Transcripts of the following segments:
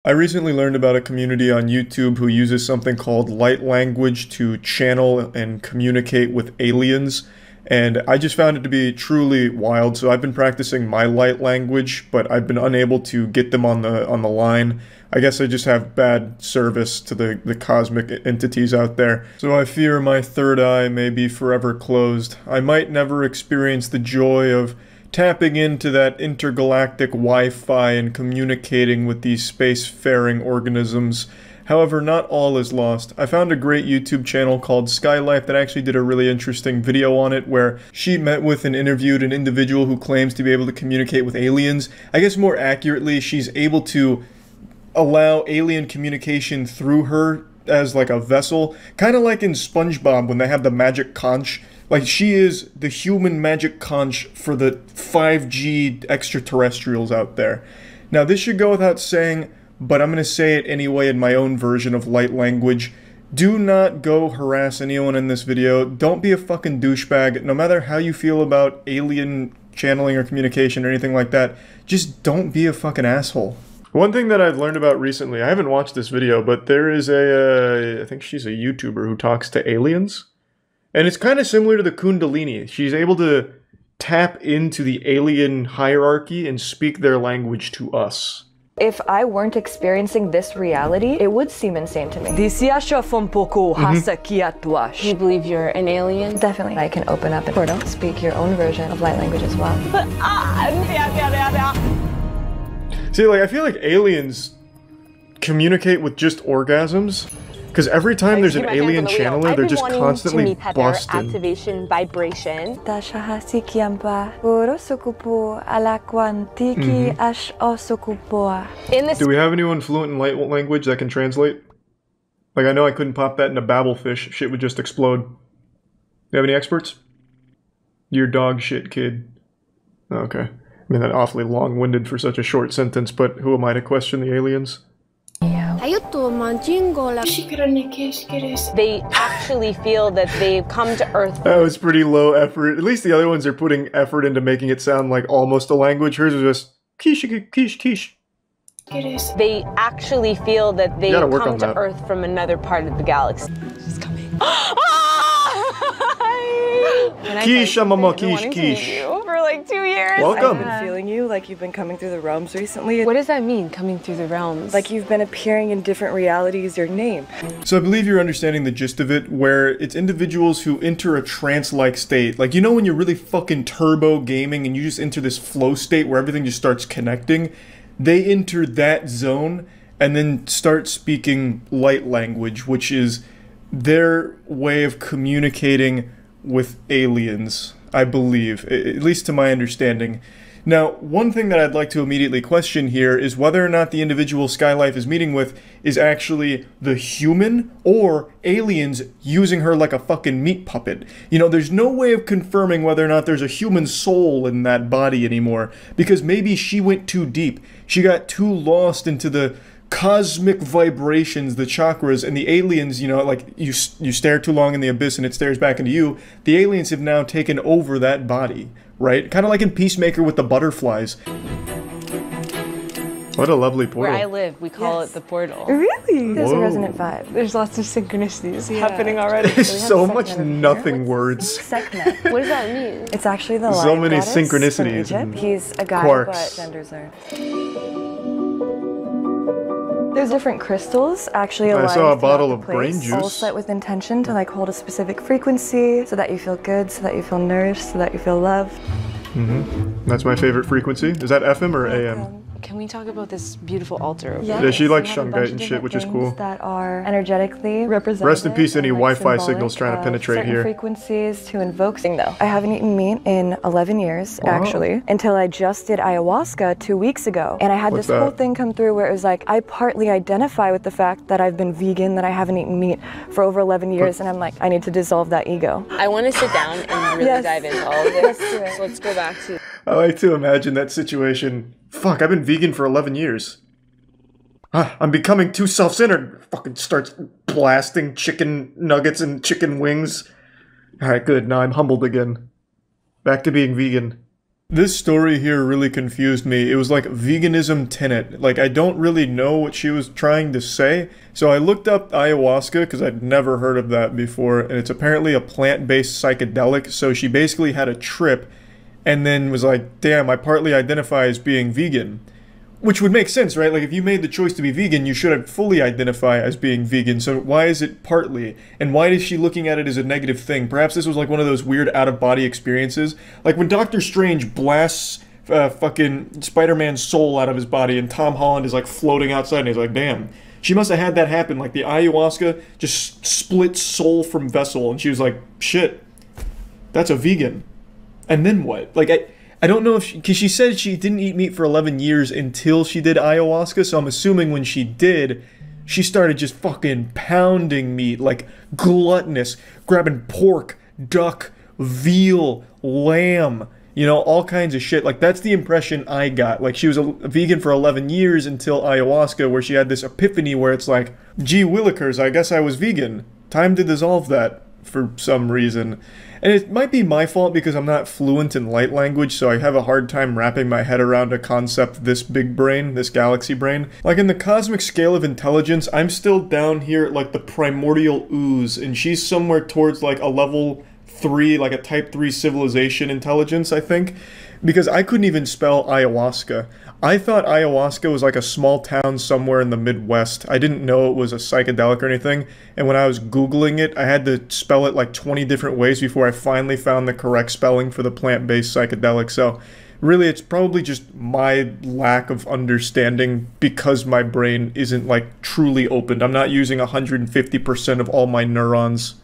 I recently learned about a community on YouTube who uses something called light language to channel and communicate with aliens, and I just found it to be truly wild. So I've been practicing my light language, but I've been unable to get them on the line. I guess I just have bad service to the cosmic entities out there. So I fear my third eye may be forever closed. I might never experience the joy of tapping into that intergalactic Wi-Fi and communicating with these spacefaring organisms. However, not all is lost. I found a great YouTube channel called Skylife that actually did a really interesting video on it where she met with and interviewed an individual who claims to be able to communicate with aliens. I guess more accurately, she's able to allow alien communication through her as like a vessel, kind of like in SpongeBob when they have the magic conch. Like, she is the human magic conch for the 5G extraterrestrials out there. Now, this should go without saying, but I'm going to say it anyway in my own version of light language. Do not go harass anyone in this video. Don't be a fucking douchebag. No matter how you feel about alien channeling or communication or anything like that, just don't be a fucking asshole. One thing that I've learned about recently, I haven't watched this video, but there is I think she's a YouTuber who talks to aliens. And it's kind of similar to the Kundalini. She's able to tap into the alien hierarchy and speak their language to us. If I weren't experiencing this reality, it would seem insane to me. You believe you're an alien? Definitely. I can open up a portal, speak your own version of light language as well. See, like, I feel like aliens communicate with just orgasms. Because every time there's an alien channeler, they're just constantly busting. Activation vibration. Do we have anyone fluent in light language that can translate? Like, I know I couldn't pop that in a babblefish. Shit would just explode. You have any experts? You're dog shit, kid. Okay. I mean, that awfully long-winded for such a short sentence, but who am I to question the aliens? They actually feel that they've come to Earth. That was pretty low effort. At least the other ones are putting effort into making it sound like almost a language. Hers is just quiche, quiche, quiche. They actually feel that they've come to Earth from another part of the galaxy. She's coming. Quiche, mama, quiche, quiche. For like 2 years. Welcome. I've been feeling you like you've been coming through the realms recently. What does that mean, coming through the realms? Like you've been appearing in different realities, your name. So I believe you're understanding the gist of it, where it's individuals who enter a trance-like state. Like, you know when you're really fucking turbo gaming and you just enter this flow state where everything just starts connecting? They enter that zone and then start speaking light language, which is their way of communicating with aliens, I believe, at least to my understanding. Now, one thing that I'd like to immediately question here is whether or not the individual Skylife is meeting with is actually the human or aliens using her like a fucking meat puppet. You know, there's no way of confirming whether or not there's a human soul in that body anymore, because maybe she went too deep. She got too lost into the cosmic vibrations, the chakras, and the aliens, you know, like you stare too long in the abyss and it stares back into you. The aliens have now taken over that body, right? Kind of like in Peacemaker with the butterflies. What a lovely portal. Where I live, we call it the portal. Really? There's a resonant vibe. There's lots of synchronicities happening already. There's so much nothing words. Sekhmet. What does that mean? It's actually the So lion many goddess synchronicities from and Egypt. He's a guy, quarks. but genders are. There's different crystals actually aligned I saw a bottle throughout of the brain place, all juice. set with intention to like hold a specific frequency so that you feel good, so that you feel nourished, so that you feel loved. That's my favorite frequency. Is that FM or AM? Can we talk about this beautiful altar over Yes, Yeah, she likes we have a Shungite bunch of and shit, different which is things cool. That are energetically represented. Rest in peace, any and, like, Wi-Fi symbolic signals trying to of penetrate certain here. frequencies to invoke thing though. I haven't eaten meat in 11 years, actually, until I just did ayahuasca 2 weeks ago. And I had What's this whole that? thing come through where it was like, I partly identify with the fact that I've been vegan, that I haven't eaten meat for over 11 years, and I'm like, I need to dissolve that ego. I want to sit down and really Yes. dive into all of this. Let's do it. So let's go back to... I like to imagine that situation. Fuck, I've been vegan for 11 years. I'm becoming too self-centered. Fucking starts blasting chicken nuggets and chicken wings. Alright, good. Now I'm humbled again. Back to being vegan. This story here really confused me. It was like veganism tenet. Like, I don't really know what she was trying to say. So I looked up ayahuasca because I'd never heard of that before. And it's apparently a plant-based psychedelic. So she basically had a trip and then was like, damn, I partly identify as being vegan. Which would make sense, right? Like, if you made the choice to be vegan, you should fully identify as being vegan. So why is it partly? And why is she looking at it as a negative thing? Perhaps this was like one of those weird out-of-body experiences. Like when Doctor Strange blasts fucking Spider-Man's soul out of his body and Tom Holland is like floating outside and he's like, damn. She must have had that happen. Like the ayahuasca just split soul from vessel. And she was like, shit, that's a vegan. And then what? Like, I don't know if because she said she didn't eat meat for 11 years until she did ayahuasca, so I'm assuming when she did, she started just fucking pounding meat, like gluttonous, grabbing pork, duck, veal, lamb, you know, all kinds of shit. Like, that's the impression I got. Like, she was a vegan for 11 years until ayahuasca, where she had this epiphany where it's like, gee willikers, I guess I was vegan. Time to dissolve that for some reason. And it might be my fault because I'm not fluent in light language, so I have a hard time wrapping my head around a concept this big brain, this galaxy brain. Like, in the cosmic scale of intelligence, I'm still down here at like the primordial ooze, and she's somewhere towards like a level 3, like a type 3 civilization intelligence, I think. Because I couldn't even spell ayahuasca. I thought ayahuasca was like a small town somewhere in the Midwest. I didn't know it was a psychedelic or anything. And when I was Googling it, I had to spell it like 20 different ways before I finally found the correct spelling for the plant-based psychedelic. So really, it's probably just my lack of understanding because my brain isn't like truly opened. I'm not using 150% of all my neurons.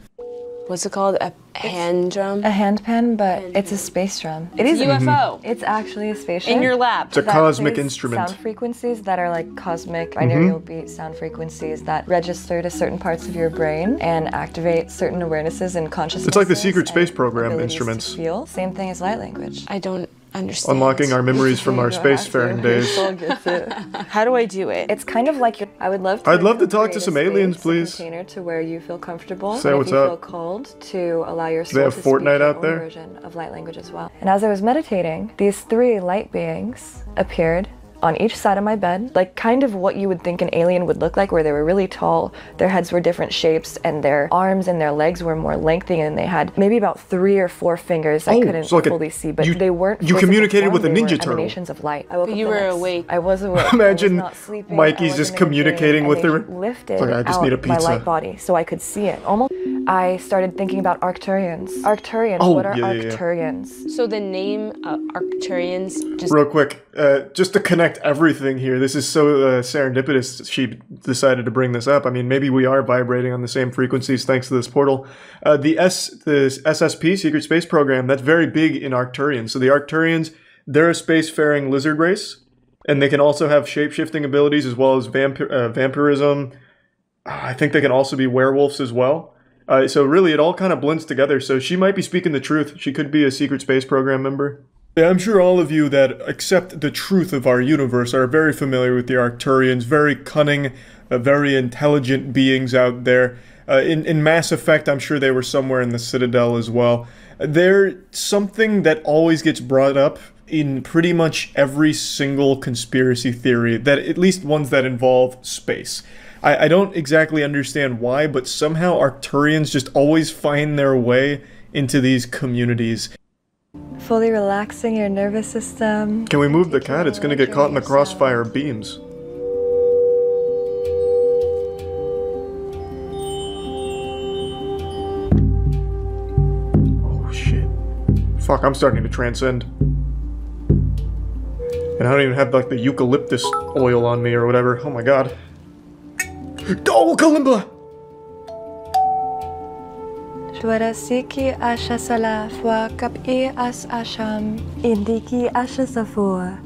What's it called? A hand drum? A hand pan, but it's a space drum. It is a UFO. It's actually a spaceship. In your lab. It's a cosmic instrument. Sound frequencies that are like cosmic binary beat sound frequencies that register to certain parts of your brain and activate certain awarenesses and consciousness. It's like the secret space program instruments. Feel. Same thing as light language. I don't understand. Unlocking our memories from our spacefaring days. How do I do it? It's kind of like I'd love to talk to some aliens, please. Container to where you feel comfortable. Say what's up. If you feel called, to allow your soul they have to Fortnite speak your out own there? version of light language as well. And as I was meditating, these 3 light beings appeared on each side of my bed, like kind of what you would think an alien would look like, where they were really tall, their heads were different shapes, and their arms and their legs were more lengthy, and they had maybe about 3 or 4 fingers I couldn't so like fully see, but they weren't You communicated with a they Ninja were Turtle. Emanations of light. I woke up you were awake. I was awake. Imagine I was not sleeping. Mikey's just communicating with her. Lifted Like, I just need a my pizza. light body so I could see it. Almost. I started thinking about Arcturians. Arcturians. Oh, what are yeah. Arcturians? So the name Arcturians just... Real quick, just to connect everything here, this is so serendipitous she decided to bring this up. I mean, maybe we are vibrating on the same frequencies thanks to this portal. The SSP, Secret Space Program, that's very big in Arcturians. So the Arcturians, they're a spacefaring lizard race, and they can also have shape-shifting abilities as well as vampirism. I think they can also be werewolves as well. So really, it all kind of blends together. So she might be speaking the truth. She could be a Secret Space Program member. Yeah, I'm sure all of you that accept the truth of our universe are very familiar with the Arcturians. Very cunning, very intelligent beings out there. In Mass Effect, I'm sure they were somewhere in the Citadel as well. They're something that always gets brought up in pretty much every single conspiracy theory, that at least ones that involve space. I don't exactly understand why, but somehow Arcturians just always find their way into these communities. Fully relaxing your nervous system. Can we move the cat? It's gonna get caught in the crossfire beams. Oh shit. Fuck, I'm starting to transcend. And I don't even have like the eucalyptus oil on me or whatever. Oh my god. Oh, Kalimba! Shwarasiki asha salafwa kapi as asham indiki asha safua.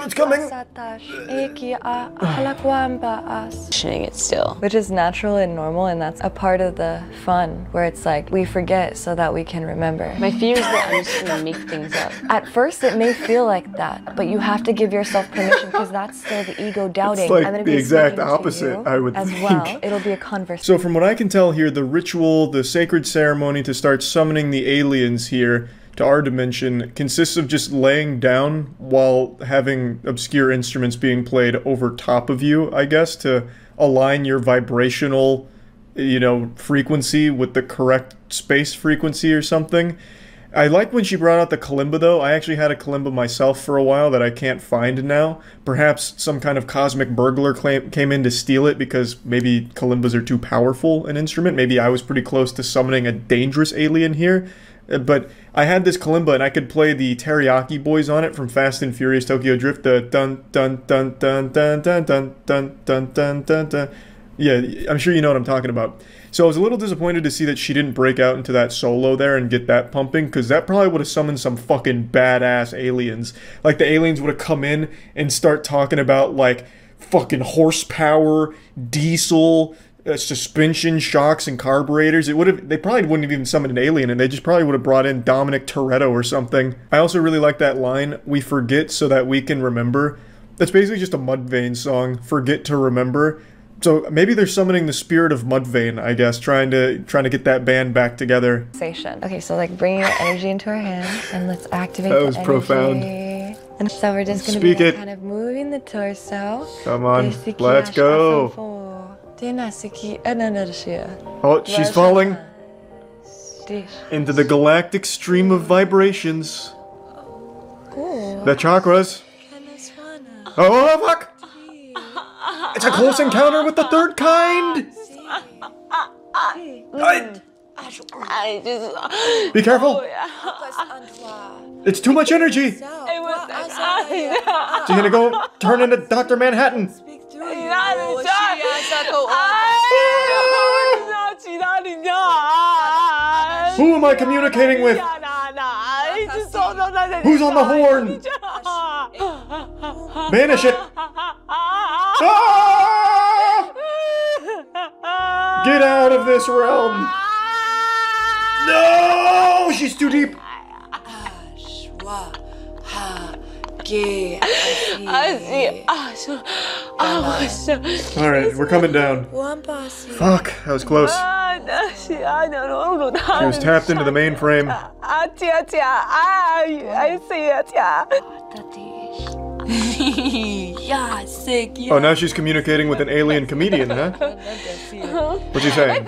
It's coming! It still. Which is natural and normal, and that's a part of the fun, where it's like, we forget so that we can remember. My fear is that I'm just gonna make things up. At first it may feel like that, but you have to give yourself permission, because that's still the ego doubting. It's like I'm gonna the be exact speaking to opposite, you I would as think. well. It'll be a conversation. So from what I can tell here, the ritual, the sacred ceremony to start summoning the aliens here to our dimension consists of just laying down while having obscure instruments being played over top of you, I guess, to align your vibrational, you know, frequency with the correct space frequency or something. I like when she brought out the kalimba, though. I actually had a kalimba myself for a while that I can't find now. Perhaps some kind of cosmic burglar came in to steal it because maybe kalimbas are too powerful an instrument. Maybe I was pretty close to summoning a dangerous alien here. But I had this kalimba and I could play the Teriyaki Boys on it from Fast and Furious Tokyo Drift. The dun dun dun dun dun dun dun dun dun dun dun dun. Yeah, I'm sure you know what I'm talking about. So I was a little disappointed to see that she didn't break out into that solo there and get that pumping, because that probably would have summoned some fucking badass aliens. Like, the aliens would have come in and start talking about, like, fucking horsepower, diesel, suspension, shocks, and carburetors. They probably wouldn't have even summoned an alien, and they just probably would have brought in Dominic Toretto or something. I also really like that line, "We forget so that we can remember." That's basically just a Mudvayne song, "Forget to Remember." So maybe they're summoning the spirit of Mudvayne, I guess, trying to get that band back together. Okay, so like bring your energy into our hands and let's activate that was the profound. energy. And so we're just gonna Speak be it. kind of moving the torso. Come on, let's go. Oh, she's falling into the galactic stream of vibrations. The chakras. Oh, fuck! It's a close encounter with the third kind! Be careful! It's too much energy! So you're gonna go turn into Dr. Manhattan! Who am I communicating with? Who's on the horn? Banish it! Ah! Get out of this realm! No! She's too deep! Alright, we're coming down. Fuck, that was close. She was tapped into the mainframe. Oh, now she's communicating with an alien comedian, huh? What's he saying?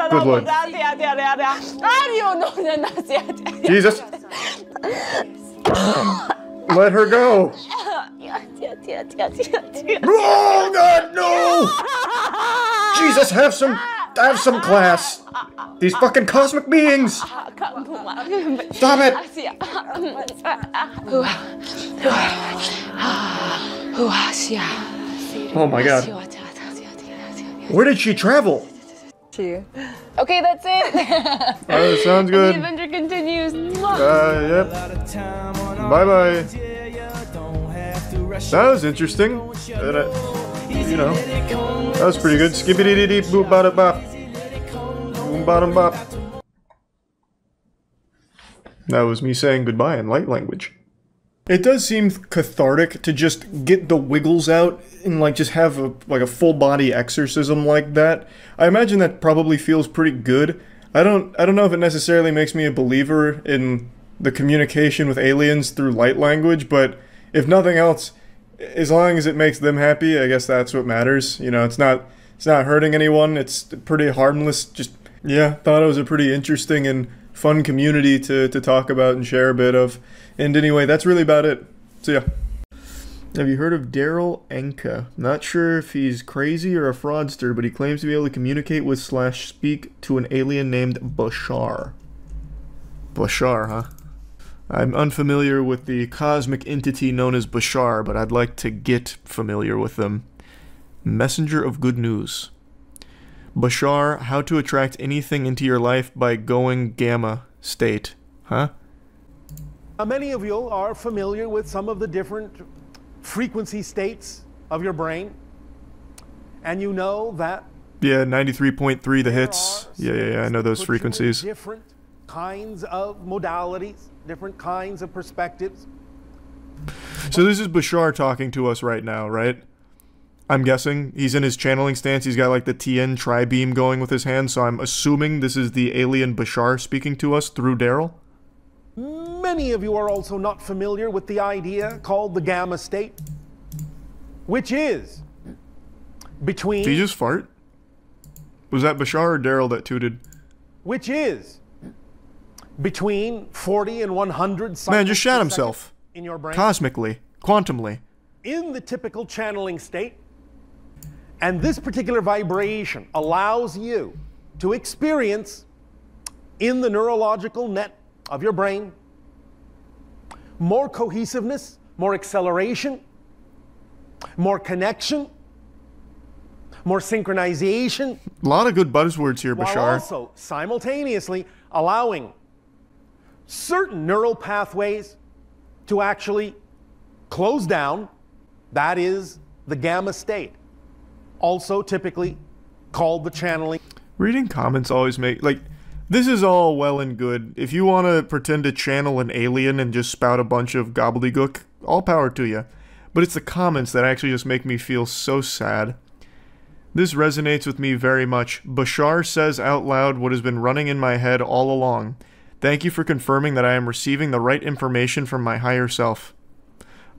Good Lord. Jesus! Let her go! Oh God, no! Jesus, have some class! These fucking cosmic beings! Stop it! Oh my God. Where did she travel? Okay, that's it. Sounds good. The adventure continues. Yep. Bye-bye. That was interesting. You know, that was pretty good. Skibbity-dee-dee, boop-bada-bop. Boom-bottom-bop. That was me saying goodbye in light language. It does seem cathartic to just get the wiggles out and like just have a full body exorcism like that. I imagine that probably feels pretty good. I don't know if it necessarily makes me a believer in the communication with aliens through light language, but if nothing else, as long as it makes them happy, I guess that's what matters. You know, it's not hurting anyone. It's pretty harmless. Just, yeah, thought it was a pretty interesting and fun community to talk about and share a bit of. And anyway, that's really about it. So yeah. Have you heard of Daryl Enka? Not sure if he's crazy or a fraudster, but he claims to be able to communicate with / speak to an alien named Bashar. Bashar, huh? I'm unfamiliar with the cosmic entity known as Bashar, but I'd like to get familiar with them. Messenger of good news. Bashar, how to attract anything into your life by going gamma state. Huh? Many of you are familiar with some of the different frequency states of your brain, and you know that... Yeah, 93.3 the hits. Yeah, I know those frequencies. Different kinds of modalities, different kinds of perspectives. So this is Bashar talking to us right now, right? I'm guessing. He's in his channeling stance. He's got like the TN tri-beam going with his hand, so I'm assuming this is the alien Bashar speaking to us through Daryl. Many of you are also not familiar with the idea called the gamma state, which is between... Did he just fart? Was that Bashar or Daryl that tooted? Which is between 40 and 100 cycles Man, just shot himself. In your brain. Cosmically. Quantumly. In the typical channeling state. And this particular vibration allows you to experience in the neurological net of your brain more cohesiveness, more acceleration, more connection, more synchronization. A lot of good buzzwords here, While Bashar. also simultaneously allowing certain neural pathways to actually close down. That is the gamma state. Also typically called the channeling. Reading comments always make, like, this is all well and good. If you want to pretend to channel an alien and just spout a bunch of gobbledygook, all power to you. But it's the comments that actually just make me feel so sad. This resonates with me very much. Bashar says out loud what has been running in my head all along. Thank you for confirming that I am receiving the right information from my higher self.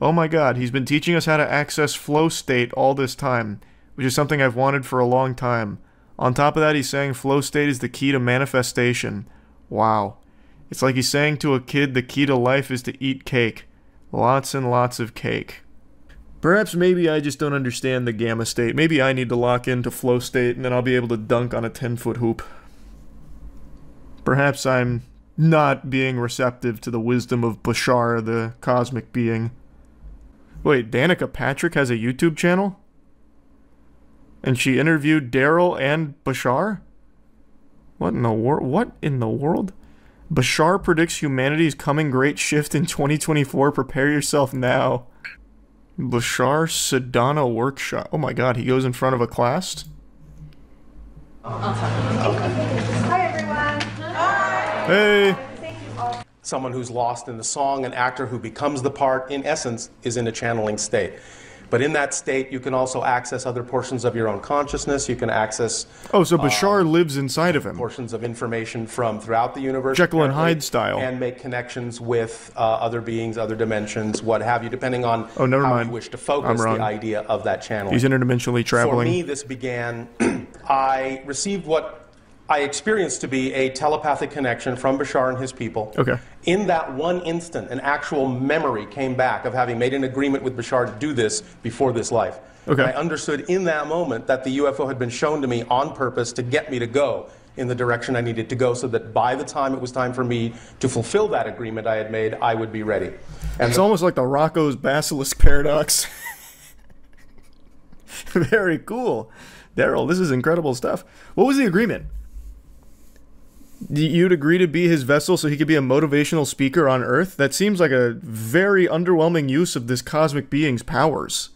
Oh my god, he's been teaching us how to access flow state all this time, which is something I've wanted for a long time. On top of that, he's saying flow state is the key to manifestation. Wow. It's like he's saying to a kid the key to life is to eat cake. Lots and lots of cake. Perhaps maybe I just don't understand the gamma state. Maybe I need to lock into flow state and then I'll be able to dunk on a 10-foot hoop. Perhaps I'm not being receptive to the wisdom of Bashar, the cosmic being. Wait, Danica Patrick has a YouTube channel? And she interviewed Daryl and Bashar? What in the world? What in the world? Bashar predicts humanity's coming great shift in 2024. Prepare yourself now. Bashar Sedana workshop. Oh my god, he goes in front of a class? Hi everyone. Hi. Hey. Someone who's lost in the song, an actor who becomes the part, in essence, is in a channeling state. But in that state, you can also access other portions of your own consciousness. You can access... Oh, so Bashar lives inside of him. Portions of information from throughout the universe. Jekyll and Hyde style. And make connections with other beings, other dimensions, what have you, depending on how you wish to focus the idea of that channeling. He's interdimensionally traveling. For me, this began... I received what I experienced to be a telepathic connection from Bashar and his people. Okay. In that one instant, an actual memory came back of having made an agreement with Bashar to do this before this life. Okay. I understood in that moment that the UFO had been shown to me on purpose to get me to go in the direction I needed to go, so that by the time it was time for me to fulfill that agreement I had made, I would be ready. And it's almost like the Rocco's Basilisk paradox. Very cool. Daryl, this is incredible stuff. What was the agreement? You'd agree to be his vessel so he could be a motivational speaker on Earth? That seems like a very underwhelming use of this cosmic being's powers.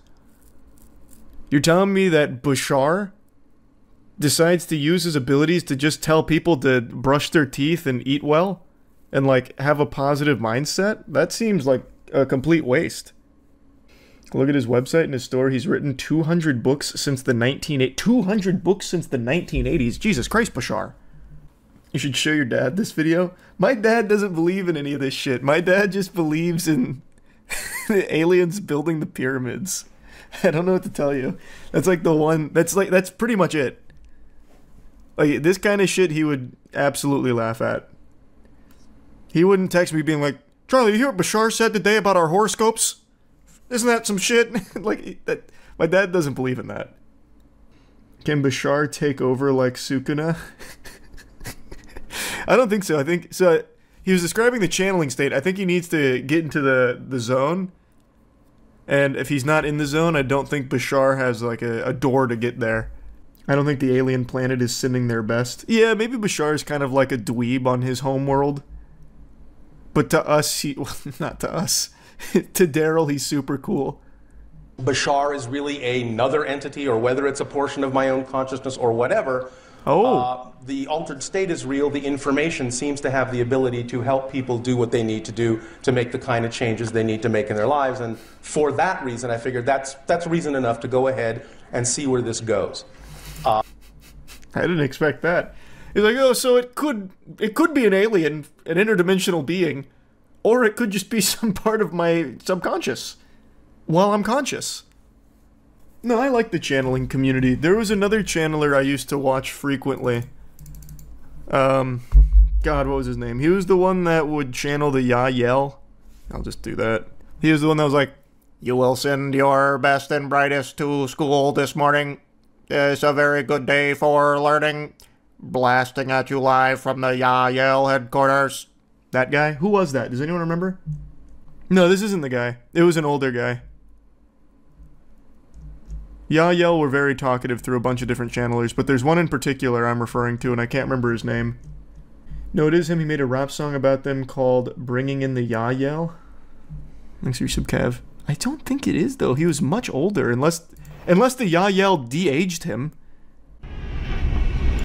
You're telling me that Bashar decides to use his abilities to just tell people to brush their teeth and eat well? And, like, have a positive mindset? That seems like a complete waste. Look at his website and his store. He's written 200 books since the 1980s. 200 books since the 1980s. Jesus Christ, Bashar. You should show your dad this video. My dad doesn't believe in any of this shit. My dad just believes in the aliens building the pyramids. I don't know what to tell you. That's like the one, that's pretty much it. Like, this kind of shit he would absolutely laugh at. He wouldn't text me being like, Charlie, you hear what Bashar said today about our horoscopes? Isn't that some shit? Like, that, my dad doesn't believe in that. Can Bashar take over like Sukuna? I don't think so. I think so. He was describing the channeling state. I think he needs to get into the zone. And if he's not in the zone, I don't think Bashar has like a door to get there. I don't think the alien planet is sending their best. Yeah, maybe Bashar is kind of like a dweeb on his home world. But to us, well, not to us. To Daryl, he's super cool. Bashar is really another entity, or whether it's a portion of my own consciousness or whatever, Oh. The altered state is real. The information seems to have the ability to help people do what they need to do to make the kind of changes they need to make in their lives. And for that reason, I figured that's reason enough to go ahead and see where this goes. I didn't expect that. He's like, oh, so it could be an alien, an interdimensional being, or it could just be some part of my subconscious while I'm conscious. No, I like the channeling community. There was another channeler I used to watch frequently. God, what was his name? He was the one that would channel the Yael. I'll just do that. He was the one that was like, you will send your best and brightest to school this morning. It's a very good day for learning. Blasting at you live from the Yael headquarters. That guy? Who was that? Does anyone remember? No, this isn't the guy. It was an older guy. Yael were very talkative through a bunch of different channelers, but there's one in particular I'm referring to, and I can't remember his name. No, it is him. He made a rap song about them called Bringing in the Yael. Thanks for your sub, Kev. I don't think it is, though. He was much older, unless the Yael de-aged him.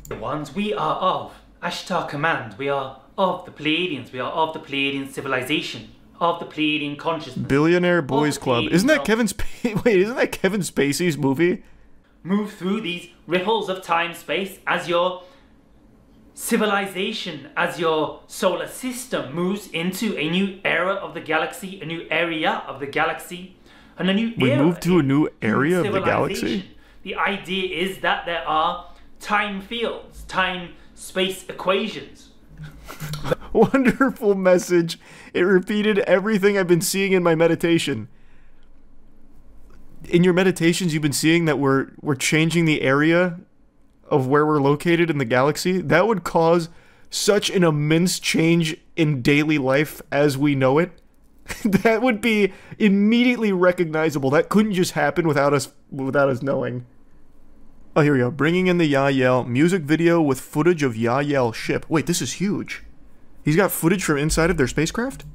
The ones we are of Ashtar Command, we are of the Pleiadians, we are of the Pleiadian civilization, of the Pleiadian consciousness. Billionaire Boys Club. Isn't that Kevin Spacey's movie? Move through these ripples of time-space as your civilization, as your solar system moves into a new era of the galaxy, a new area of the galaxy, and a new We era. moved to a new area of the galaxy? The idea is that there are time fields, time-space equations. Wonderful message. It repeated everything I've been seeing in my meditation. In your meditations, you've been seeing that we're changing the area of where we're located in the galaxy. That would cause such an immense change in daily life as we know it. That would be immediately recognizable. That couldn't just happen without us knowing. Oh, here we go. Bringing in the Yael. Music video with footage of Yael ship. Wait, this is huge. He's got footage from inside of their spacecraft?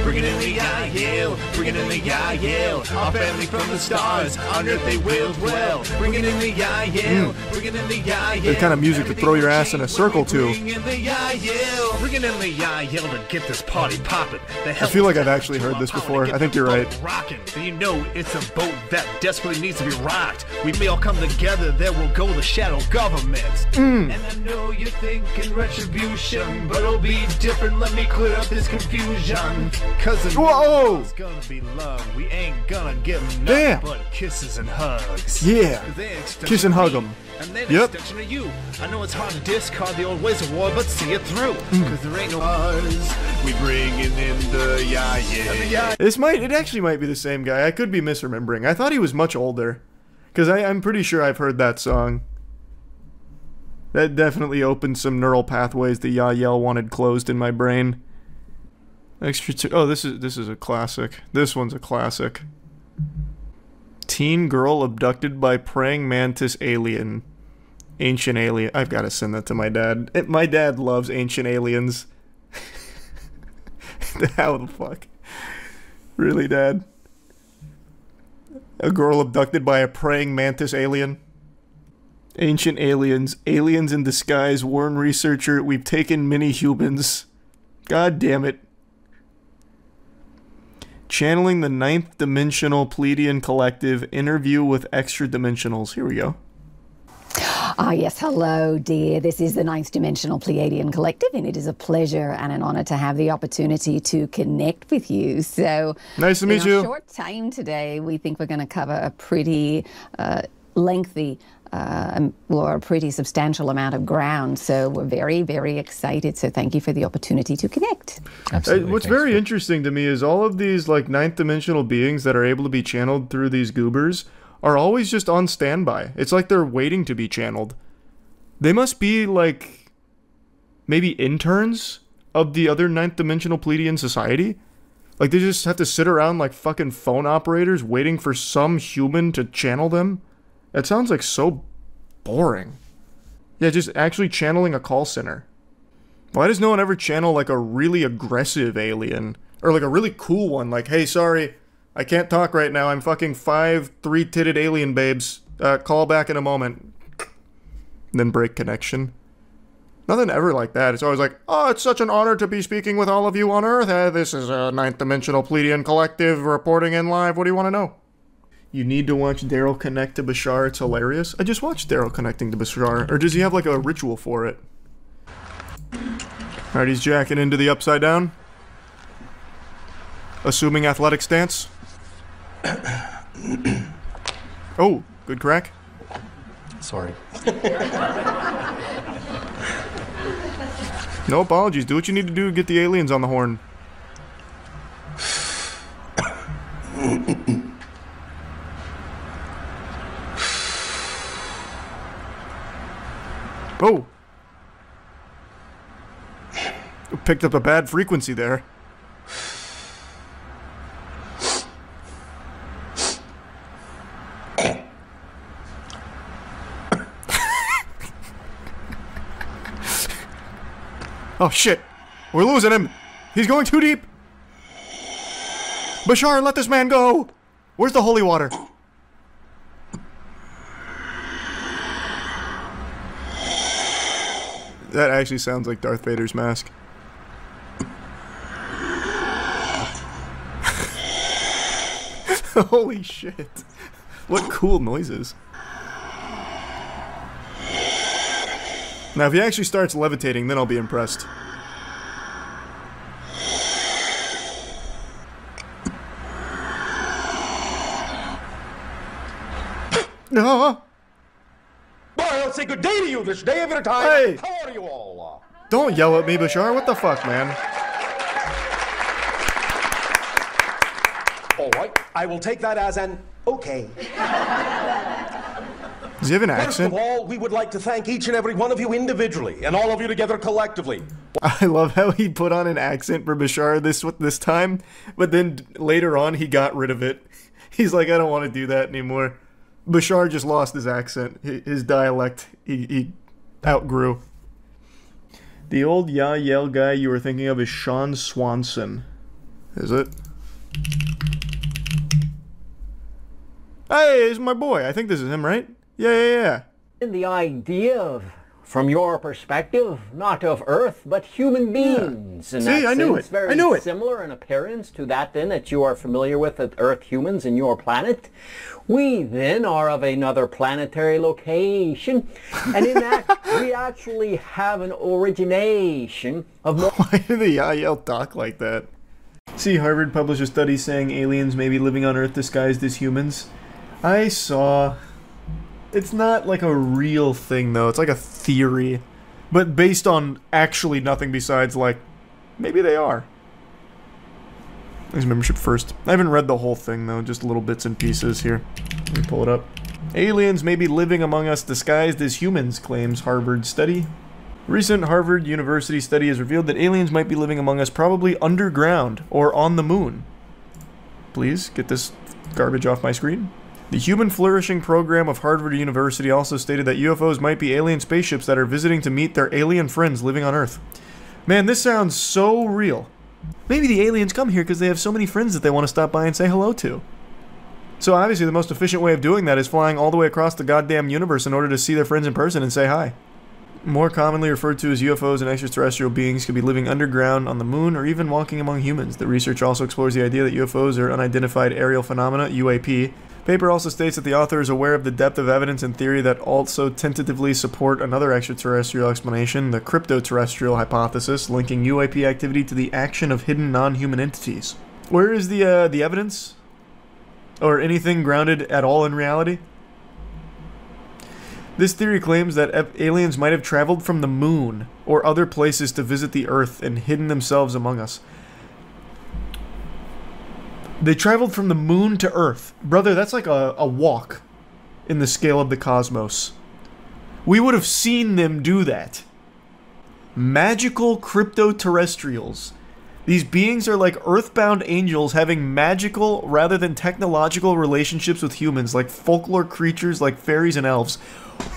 Bringing in the Yael, bringing in the Yael, our family from the stars, on earth they will dwell. Bringing in the Yael, bringing in the Yael. The kind of music to throw your ass in a circle to. Bringing in the Yael to get this party popping. I feel like I've actually heard this before. I think you're right. Rocking. You know it's a boat that desperately needs to be rocked. We may all come together, there will go the shadow government. And I know you're thinking retribution, but it'll be different. Let me clear up this confusion. Cause the it's gonna be love. We ain't gonna give nothing but kisses and hugs. Yeah. Kiss and hug them. And then extension of you. I know it's hard to discard the old ways of war, but see it through. Cause there ain't no us. We bringing in the Yael. It actually might be the same guy. I could be misremembering. I thought he was much older. Cause I'm pretty sure I've heard that song. That definitely opened some neural pathways the Yael wanted closed in my brain. Oh, this is a classic. This one's a classic. Teen girl abducted by praying mantis alien. Ancient alien. I've got to send that to my dad. My dad loves ancient aliens. How the fuck? Really, Dad? A girl abducted by a praying mantis alien? Ancient aliens. Aliens in disguise. Warn researcher. We've taken many humans. God damn it. Channeling the ninth dimensional Pleiadian collective. Interview with extra dimensionals. Here we go. Ah, yes. Hello, dear. This is the ninth dimensional Pleiadian collective, and it is a pleasure and an honor to have the opportunity to connect with you. So, nice to meet you. In a short time today, we think we're going to cover a pretty lengthy or a pretty substantial amount of ground. So we're very, very excited. So thank you for the opportunity to connect. Absolutely. What's very interesting to me is all of these like ninth dimensional beings that are able to be channeled through these goobers are always just on standby. It's like they're waiting to be channeled. They must be like maybe interns of the other ninth dimensional Pleiadian society. Like they just have to sit around like fucking phone operators waiting for some human to channel them. That sounds like so boring. Yeah, just actually channeling a call center. Why does no one ever channel like a really aggressive alien? Or like a really cool one, like, hey, sorry, I can't talk right now. I'm fucking 5 3-titted alien babes. Call back in a moment. then break connection. Nothing ever like that. It's always like, oh, it's such an honor to be speaking with all of you on Earth. This is a Ninth Dimensional Pleiadian Collective reporting in live. What do you want to know? You need to watch Daryl connect to Bashar. It's hilarious. I just watched Daryl connecting to Bashar. Or does he have like a ritual for it? Alright, he's jacking into the upside down. Assuming athletic stance. Oh, good crack. Sorry. No apologies. Do what you need to do to get the aliens on the horn. Oh! Picked up a bad frequency there. Oh shit! We're losing him! He's going too deep! Bashar, let this man go! Where's the holy water? That actually sounds like Darth Vader's mask. Holy shit. What cool noises. Now, if he actually starts levitating, then I'll be impressed. No. Boy, I'll say good day to you this day of your time. Hey! How are you all? Don't yell at me, Bashar. What the fuck, man? All right, I will take that as an okay. Does he have an accent? First of all, we would like to thank each and every one of you individually, and all of you together collectively. I love how he put on an accent for Bashar this time, but then later on he got rid of it. He's like, I don't want to do that anymore. Bashar just lost his accent, his dialect. He outgrew. The old yell guy you were thinking of is Sean Swanson. Is it? Hey, it's my boy. I think this is him, right? Yeah. And the idea of, from your perspective, not of Earth, but human beings. Yeah. See, I knew it. Very I knew it. Similar in appearance to that then that you are familiar with Earth humans in your planet. We then are of another planetary location, and in that we actually have an origination of... Why do the yell talk like that? See, Harvard published a study saying aliens may be living on Earth disguised as humans. I saw... It's not like a real thing, though. It's like a theory. But based on actually nothing besides, like, maybe they are. There's membership first. I haven't read the whole thing, though. Just little bits and pieces here. Let me pull it up. Aliens may be living among us disguised as humans, claims Harvard study. Recent Harvard University study has revealed that aliens might be living among us probably underground or on the moon. Please, get this garbage off my screen. The Human Flourishing Program of Harvard University also stated that UFOs might be alien spaceships that are visiting to meet their alien friends living on Earth. Man, this sounds so real. Maybe the aliens come here because they have so many friends that they want to stop by and say hello to. So obviously the most efficient way of doing that is flying all the way across the goddamn universe in order to see their friends in person and say hi. More commonly referred to as UFOs and extraterrestrial beings could be living underground, on the moon, or even walking among humans. The research also explores the idea that UFOs are unidentified aerial phenomena, UAP. Paper also states that the author is aware of the depth of evidence and theory that also tentatively support another extraterrestrial explanation, the cryptoterrestrial hypothesis, linking UAP activity to the action of hidden non-human entities. Where is the evidence? Or anything grounded at all in reality? This theory claims that aliens might have traveled from the moon or other places to visit the Earth and hidden themselves among us. They traveled from the moon to Earth. Brother, that's like a walk in the scale of the cosmos. We would have seen them do that. Magical cryptoterrestrials. These beings are like earthbound angels having magical rather than technological relationships with humans, like folklore creatures like fairies and elves.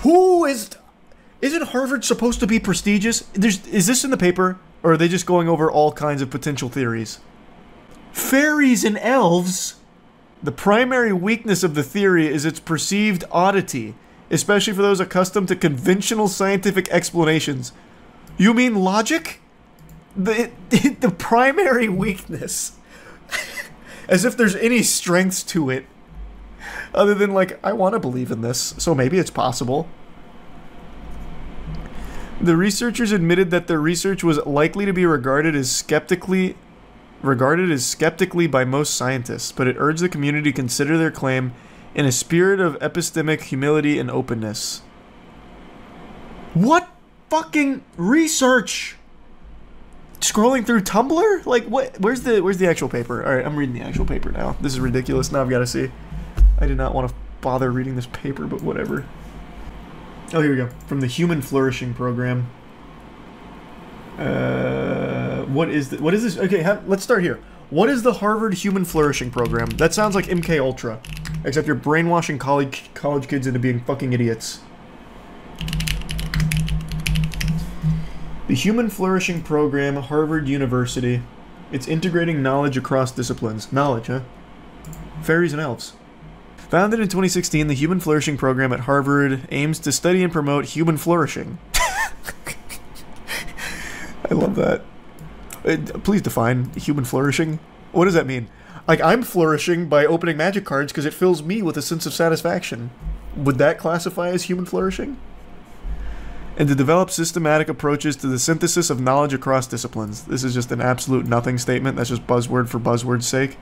Isn't Harvard supposed to be prestigious? Is this in the paper? Or are they just going over all kinds of potential theories? Fairies and elves? The primary weakness of the theory is its perceived oddity. especially for those accustomed to conventional scientific explanations. You mean logic? The primary weakness. As if there's any strengths to it. Other than, like, I want to believe in this, so maybe it's possible. The researchers admitted that their research was likely to be regarded as skeptically by most scientists, but it urged the community to consider their claim in a spirit of epistemic humility and openness. What fucking research? Scrolling through Tumblr? Like, what? Where's the actual paper? All right, I'm reading the actual paper now. This is ridiculous. Now I've got to see. I did not want to bother reading this paper, but whatever. Oh, here we go. From the Human Flourishing Program. What is this? Okay, let's start here. What is the Harvard Human Flourishing Program? That sounds like MK Ultra, except you're brainwashing college kids into being fucking idiots. The Human Flourishing Program, Harvard University. It's integrating knowledge across disciplines. Knowledge, huh? Fairies and elves. Founded in 2016, the Human Flourishing Program at Harvard aims to study and promote human flourishing. I love that. Please define human flourishing. What does that mean? Like, I'm flourishing by opening magic cards because it fills me with a sense of satisfaction. Would that classify as human flourishing? And to develop systematic approaches to the synthesis of knowledge across disciplines. This is just an absolute nothing statement. That's just buzzword for buzzword's sake.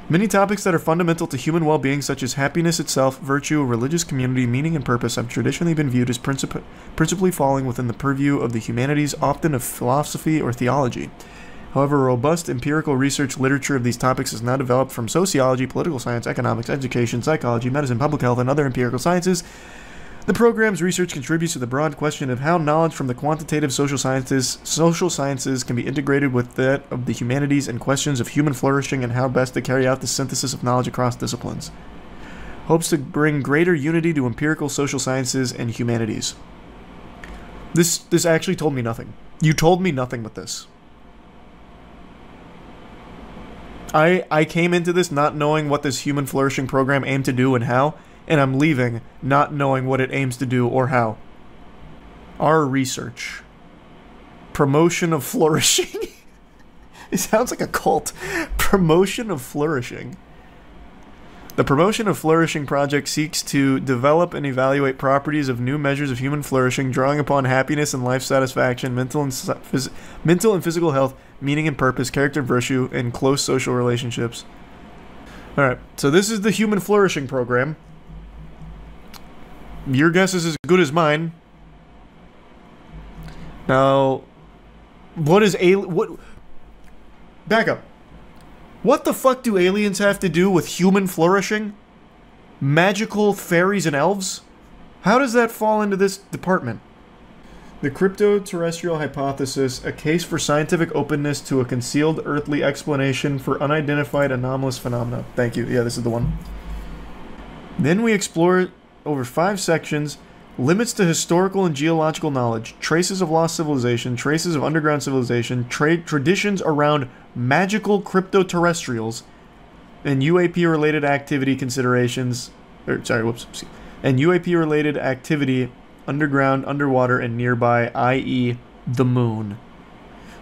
Many topics that are fundamental to human well-being, such as happiness itself, virtue, religious community, meaning, and purpose, have traditionally been viewed as principally falling within the purview of the humanities, often of philosophy or theology. However, robust empirical research literature of these topics is now developed from sociology, political science, economics, education, psychology, medicine, public health, and other empirical sciences. The program's research contributes to the broad question of how knowledge from the quantitative social sciences can be integrated with that of the humanities and questions of human flourishing and how best to carry out the synthesis of knowledge across disciplines. Hopes to bring greater unity to empirical social sciences and humanities. This actually told me nothing. You told me nothing with this. I came into this not knowing what this Human Flourishing Program aimed to do and how, and I'm leaving not knowing what it aims to do or how. Our research. Promotion of flourishing. It sounds like a cult. Promotion of flourishing. The Promotion of Flourishing project seeks to develop and evaluate properties of new measures of human flourishing, drawing upon happiness and life satisfaction, mental and physical health, meaning and purpose, character, virtue, and close social relationships. Alright, so this is the Human Flourishing Program. Your guess is as good as mine. Now, back up. What the fuck do aliens have to do with human flourishing? Magical fairies and elves? How does that fall into this department? The crypto-terrestrial hypothesis, a case for scientific openness to a concealed earthly explanation for unidentified anomalous phenomena. Thank you. Yeah, this is the one. Then we explore over 5 sections, limits to historical and geological knowledge, traces of lost civilization, traces of underground civilization, traditions around magical crypto-terrestrials, and UAP-related activity considerations, and UAP-related activity underground, underwater, and nearby, i.e. the moon.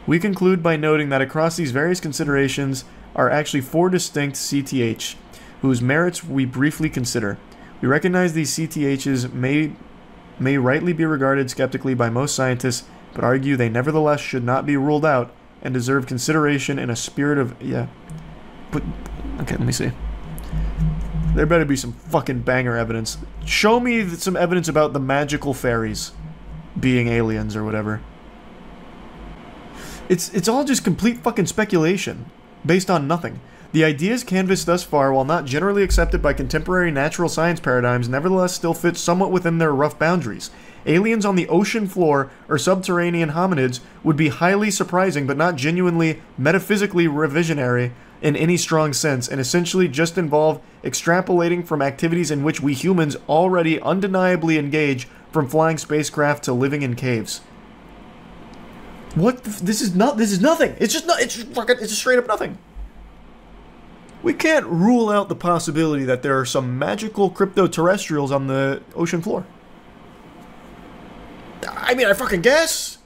We conclude by noting that across these various considerations are actually 4 distinct CTH, whose merits we briefly consider. We recognize these CTHs may rightly be regarded skeptically by most scientists, but argue they nevertheless should not be ruled out and deserve consideration in a spirit of... yeah. But, okay, let me see. There better be some fucking banger evidence. Show me some evidence about the magical fairies being aliens or whatever. It's all just complete fucking speculation, based on nothing. The ideas canvassed thus far, while not generally accepted by contemporary natural science paradigms, nevertheless still fit somewhat within their rough boundaries. Aliens on the ocean floor or subterranean hominids would be highly surprising, but not genuinely metaphysically revisionary in any strong sense, and essentially just involve extrapolating from activities in which we humans already undeniably engage, from flying spacecraft to living in caves. What? This is nothing. It's just straight up nothing. We can't rule out the possibility that there are some magical crypto-terrestrials on the ocean floor. I mean, I fucking guess.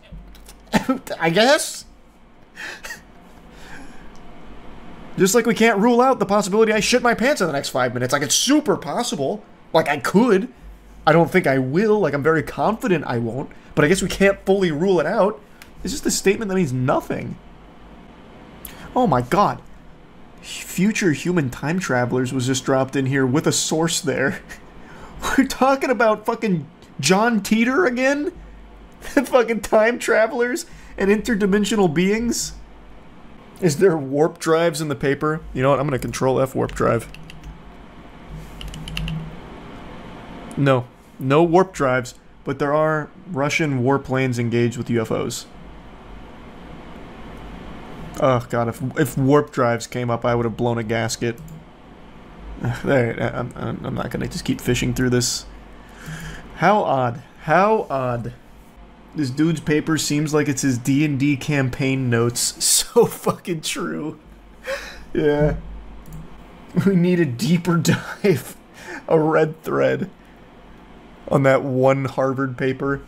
I guess. Just like we can't rule out the possibility I shit my pants in the next 5 minutes. Like, it's super possible. Like, I could. I don't think I will. Like, I'm very confident I won't. But I guess we can't fully rule it out. It's just a statement that means nothing. Oh my god. Future human time travelers was just dropped in here with a source there. We're talking about fucking John Teeter again? Fucking time travelers and interdimensional beings? Is there warp drives in the paper? You know what? I'm gonna control F warp drive. No. No warp drives, but there are Russian warplanes engaged with UFOs. Oh god, if warp drives came up, I would have blown a gasket. There, I'm not gonna just keep fishing through this. How odd. How odd. This dude's paper seems like it's his D&D campaign notes. So fucking true. Yeah. We need a deeper dive. A red thread. On that one Harvard paper.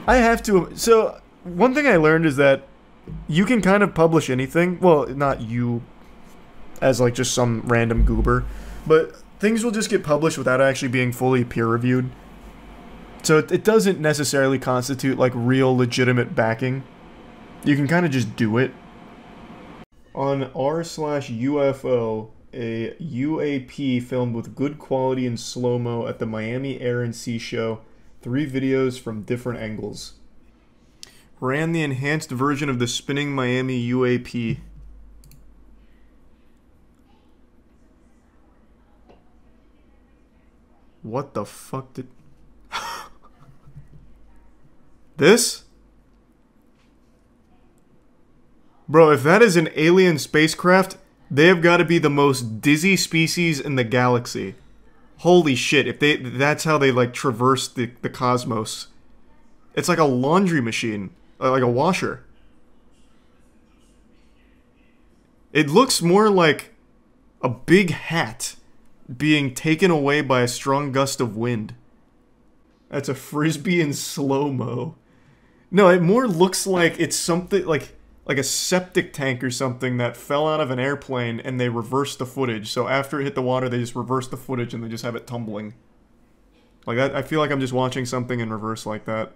I have to... So, one thing I learned is that you can kind of publish anything. Well, not you as like just some random goober. But things will just get published without actually being fully peer-reviewed. So it doesn't necessarily constitute like real legitimate backing. You can kind of just do it. On r/UFO, a UAP filmed with good quality in slow-mo at the Miami Air and Sea Show. 3 videos from different angles. Ran the enhanced version of the spinning Miami UAP. What the fuck did... This? Bro, if that is an alien spacecraft, they have got to be the most dizzy species in the galaxy. Holy shit, if that's how they like traverse the cosmos. It's like a laundry machine, like a washer. It looks more like a big hat being taken away by a strong gust of wind. That's a frisbee in slow-mo. No, it more looks like it's something like a septic tank or something that fell out of an airplane and they reversed the footage. So after it hit the water, they just reversed the footage and they just have it tumbling. Like that, I feel like I'm just watching something in reverse like that.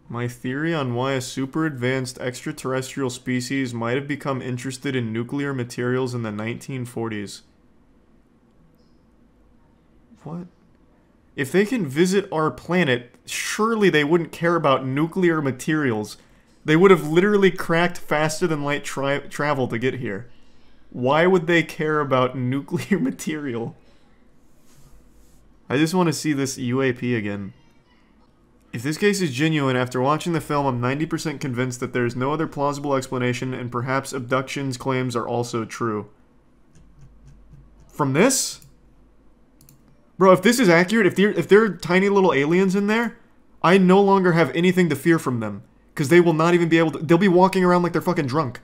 My theory on why a super advanced extraterrestrial species might have become interested in nuclear materials in the 1940s. What? If they can visit our planet, surely they wouldn't care about nuclear materials. They would have literally cracked faster than light travel to get here. Why would they care about nuclear material? I just want to see this UAP again. If this case is genuine, after watching the film, I'm 90% convinced that there is no other plausible explanation, and perhaps abductions claims are also true. From this? Bro, if this is accurate, if there are tiny little aliens in there, I no longer have anything to fear from them. Because they will not even be able to... They'll be walking around like they're fucking drunk.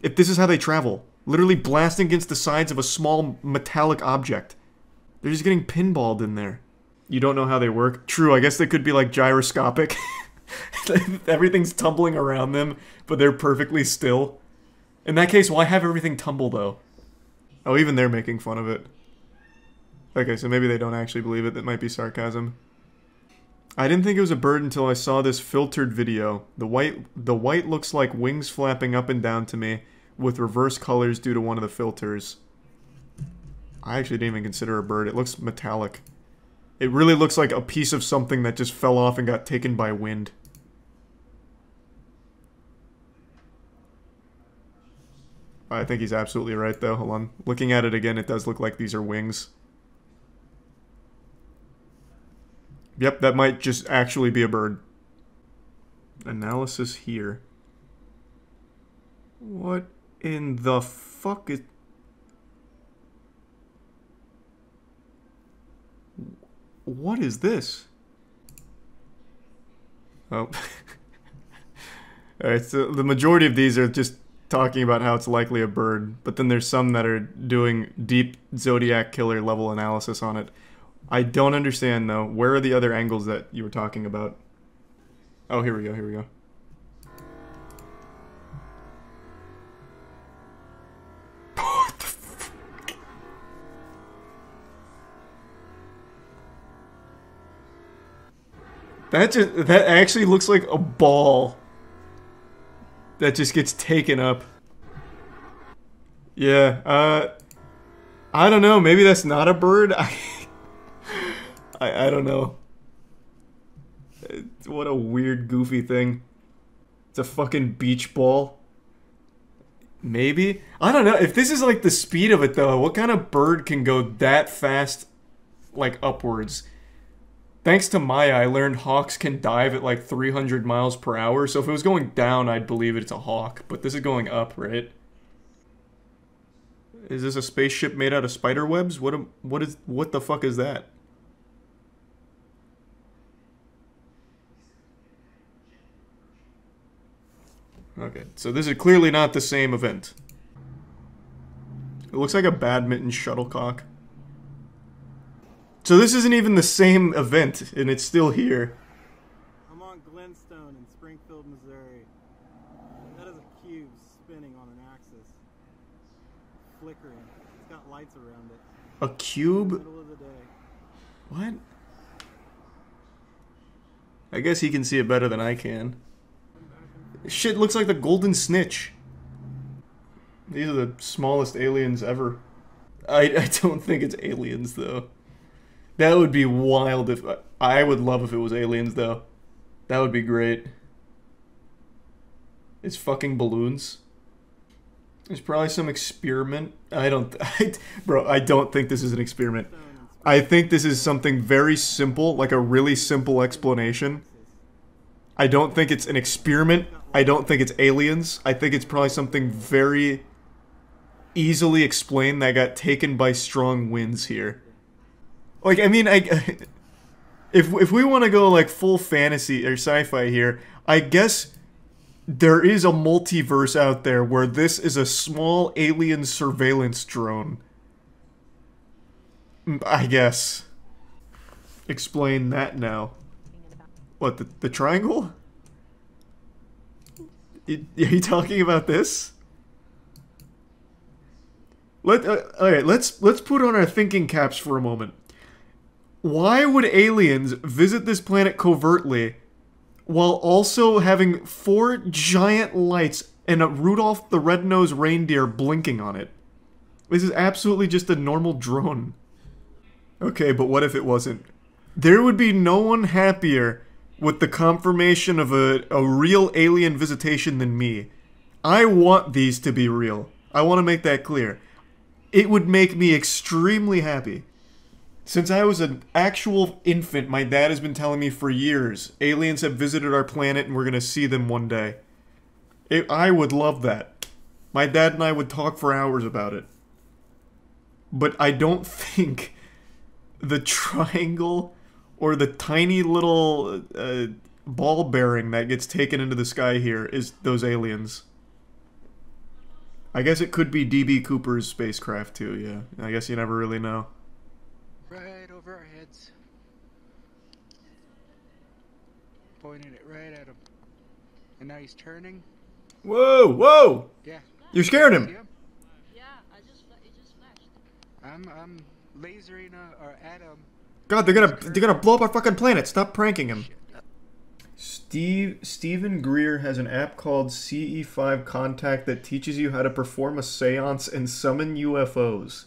If this is how they travel. Literally blasting against the sides of a small metallic object. They're just getting pinballed in there. You don't know how they work? True, I guess they could be like gyroscopic. Everything's tumbling around them, but they're perfectly still. In that case, why have everything tumble, though? Oh, even they're making fun of it. Okay, so maybe they don't actually believe it. That might be sarcasm. I didn't think it was a bird until I saw this filtered video. The white looks like wings flapping up and down to me, with reverse colors due to one of the filters. I actually didn't even consider a bird. It looks metallic. It really looks like a piece of something that just fell off and got taken by wind. I think he's absolutely right, though. Hold on. Looking at it again, it does look like these are wings. Yep, that might just actually be a bird. Analysis here. What in the fuck is... What is this? Oh. Alright, so the majority of these are just talking about how it's likely a bird, but then there's some that are doing deep Zodiac Killer level analysis on it. I don't understand, though. Where are the other angles that you were talking about? Oh, here we go, here we go. What the fuck? That actually looks like a ball that just gets taken up. Yeah, I don't know, maybe that's not a bird? I don't know. What a weird, goofy thing. It's a fucking beach ball. Maybe? I don't know. If this is like the speed of it, though, what kind of bird can go that fast, like, upwards? Thanks to Maya, I learned hawks can dive at like 300 miles per hour, so if it was going down, I'd believe it's a hawk. But this is going up, right? Is this a spaceship made out of spider webs? What the fuck is that? Okay, so this is clearly not the same event. It looks like a badminton shuttlecock. So this isn't even the same event, and it's still here. I'm on Glenstone in Springfield, Missouri. That is a cube spinning on an axis. Flickering. It's got lights around it. A cube? Middle of the day. What? I guess he can see it better than I can. Shit looks like the golden snitch. These are the smallest aliens ever. I don't think it's aliens, though. That would be wild if... I would love if it was aliens, though. That would be great. It's fucking balloons. There's probably some experiment. Bro, I don't think this is an experiment. I think this is something very simple, like a really simple explanation. I don't think it's an experiment. I don't think it's aliens. I think it's probably something very easily explained that got taken by strong winds here. Like, I mean, if we want to go like full fantasy or sci-fi here, I guess there is a multiverse out there where this is a small alien surveillance drone. I guess. Explain that now. What, the triangle? Are you talking about this? Alright, let's put on our thinking caps for a moment. Why would aliens visit this planet covertly while also having 4 giant lights and a Rudolph the Red-Nosed Reindeer blinking on it? This is absolutely just a normal drone. Okay, but what if it wasn't? There would be no one happier with the confirmation of a real alien visitation than me. I want these to be real. I want to make that clear. It would make me extremely happy. Since I was an actual infant, my dad has been telling me for years, aliens have visited our planet and we're going to see them one day. I would love that. My dad and I would talk for hours about it. But I don't think the triangle or the tiny little ball bearing that gets taken into the sky here is those aliens. I guess it could be D.B. Cooper's spacecraft too, yeah. I guess you never really know. Right over our heads. Pointing it right at him. And now he's turning. Whoa, whoa! Yeah. You're scaring him. Yeah, it just flashed. I'm lasering at him. God, they're gonna blow up our fucking planet. Stop pranking him. Stephen Greer has an app called CE5 Contact that teaches you how to perform a seance and summon UFOs.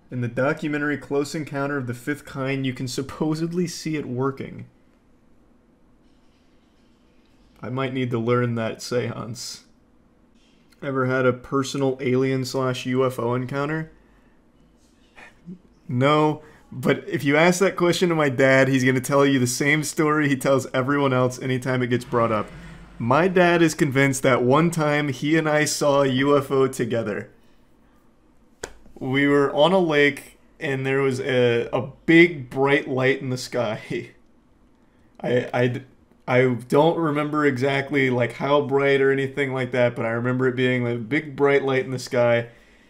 In the documentary Close Encounter of the Fifth Kind, you can supposedly see it working. I might need to learn that seance. Ever had a personal alien/UFO encounter? No. But if you ask that question to my dad, he's going to tell you the same story he tells everyone else anytime it gets brought up. My dad is convinced that one time he and I saw a UFO together. We were on a lake and there was a big bright light in the sky. I don't remember exactly like how bright or anything like that, but I remember it being like a big bright light in the sky.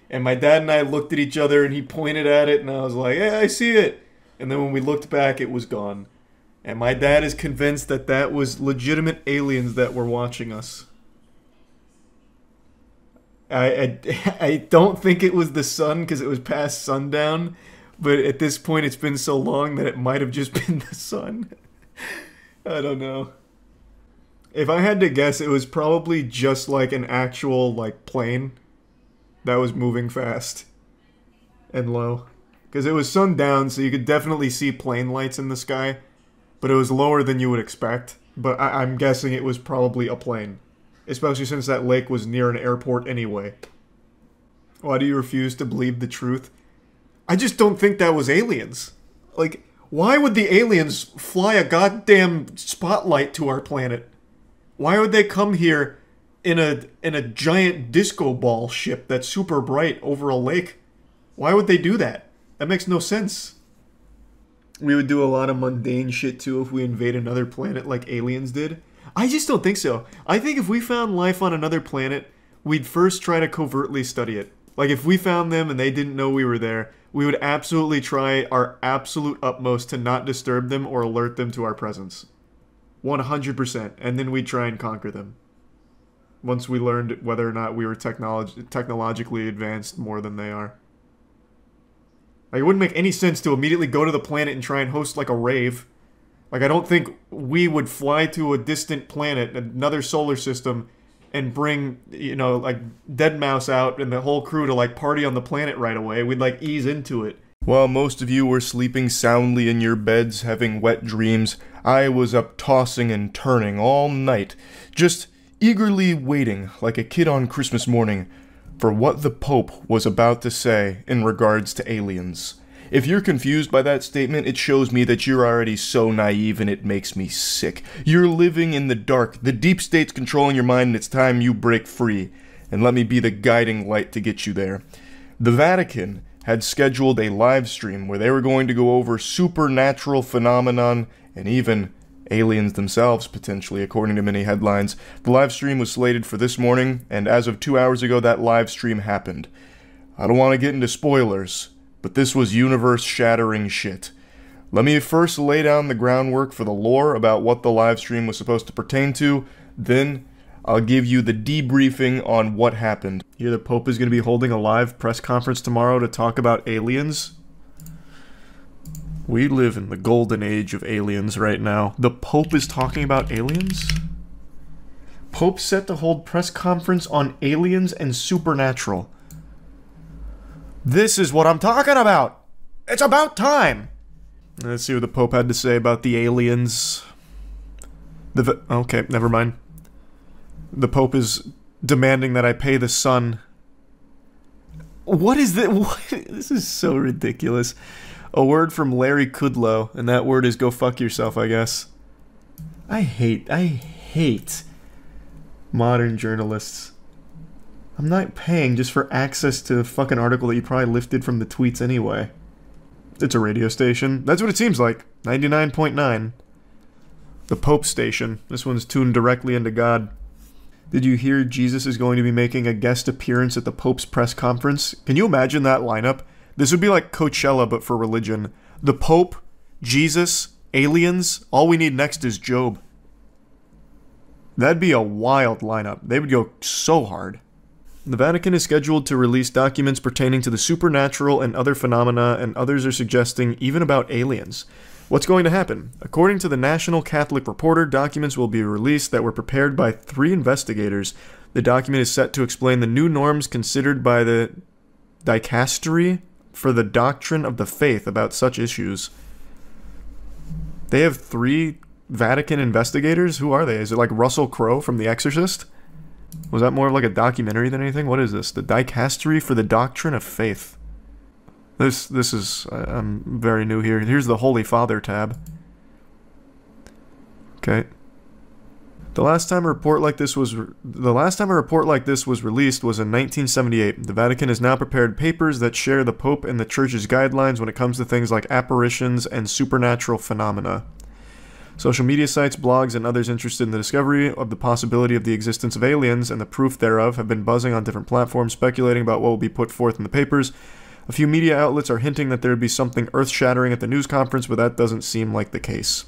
And my dad and I looked at each other and he pointed at it and I was like, yeah, I see it. And then when we looked back, it was gone. And my dad is convinced that that was legitimate aliens that were watching us. I don't think it was the sun because it was past sundown, but at this point it's been so long that it might have just been the sun. I don't know. If I had to guess, it was probably just like an actual like plane that was moving fast and low. Because it was sundown, so you could definitely see plane lights in the sky, but it was lower than you would expect. But I'm guessing it was probably a plane. Especially since that lake was near an airport anyway. Why do you refuse to believe the truth? I just don't think that was aliens. Like, why would the aliens fly a goddamn spotlight to our planet? Why would they come here in a giant disco ball ship that's super bright over a lake? Why would they do that? That makes no sense. We would do a lot of mundane shit too if we invade another planet like aliens did. I just don't think so. I think if we found life on another planet, we'd first try to covertly study it. Like if we found them and they didn't know we were there, we would absolutely try our absolute utmost to not disturb them or alert them to our presence. 100%. And then we'd try and conquer them. Once we learned whether or not we were technologically advanced more than they are. Like, it wouldn't make any sense to immediately go to the planet and try and host like a rave. Like, I don't think we would fly to a distant planet, another solar system, and bring, you know, like, Deadmau5 out and the whole crew to, like, party on the planet right away. We'd, like, ease into it. While most of you were sleeping soundly in your beds, having wet dreams, I was up tossing and turning all night, just eagerly waiting, like a kid on Christmas morning, for what the Pope was about to say in regards to aliens. If you're confused by that statement, it shows me that you're already so naive and it makes me sick. You're living in the dark. The deep state's controlling your mind and it's time you break free. And let me be the guiding light to get you there. The Vatican had scheduled a live stream where they were going to go over supernatural phenomenon and even aliens themselves, potentially, according to many headlines. The live stream was slated for this morning, and as of 2 hours ago, that live stream happened. I don't want to get into spoilers, but this was universe-shattering shit. Let me first lay down the groundwork for the lore about what the live stream was supposed to pertain to, then I'll give you the debriefing on what happened. Here the Pope is going to be holding a live press conference tomorrow to talk about aliens. We live in the golden age of aliens right now. The Pope is talking about aliens? Pope set to hold press conference on aliens and supernatural. This is what I'm talking about! It's about time! Let's see what the Pope had to say about the aliens. Okay, never mind. The Pope is demanding that I pay the sun. What is this? This is so ridiculous. A word from Larry Kudlow, and that word is go fuck yourself, I guess. I hate modern journalists. I'm not paying just for access to a fucking article that you probably lifted from the tweets anyway. It's a radio station. That's what it seems like. 99.9. The Pope station. This one's tuned directly into God. Did you hear Jesus is going to be making a guest appearance at the Pope's press conference? Can you imagine that lineup? This would be like Coachella, but for religion. The Pope, Jesus, aliens, all we need next is Job. That'd be a wild lineup. They would go so hard. The Vatican is scheduled to release documents pertaining to the supernatural and other phenomena, and others are suggesting even about aliens. What's going to happen? According to the National Catholic Reporter, documents will be released that were prepared by 3 investigators. The document is set to explain the new norms considered by the dicastery for the doctrine of the faith about such issues. They have 3 Vatican investigators? Who are they? Is it like Russell Crowe from The Exorcist? Was that more of like a documentary than anything? What is this? The dicastery for the doctrine of faith. This is... I'm very new here. Here's the Holy Father tab. Okay. The last time a report like this was released was in 1978. The Vatican has now prepared papers that share the Pope and the Church's guidelines when it comes to things like apparitions and supernatural phenomena. Social media sites, blogs, and others interested in the discovery of the possibility of the existence of aliens and the proof thereof have been buzzing on different platforms, speculating about what will be put forth in the papers. A few media outlets are hinting that there would be something earth-shattering at the news conference, but that doesn't seem like the case.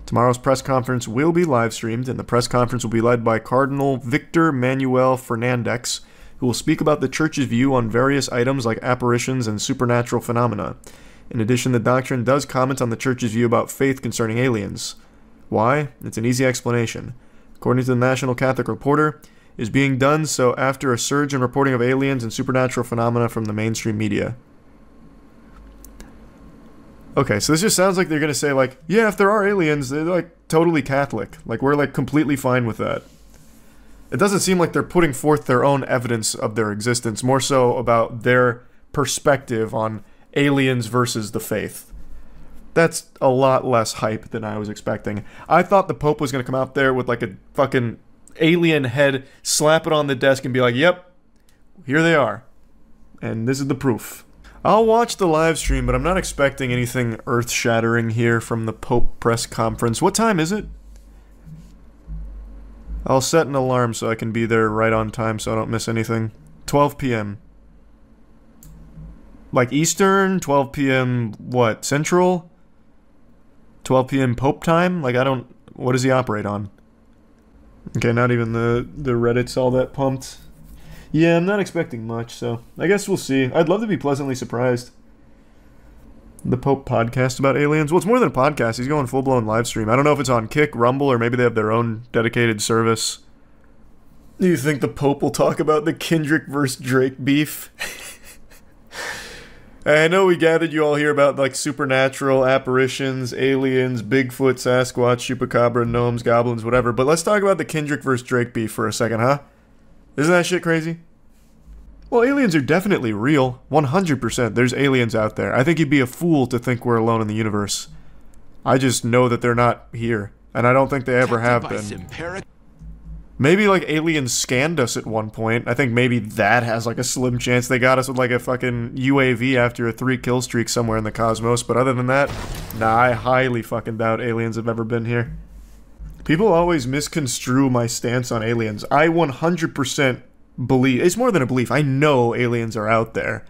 Tomorrow's press conference will be live-streamed, and the press conference will be led by Cardinal Victor Manuel Fernandez, who will speak about the Church's view on various items like apparitions and supernatural phenomena. In addition, the doctrine does comment on the Church's view about faith concerning aliens. Why? It's an easy explanation. According to the National Catholic Reporter, it is being done so after a surge in reporting of aliens and supernatural phenomena from the mainstream media. Okay, so this just sounds like they're going to say, like, yeah, if there are aliens, they're, like, totally Catholic. Like, we're, like, completely fine with that. It doesn't seem like they're putting forth their own evidence of their existence, more so about their perspective on aliens versus the faith. That's a lot less hype than I was expecting. I thought the Pope was going to come out there with, like, a fucking alien head, slap it on the desk, and be like, yep, here they are. And this is the proof. I'll watch the live stream, but I'm not expecting anything earth-shattering here from the Pope press conference. What time is it? I'll set an alarm so I can be there right on time so I don't miss anything. 12 p.m. Like Eastern? 12 p.m. what? Central? 12 p.m. Pope time? Like, I don't... What does he operate on? Okay, not even the Reddit's all that pumped. Yeah, I'm not expecting much, so I guess we'll see. I'd love to be pleasantly surprised. The Pope podcast about aliens? Well, it's more than a podcast. He's going full-blown live stream. I don't know if it's on Kick, Rumble, or maybe they have their own dedicated service. Do you think the Pope will talk about the Kendrick versus Drake beef? I know we gathered you all here about, like, supernatural apparitions, aliens, Bigfoot, Sasquatch, Chupacabra, gnomes, goblins, whatever, but let's talk about the Kendrick versus Drake beef for a second, huh? Isn't that shit crazy? Well, aliens are definitely real. 100%. There's aliens out there. I think you'd be a fool to think we're alone in the universe. I just know that they're not here. And I don't think they ever have been. Maybe, like, aliens scanned us at one point. I think maybe that has, like, a slim chance. They got us with, like, a fucking UAV after a 3-kill streak somewhere in the cosmos. But other than that, nah, I highly fucking doubt aliens have ever been here. People always misconstrue my stance on aliens. I 100% believe... It's more than a belief. I know aliens are out there.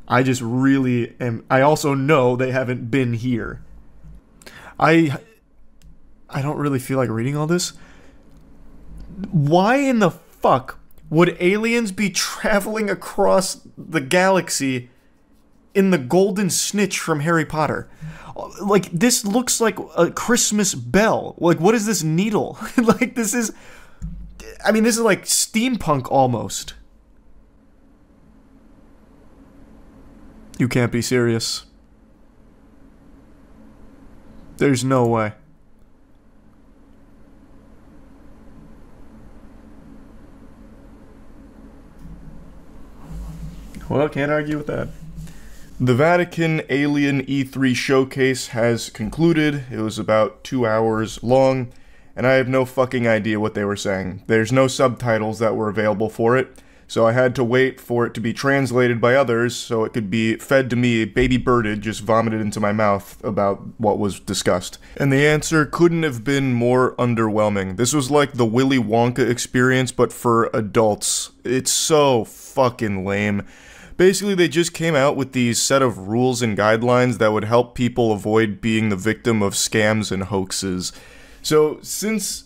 I just really am... I also know they haven't been here. I don't really feel like reading all this. Why in the fuck would aliens be traveling across the galaxy in the golden snitch from Harry Potter? Like, this looks like a Christmas bell. Like, what is this needle? Like, this is... I mean, this is like steampunk almost. You can't be serious. There's no way. Well, can't argue with that. The Vatican Alien E3 showcase has concluded. It was about 2 hours long, and I have no fucking idea what they were saying. There's no subtitles that were available for it, so I had to wait for it to be translated by others so it could be fed to me, baby birded, just vomited into my mouth about what was discussed. And the answer couldn't have been more underwhelming. This was like the Willy Wonka experience, but for adults. It's so fucking lame. Basically, they just came out with these set of rules and guidelines that would help people avoid being the victim of scams and hoaxes. So, since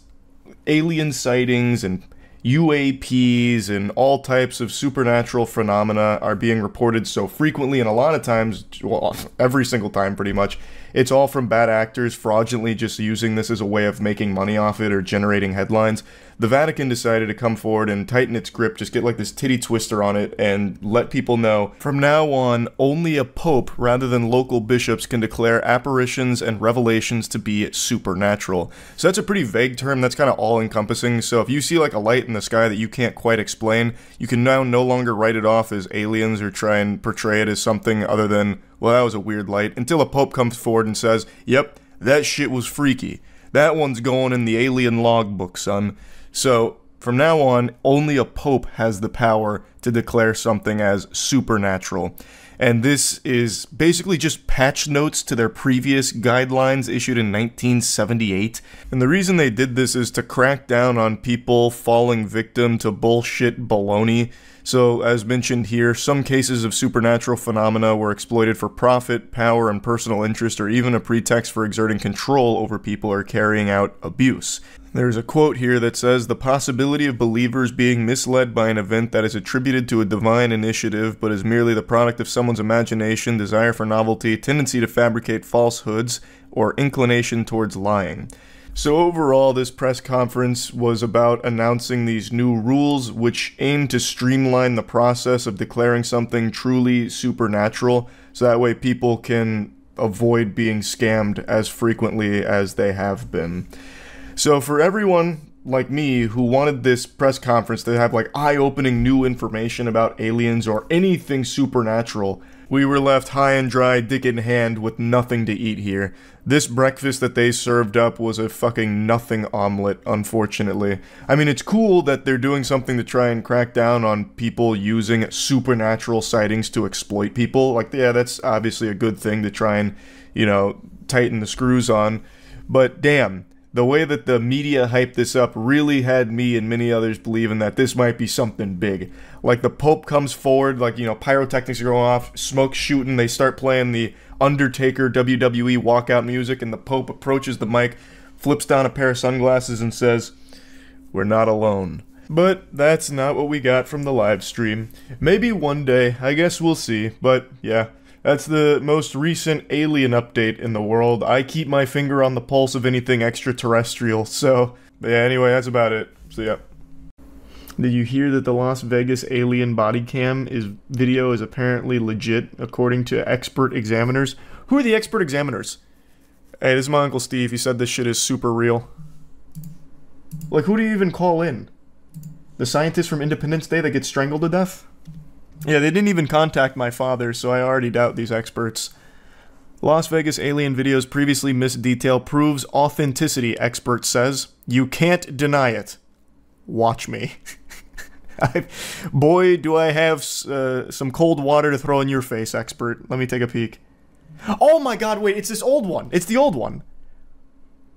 alien sightings and UAPs and all types of supernatural phenomena are being reported so frequently, and a lot of times, well, every single time pretty much, it's all from bad actors fraudulently just using this as a way of making money off it or generating headlines, the Vatican decided to come forward and tighten its grip, just get like this titty twister on it, and let people know, from now on, only a pope rather than local bishops can declare apparitions and revelations to be supernatural. So that's a pretty vague term, that's kind of all-encompassing, so if you see like a light in the sky that you can't quite explain, you can now no longer write it off as aliens or try and portray it as something other than, well, that was a weird light, until a pope comes forward and says, yep, that shit was freaky. That one's going in the alien logbook, son. So, from now on, only a pope has the power to declare something as supernatural. And this is basically just patch notes to their previous guidelines issued in 1978. And the reason they did this is to crack down on people falling victim to bullshit baloney. So, as mentioned here, some cases of supernatural phenomena were exploited for profit, power, and personal interest, or even a pretext for exerting control over people or carrying out abuse. There's a quote here that says, "The possibility of believers being misled by an event that is attributed to a divine initiative but is merely the product of someone's imagination, desire for novelty, tendency to fabricate falsehoods, or inclination towards lying." So overall, this press conference was about announcing these new rules which aim to streamline the process of declaring something truly supernatural, so that way people can avoid being scammed as frequently as they have been. So for everyone like me who wanted this press conference to have like eye-opening new information about aliens or anything supernatural, we were left high and dry, dick in hand, with nothing to eat here. This breakfast that they served up was a fucking nothing omelet, unfortunately. I mean, it's cool that they're doing something to try and crack down on people using supernatural sightings to exploit people. Like, yeah, that's obviously a good thing to try and, you know, tighten the screws on. But damn, the way that the media hyped this up really had me and many others believing that this might be something big. Like, the Pope comes forward, like, you know, pyrotechnics are going off, smoke shooting, they start playing the Undertaker WWE walkout music, and the Pope approaches the mic, flips down a pair of sunglasses, and says, "We're not alone." But that's not what we got from the live stream. Maybe one day, I guess we'll see, but yeah. That's the most recent alien update in the world. I keep my finger on the pulse of anything extraterrestrial, so yeah, anyway, that's about it. So yeah. Did you hear that the Las Vegas alien body cam video is apparently legit, according to expert examiners? Who are the expert examiners? Hey, this is my Uncle Steve. He said this shit is super real. Like, who do you even call in? The scientist from Independence Day that gets strangled to death? Yeah, they didn't even contact my father, so I already doubt these experts. Las Vegas alien videos previously missed detail proves authenticity, expert says. You can't deny it. Watch me. Boy, do I have some cold water to throw in your face, expert. Let me take a peek. Oh my god, wait, it's this old one. It's the old one.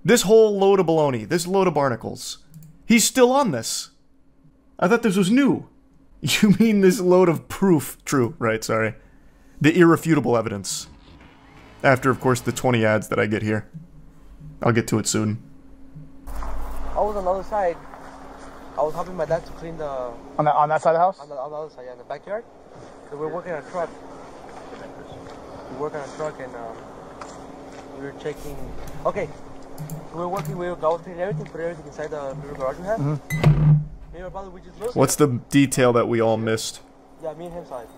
This whole load of baloney. This load of barnacles. He's still on this. I thought this was new. You mean this load of proof? True, right, sorry. The irrefutable evidence. After, of course, the 20 ads that I get here. I'll get to it soon. I was on the other side. I was helping my dad to clean the... On that side of the house? On the other side, yeah, in the backyard. So we're working on a truck. We work on a truck and we were checking... Okay. So we're working, I was cleaning everything, put everything inside the little garage we have. Mm-hmm. Me and my brother, we just looked. What's the detail that we all missed? Yeah, me and him saw it.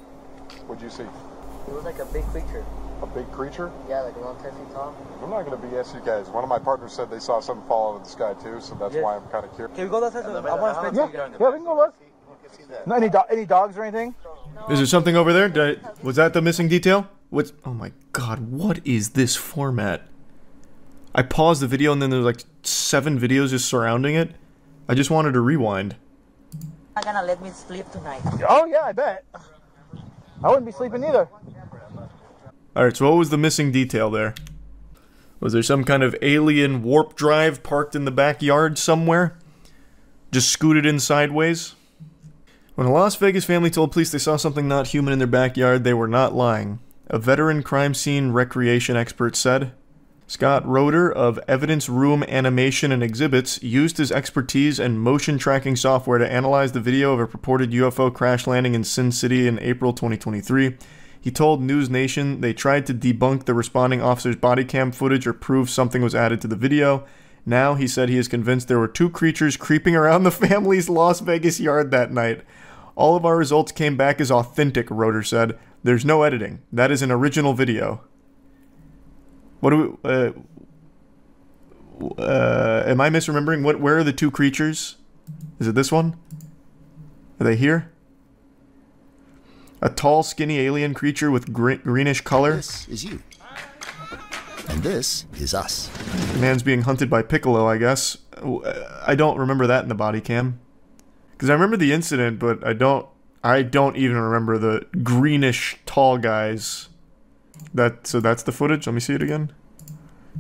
What'd you see? It was like a big creature. A big creature? Yeah, like around 10 feet tall. I'm not going to BS you guys. One of my partners said they saw something fall out of the sky too, so that's why I'm kind of curious. Can we go that side? I want to spend yeah, we can go look. No, any dogs or anything? Is there something over there? Was that the missing detail? What's? Oh my god, what is this format? I paused the video and then there's like 7 videos just surrounding it. I just wanted to rewind. Not gonna let me sleep tonight. Oh yeah, I bet. I wouldn't be sleeping either. Alright, so what was the missing detail there? Was there some kind of alien warp drive parked in the backyard somewhere? Just scooted in sideways? When a Las Vegas family told police they saw something not human in their backyard, they were not lying. A veteran crime scene recreation expert said. Scott Roeder of Evidence Room Animation and Exhibits used his expertise and motion tracking software to analyze the video of a purported UFO crash landing in Sin City in April 2023. He told News Nation they tried to debunk the responding officer's body cam footage or prove something was added to the video. Now, he said he is convinced there were 2 creatures creeping around the family's Las Vegas yard that night. All of our results came back as authentic, Roeder said. There's no editing. That is an original video. What do we, am I misremembering? Where are the 2 creatures? Is it this one? Are they here? A tall, skinny alien creature with greenish color. This is you. And this is us. The man's being hunted by Piccolo, I guess. I don't remember that in the body cam. Because I remember the incident, but I don't even remember the greenish tall guys. So that's the footage. Let me see it again.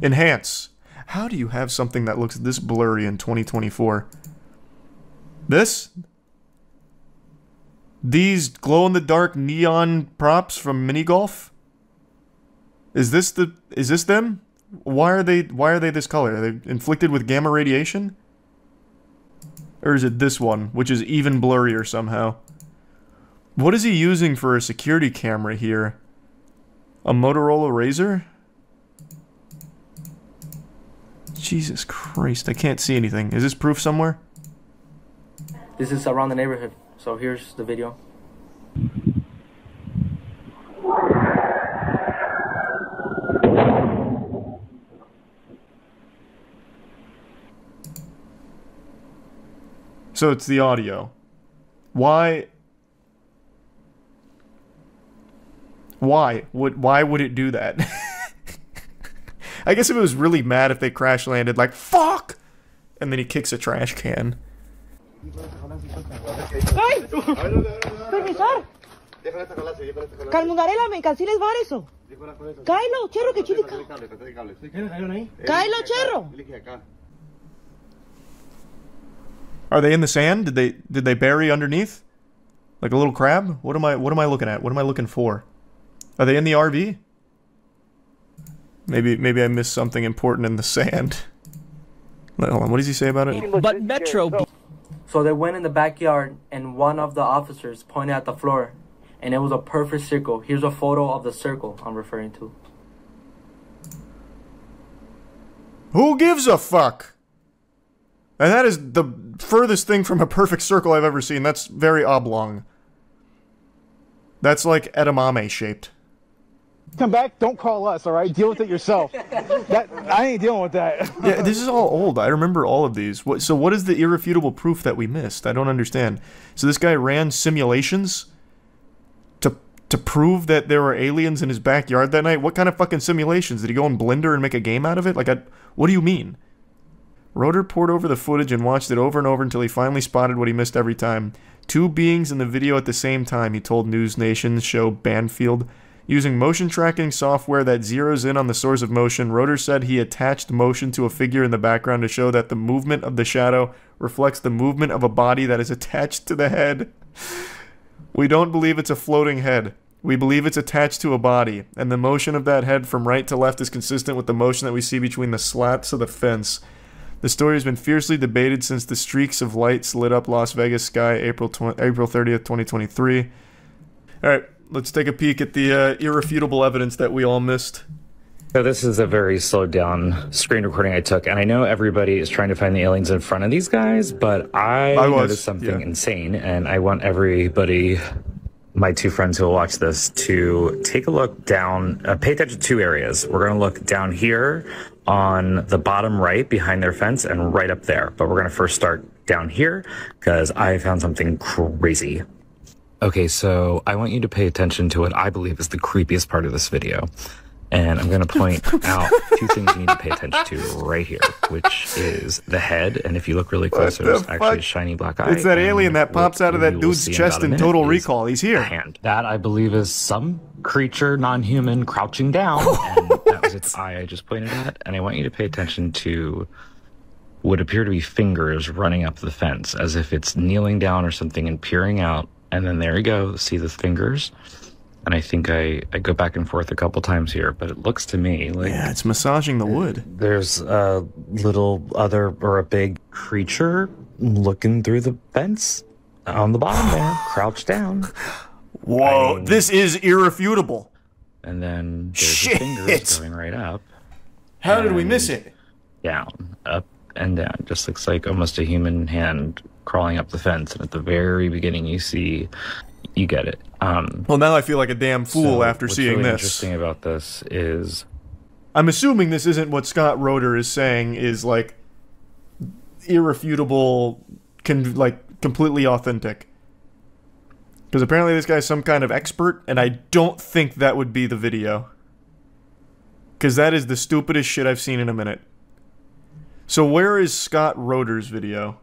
Enhance. How do you have something that looks this blurry in 2024? This? These glow-in-the-dark neon props from mini golf? Is this them? Why are they this color? Are they inflicted with gamma radiation? Or is it this one, which is even blurrier somehow? What is he using for a security camera here? A Motorola Razr? Jesus Christ, I can't see anything. Is this proof somewhere? This is around the neighborhood, so here's the video. So it's the audio. Why would it do that? I guess if it was really mad if they crash landed, like, fuck! And then he kicks a trash can. ¡Ay! ¡Permisor! Calmungarela, me canceles var eso. Cáelo, cherro, que chidica. Cáelo, cherro. Are they in the sand? Did they bury underneath? Like a little crab? What am I looking at? What am I looking for? Are they in the RV? Maybe I missed something important in the sand. Hold on, what does he say about it? But Metro... So they went in the backyard and one of the officers pointed at the floor and it was a perfect circle. Here's a photo of the circle I'm referring to. Who gives a fuck? And that is the furthest thing from a perfect circle I've ever seen. That's very oblong. That's like edamame shaped. Come back, don't call us, alright? Deal with it yourself. I ain't dealing with that. Yeah, this is all old. I remember all of these. So what is the irrefutable proof that we missed? I don't understand. So this guy ran simulations to prove that there were aliens in his backyard that night? What kind of fucking simulations? Did he go in Blender and make a game out of it? Like, what do you mean? Roeder pored over the footage and watched it over and over until he finally spotted what he missed every time. Two beings in the video at the same time, he told News Nation's show Banfield. Using motion tracking software that zeroes in on the source of motion, Roeder said he attached motion to a figure in the background to show that the movement of the shadow reflects the movement of a body that is attached to the head. We don't believe it's a floating head. We believe it's attached to a body, and the motion of that head from right to left is consistent with the motion that we see between the slats of the fence. The story has been fiercely debated since the streaks of lights lit up Las Vegas sky April 30th, 2023. Alright, let's take a peek at the irrefutable evidence that we all missed. So this is a very slowed down screen recording I took, and I know everybody is trying to find the aliens in front of these guys, but I noticed something insane, and I want everybody, my two friends who will watch this, to take a look down, pay attention to two areas. We're going to look down here on the bottom right behind their fence and right up there, but we're going to first start down here because I found something crazy. Okay, so I want you to pay attention to what I believe is the creepiest part of this video. And I'm going to point out two things you need to pay attention to right here, which is the head. And if you look really close, there's actually a shiny black eye. It's that alien that pops out of that dude's chest in Total Recall. He's here. Hand. That, I believe, is some creature, non-human, crouching down. And that was its eye I just pointed at. And I want you to pay attention to what appear to be fingers running up the fence, as if it's kneeling down or something and peering out. And then there you go. See the fingers? And I think I go back and forth a couple times here, but it looks to me like... Yeah, it's massaging the wood. There's a little other, or a big creature looking through the fence on the bottom there, crouched down. Whoa, this is irrefutable. And then there's the fingers going right up. How did we miss it? Down, up and down. Just looks like almost a human hand crawling up the fence. And at the very beginning you see... You get it. Well, now I feel like a damn fool after seeing really this. What's interesting about this is... I'm assuming this isn't what Scott Roeder is saying is, like, irrefutable, completely authentic. Because apparently this guy's some kind of expert, and I don't think that would be the video. Because that is the stupidest shit I've seen in a minute. So where is Scott Roeder's video?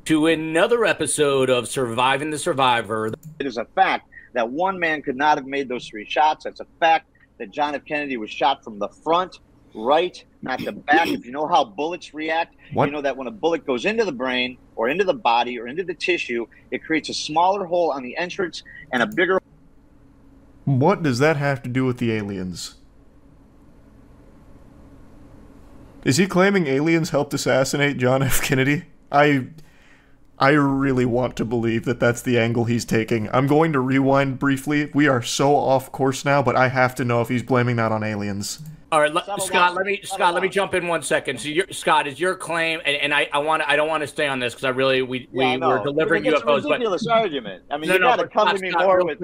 to another episode of Surviving the Survivor. It is a fact that one man could not have made those 3 shots. It's a fact that John F. Kennedy was shot from the front, right, not the back. If you know how bullets react, you know that when a bullet goes into the brain or into the body or into the tissue, it creates a smaller hole on the entrance and a bigger. What does that have to do with the aliens? Is he claiming aliens helped assassinate John F. Kennedy? I really want to believe that that's the angle he's taking. I'm going to rewind briefly. We are so off course now, but I have to know if he's blaming that on aliens. All right, Scott. Let me jump in 1 second. So, Scott, is your claim? And I don't want to stay on this because I really we're delivering UFOs. It's a ridiculous argument. I mean, you got to come to me more with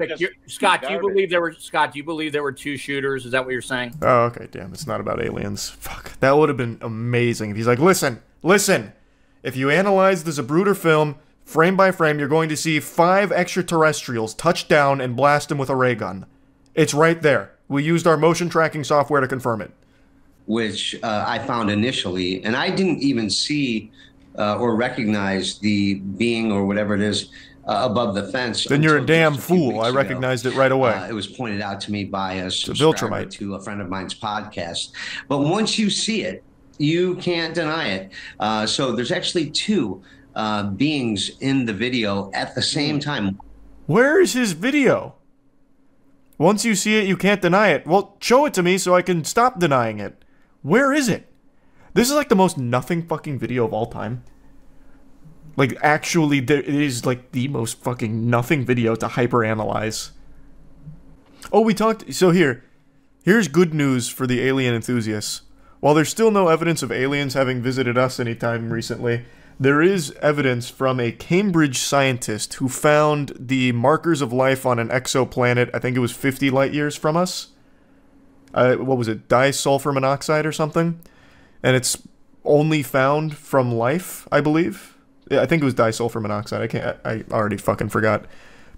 Scott. Do you believe there were 2 shooters? Is that what you're saying? Oh, okay. Damn, it's not about aliens. Fuck, that would have been amazing if he's like, listen. If you analyze the Zapruder film frame by frame, you're going to see 5 extraterrestrials touch down and blast them with a ray gun. It's right there. We used our motion tracking software to confirm it. Which I found initially, and I didn't even see or recognize the being or whatever it is above the fence. Then you're a damn fool. I recognized it right away. It was pointed out to me by a subscriber to a friend of mine's podcast. But once you see it, you can't deny it. So there's actually 2 beings in the video at the same time. Where is his video? Once you see it, you can't deny it. Well, show it to me so I can stop denying it. Where is it? This is like the most nothing fucking video of all time. Like, actually, it is like the most fucking nothing video to hyperanalyze. Oh, we talked... So here's good news for the alien enthusiasts. While there's still no evidence of aliens having visited us anytime recently, there is evidence from a Cambridge scientist who found the markers of life on an exoplanet, I think it was 50 light years from us. What was it, disulfur monoxide or something? And it's only found from life, I believe. Yeah, I think it was disulfur monoxide. I already fucking forgot.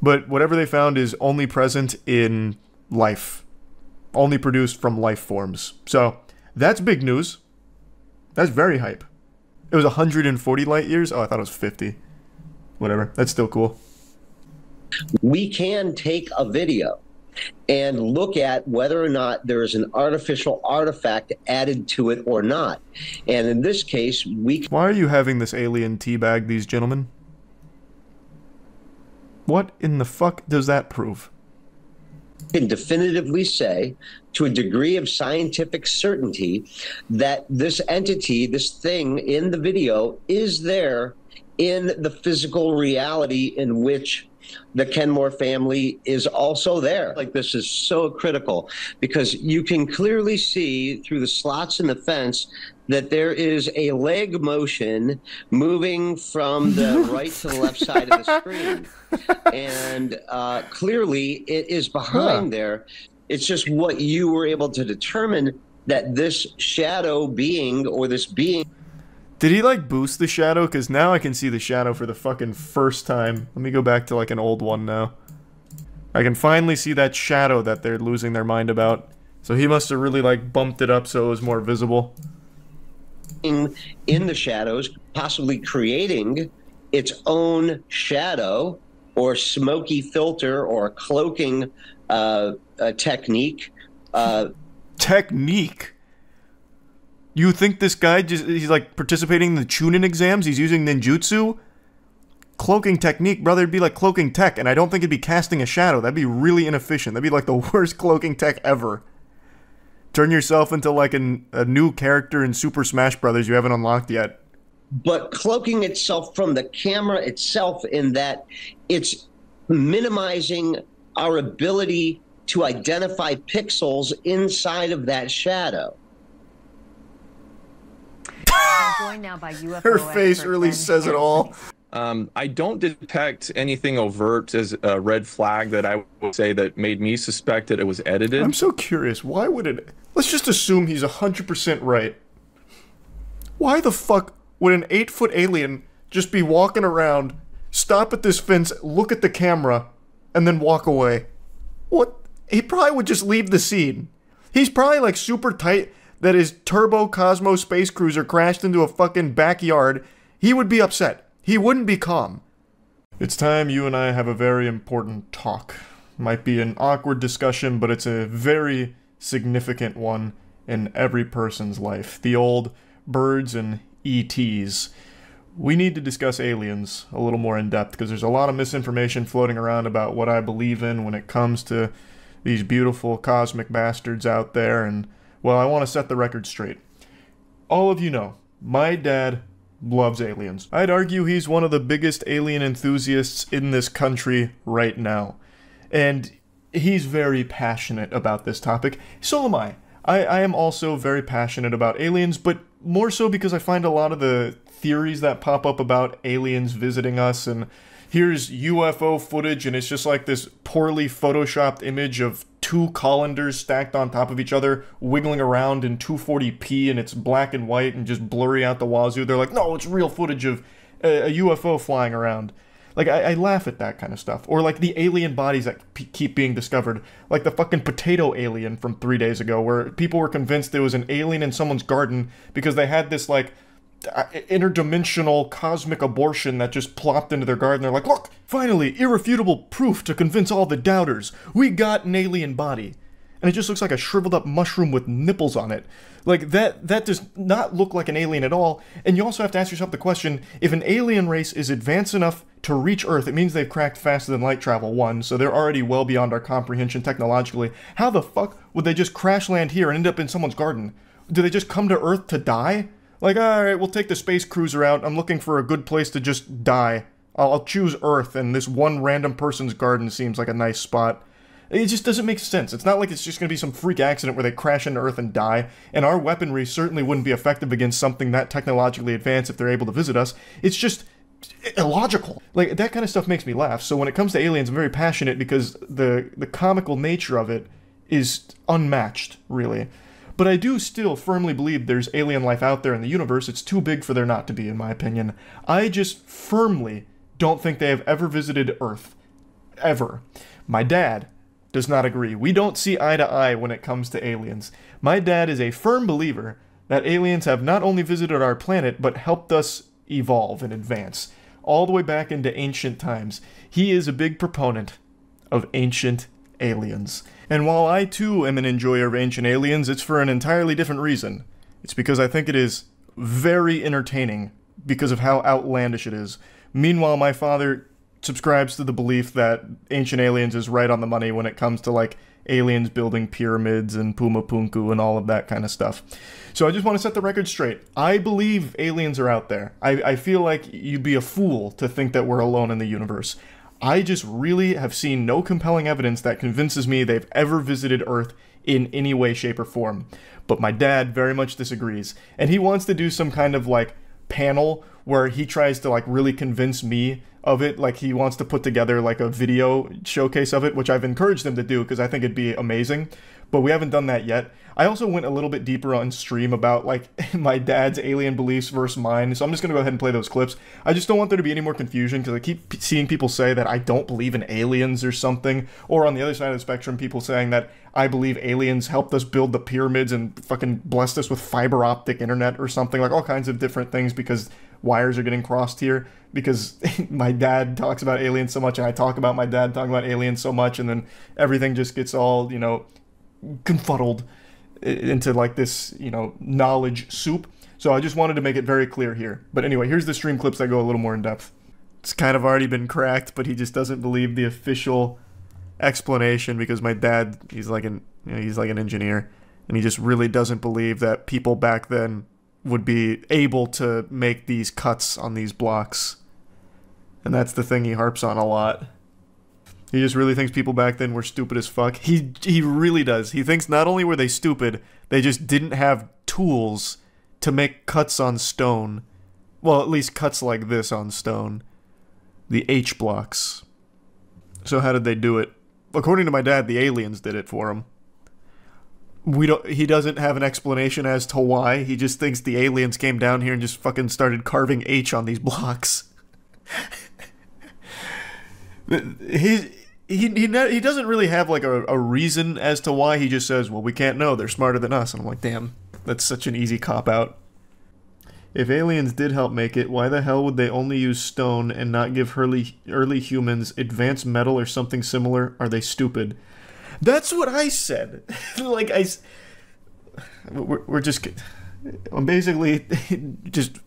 But whatever they found is only present in life. Only produced from life forms. So... that's big news. That's very hype. It was 140 light years? Oh, I thought it was 50. Whatever. That's still cool. We can take a video and look at whether or not there is an artificial artifact added to it or not. And in this case, Why are you having this alien teabag these gentlemen? What in the fuck does that prove? Can definitively say, to a degree of scientific certainty, that this entity, this thing in the video, is there in the physical reality in which the Kenmore family is also there. Like, this is so critical because you can clearly see through the slots in the fence that there is a leg motion moving from the right to the left side of the screen. And clearly it is behind there. It's just what you were able to determine, that this shadow being, or this being... Did he, like, boost the shadow? Because now I can see the shadow for the fucking first time. Let me go back to, like, an old one now. I can finally see that shadow that they're losing their mind about. So he must have really, like, bumped it up so it was more visible. In the shadows, possibly creating its own shadow, or smoky filter, or cloaking technique. Technique? You think this guy he's like participating in the Chunin exams? He's using ninjutsu? Cloaking technique, brother, it'd be like cloaking tech, and I don't think it'd be casting a shadow. That'd be really inefficient. That'd be like the worst cloaking tech ever. Turn yourself into like a new character in Super Smash Brothers you haven't unlocked yet. But cloaking itself from the camera itself, in that it's minimizing our ability to identify pixels inside of that shadow. I'm joined now by UFO Her face really says it all. I don't detect anything overt as a red flag that I would say that made me suspect that it was edited. I'm so curious. Why would it... Let's just assume he's 100% right. Why the fuck would an 8-foot alien just be walking around, stop at this fence, look at the camera, and then walk away? What? He probably would just leave the scene. He's probably like super tight that his Turbo Cosmo space cruiser crashed into a fucking backyard. He would be upset. He wouldn't be calm. It's time you and I have a very important talk. Might be an awkward discussion, but it's a very significant one in every person's life. The old birds and ETs. We need to discuss aliens a little more in depth because there's a lot of misinformation floating around about what I believe in when it comes to these beautiful cosmic bastards out there, and, well, I want to set the record straight. All of you know, my dad loves aliens. I'd argue he's one of the biggest alien enthusiasts in this country right now. And he's very passionate about this topic. So am I. I am also very passionate about aliens, but more so because I find a lot of the theories that pop up about aliens visiting us, and here's UFO footage, and it's just like this poorly photoshopped image of two colanders stacked on top of each other, wiggling around in 240p, and it's black and white and just blurry out the wazoo. They're like, no, it's real footage of a UFO flying around. Like, I laugh at that kind of stuff. Or like the alien bodies that keep being discovered. Like the fucking potato alien from 3 days ago, where people were convinced there was an alien in someone's garden because they had this, like, interdimensional cosmic abortion that just plopped into their garden. They're like, look, finally, irrefutable proof to convince all the doubters. We got an alien body. And it just looks like a shriveled up mushroom with nipples on it. Like, that does not look like an alien at all. And you also have to ask yourself the question, if an alien race is advanced enough to reach Earth, it means they've cracked faster than light travel, one, so they're already well beyond our comprehension technologically. How the fuck would they just crash land here and end up in someone's garden? Do they just come to Earth to die? Like, alright, we'll take the space cruiser out, I'm looking for a good place to just die. I'll choose Earth, and this one random person's garden seems like a nice spot. It just doesn't make sense. It's not like it's just going to be some freak accident where they crash into Earth and die, and our weaponry certainly wouldn't be effective against something that technologically advanced if they're able to visit us. It's just illogical. Like, that kind of stuff makes me laugh. So when it comes to aliens, I'm very passionate because the comical nature of it is unmatched, really. But I do still firmly believe there's alien life out there in the universe. It's too big for there not to be, in my opinion. I just firmly don't think they have ever visited Earth. Ever. My dad does not agree. We don't see eye to eye when it comes to aliens. My dad is a firm believer that aliens have not only visited our planet, but helped us evolve and advance, all the way back into ancient times. He is a big proponent of ancient aliens. And while I too am an enjoyer of ancient aliens, it's for an entirely different reason. It's because I think it is very entertaining because of how outlandish it is. Meanwhile, my father subscribes to the belief that Ancient Aliens is right on the money when it comes to, like, aliens building pyramids and Puma Punku and all of that kind of stuff. So I just want to set the record straight. I believe aliens are out there. I feel like you'd be a fool to think that we're alone in the universe. I just really have seen no compelling evidence that convinces me they've ever visited Earth in any way, shape, or form. But my dad very much disagrees. And he wants to do some kind of, like, panel where he tries to, like, really convince me of it. Like, he wants to put together, like, a video showcase of it, which I've encouraged him to do because I think it'd be amazing. But we haven't done that yet. I also went a little bit deeper on stream about, like, my dad's alien beliefs versus mine, so I'm just going to go ahead and play those clips. I just don't want there to be any more confusion, because I keep seeing people say that I don't believe in aliens or something, or on the other side of the spectrum, people saying that I believe aliens helped us build the pyramids and fucking blessed us with fiber optic internet or something, like all kinds of different things because wires are getting crossed here, because my dad talks about aliens so much, and I talk about my dad talking about aliens so much, and then everything just gets all, you know, confuddled into like this, you know, knowledge soup. So I just wanted to make it very clear here. But anyway, here's the stream clips that go a little more in depth. It's kind of already been cracked, but he just doesn't believe the official explanation because my dad, he's like an engineer, and he just really doesn't believe that people back then would be able to make these cuts on these blocks. And that's the thing he harps on a lot. He just really thinks people back then were stupid as fuck. He really does. He thinks not only were they stupid, they just didn't have tools to make cuts on stone. Well, at least cuts like this on stone. The H blocks. So how did they do it? According to my dad, the aliens did it for him. He doesn't have an explanation as to why. He just thinks the aliens came down here and just fucking started carving H on these blocks. He doesn't really have like a reason as to why. He just says, well, we can't know, they're smarter than us. And I'm like, damn, that's such an easy cop-out. If aliens did help make it, why the hell would they only use stone and not give early humans advanced metal or something similar? Are they stupid? That's what I said. Like, we're just... I'm basically just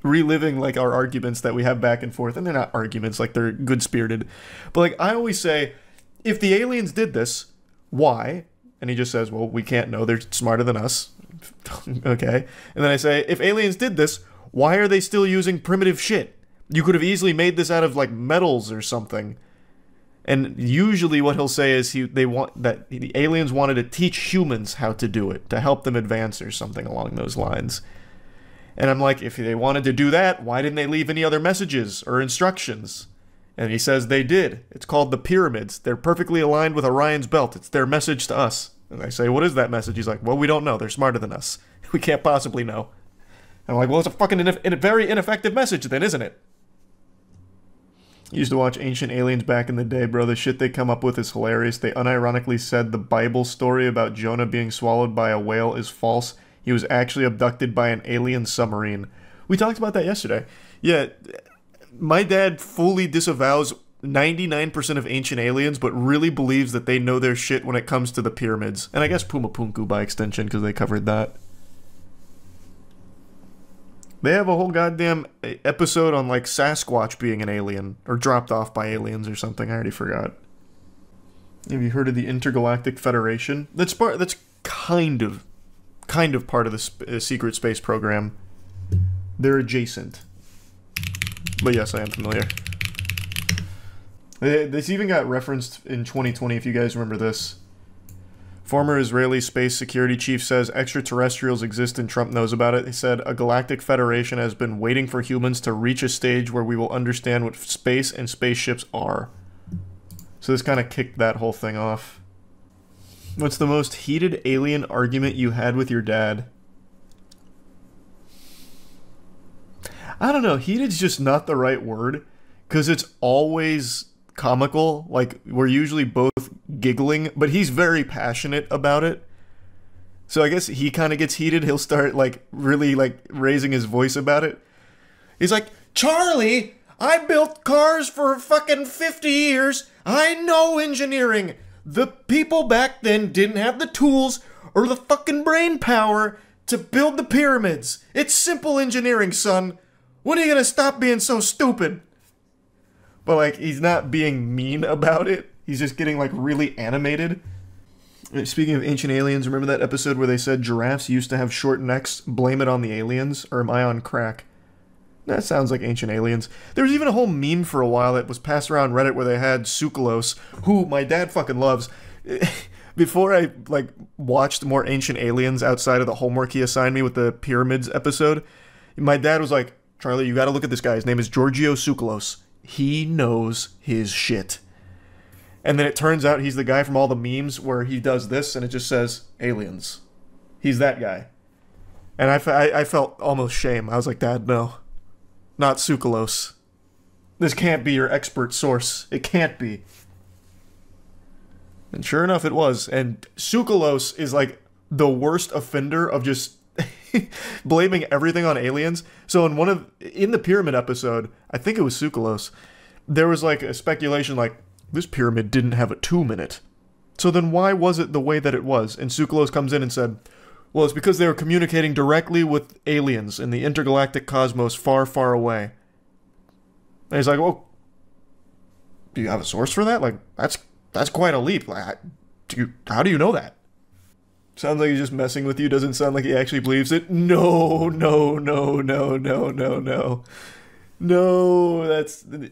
reliving, like, our arguments that we have back and forth. And they're not arguments, like, they're good-spirited. But, like, I always say, if the aliens did this, why? And he just says, well, we can't know. They're smarter than us. Okay. And then I say, if aliens did this, why are they still using primitive shit? You could have easily made this out of, like, metals or something. And usually what he'll say is they want that the aliens wanted to teach humans how to do it, to help them advance or something along those lines. And I'm like, if they wanted to do that, why didn't they leave any other messages or instructions? And he says they did. It's called the pyramids. They're perfectly aligned with Orion's belt. It's their message to us. And I say, what is that message? He's like, well, we don't know. They're smarter than us. We can't possibly know. And I'm like, well, it's a fucking very ineffective message then, isn't it? I used to watch Ancient Aliens back in the day, bro. The shit they come up with is hilarious. They unironically said the Bible story about Jonah being swallowed by a whale is false. He was actually abducted by an alien submarine. We talked about that yesterday. Yeah, my dad fully disavows 99% of Ancient Aliens, but really believes that they know their shit when it comes to the pyramids. And I guess Pumapunku by extension, because they covered that. They have a whole goddamn episode on, like, Sasquatch being an alien, or dropped off by aliens or something. I already forgot. Have you heard of the Intergalactic Federation? That's kind of part of the secret space program. They're adjacent. But yes, I am familiar. This even got referenced in 2020, if you guys remember this. Former Israeli space security chief says extraterrestrials exist and Trump knows about it. He said, a galactic federation has been waiting for humans to reach a stage where we will understand what space and spaceships are. So this kind of kicked that whole thing off. What's the most heated alien argument you had with your dad? I don't know. Heated's just not the right word, because it's always comical. Like, we're usually both giggling, but he's very passionate about it. So I guess he kind of gets heated. He'll start, like, really, like, raising his voice about it. He's like, Charlie, I built cars for fucking 50 years. I know engineering. The people back then didn't have the tools or the fucking brain power to build the pyramids. It's simple engineering, son. When are you gonna stop being so stupid? But, like, he's not being mean about it. He's just getting, like, really animated. Speaking of Ancient Aliens, remember that episode where they said giraffes used to have short necks? Blame it on the aliens? Or am I on crack? That sounds like Ancient Aliens. There was even a whole meme for a while that was passed around Reddit where they had Sukalos, who my dad fucking loves. Before I, like, watched more Ancient Aliens outside of the homework he assigned me with the Pyramids episode, my dad was like, Charlie, you gotta look at this guy. His name is Giorgio Sukalos. He knows his shit. And then it turns out he's the guy from all the memes where he does this and it just says, aliens. He's that guy. And I felt almost shame. I was like, Dad, no. Not Sukalos. This can't be your expert source. It can't be. And sure enough, it was. And Sukalos is like the worst offender of just blaming everything on aliens. So in the pyramid episode, I think it was Sukalos, there was like a speculation like, this pyramid didn't have a tomb in it. So then why was it the way that it was? And Sukalos comes in and said, well, it's because they were communicating directly with aliens in the intergalactic cosmos far, far away. And he's like, well, do you have a source for that? Like, that's quite a leap. Like, how do you know that? Sounds like he's just messing with you. Doesn't sound like he actually believes it. No. No,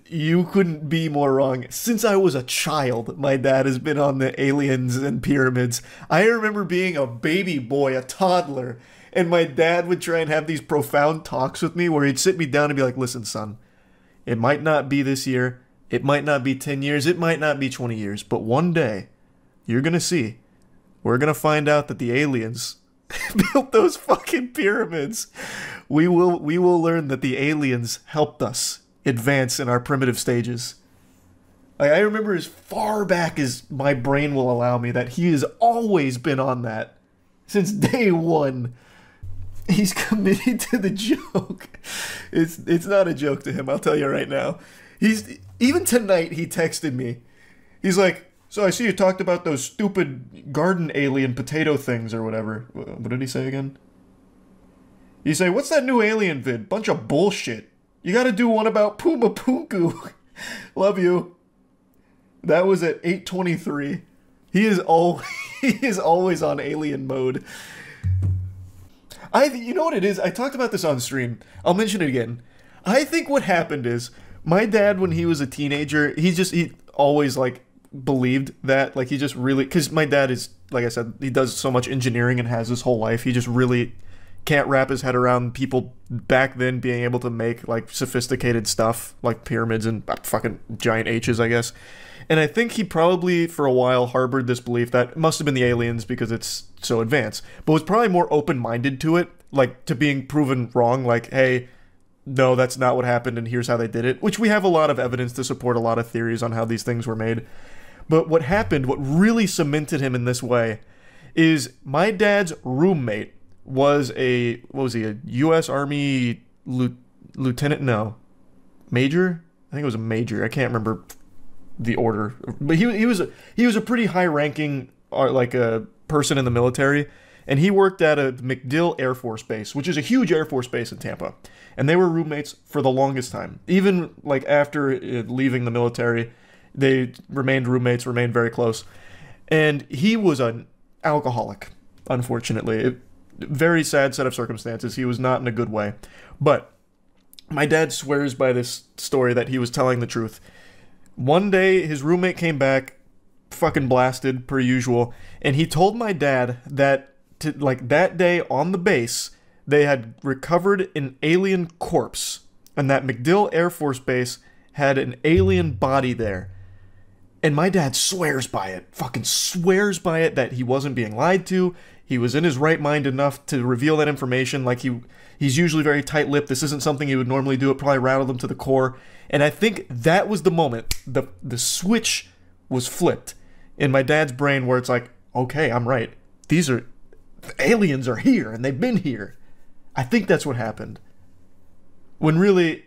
you couldn't be more wrong. Since I was a child, my dad has been on the aliens and pyramids. I remember being a baby boy, a toddler, and my dad would try and have these profound talks with me where he'd sit me down and be like, listen, son, it might not be this year, it might not be 10 years, it might not be 20 years, but one day, you're gonna see, we're gonna find out that the aliens built those fucking pyramids. We will learn that the aliens helped us advance in our primitive stages. Like, I remember as far back as my brain will allow me that he has always been on that since day one. He's committed to the joke. It's not a joke to him, I'll tell you right now. Even tonight he texted me. He's like, so I see you talked about those stupid garden alien potato things or whatever. What did he say again? You say, what's that new alien vid? Bunch of bullshit. You gotta do one about Puma Punku. Love you. That was at 8:23. He is always on alien mode. You know what it is? I talked about this on stream. I'll mention it again. I think what happened is my dad, when he was a teenager, he always like believed that, like he just really, because my dad is, like I said, he does so much engineering and has his whole life. He just really can't wrap his head around people back then being able to make like sophisticated stuff like pyramids and fucking giant H's, I guess. And I think he probably, for a while, harbored this belief that it must have been the aliens because it's so advanced. But was probably more open-minded to it, like, to being proven wrong, like, hey, no, that's not what happened, and here's how they did it. Which we have a lot of evidence to support a lot of theories on how these things were made. But what happened, what really cemented him in this way, is my dad's roommate was a U.S. Army lieutenant? No. Major? I think it was a major. I can't remember the order, but he was a pretty high-ranking person in the military, and he worked at a MacDill Air Force Base, which is a huge Air Force base in Tampa, and they were roommates for the longest time. Even like after leaving the military, they remained roommates, remained very close, and he was an alcoholic, unfortunately. Very sad set of circumstances. He was not in a good way, but my dad swears by this story that he was telling the truth. One day, his roommate came back, fucking blasted, per usual, and he told my dad that, that day on the base, they had recovered an alien corpse, and that MacDill Air Force Base had an alien body there. And my dad swears by it, fucking swears by it, that he wasn't being lied to. He was in his right mind enough to reveal that information. Like, he's usually very tight-lipped. This isn't something he would normally do. It probably rattled him to the core. And I think that was the moment the switch was flipped in my dad's brain, where it's like, okay, I'm right. The aliens are here, and they've been here. I think that's what happened. When really,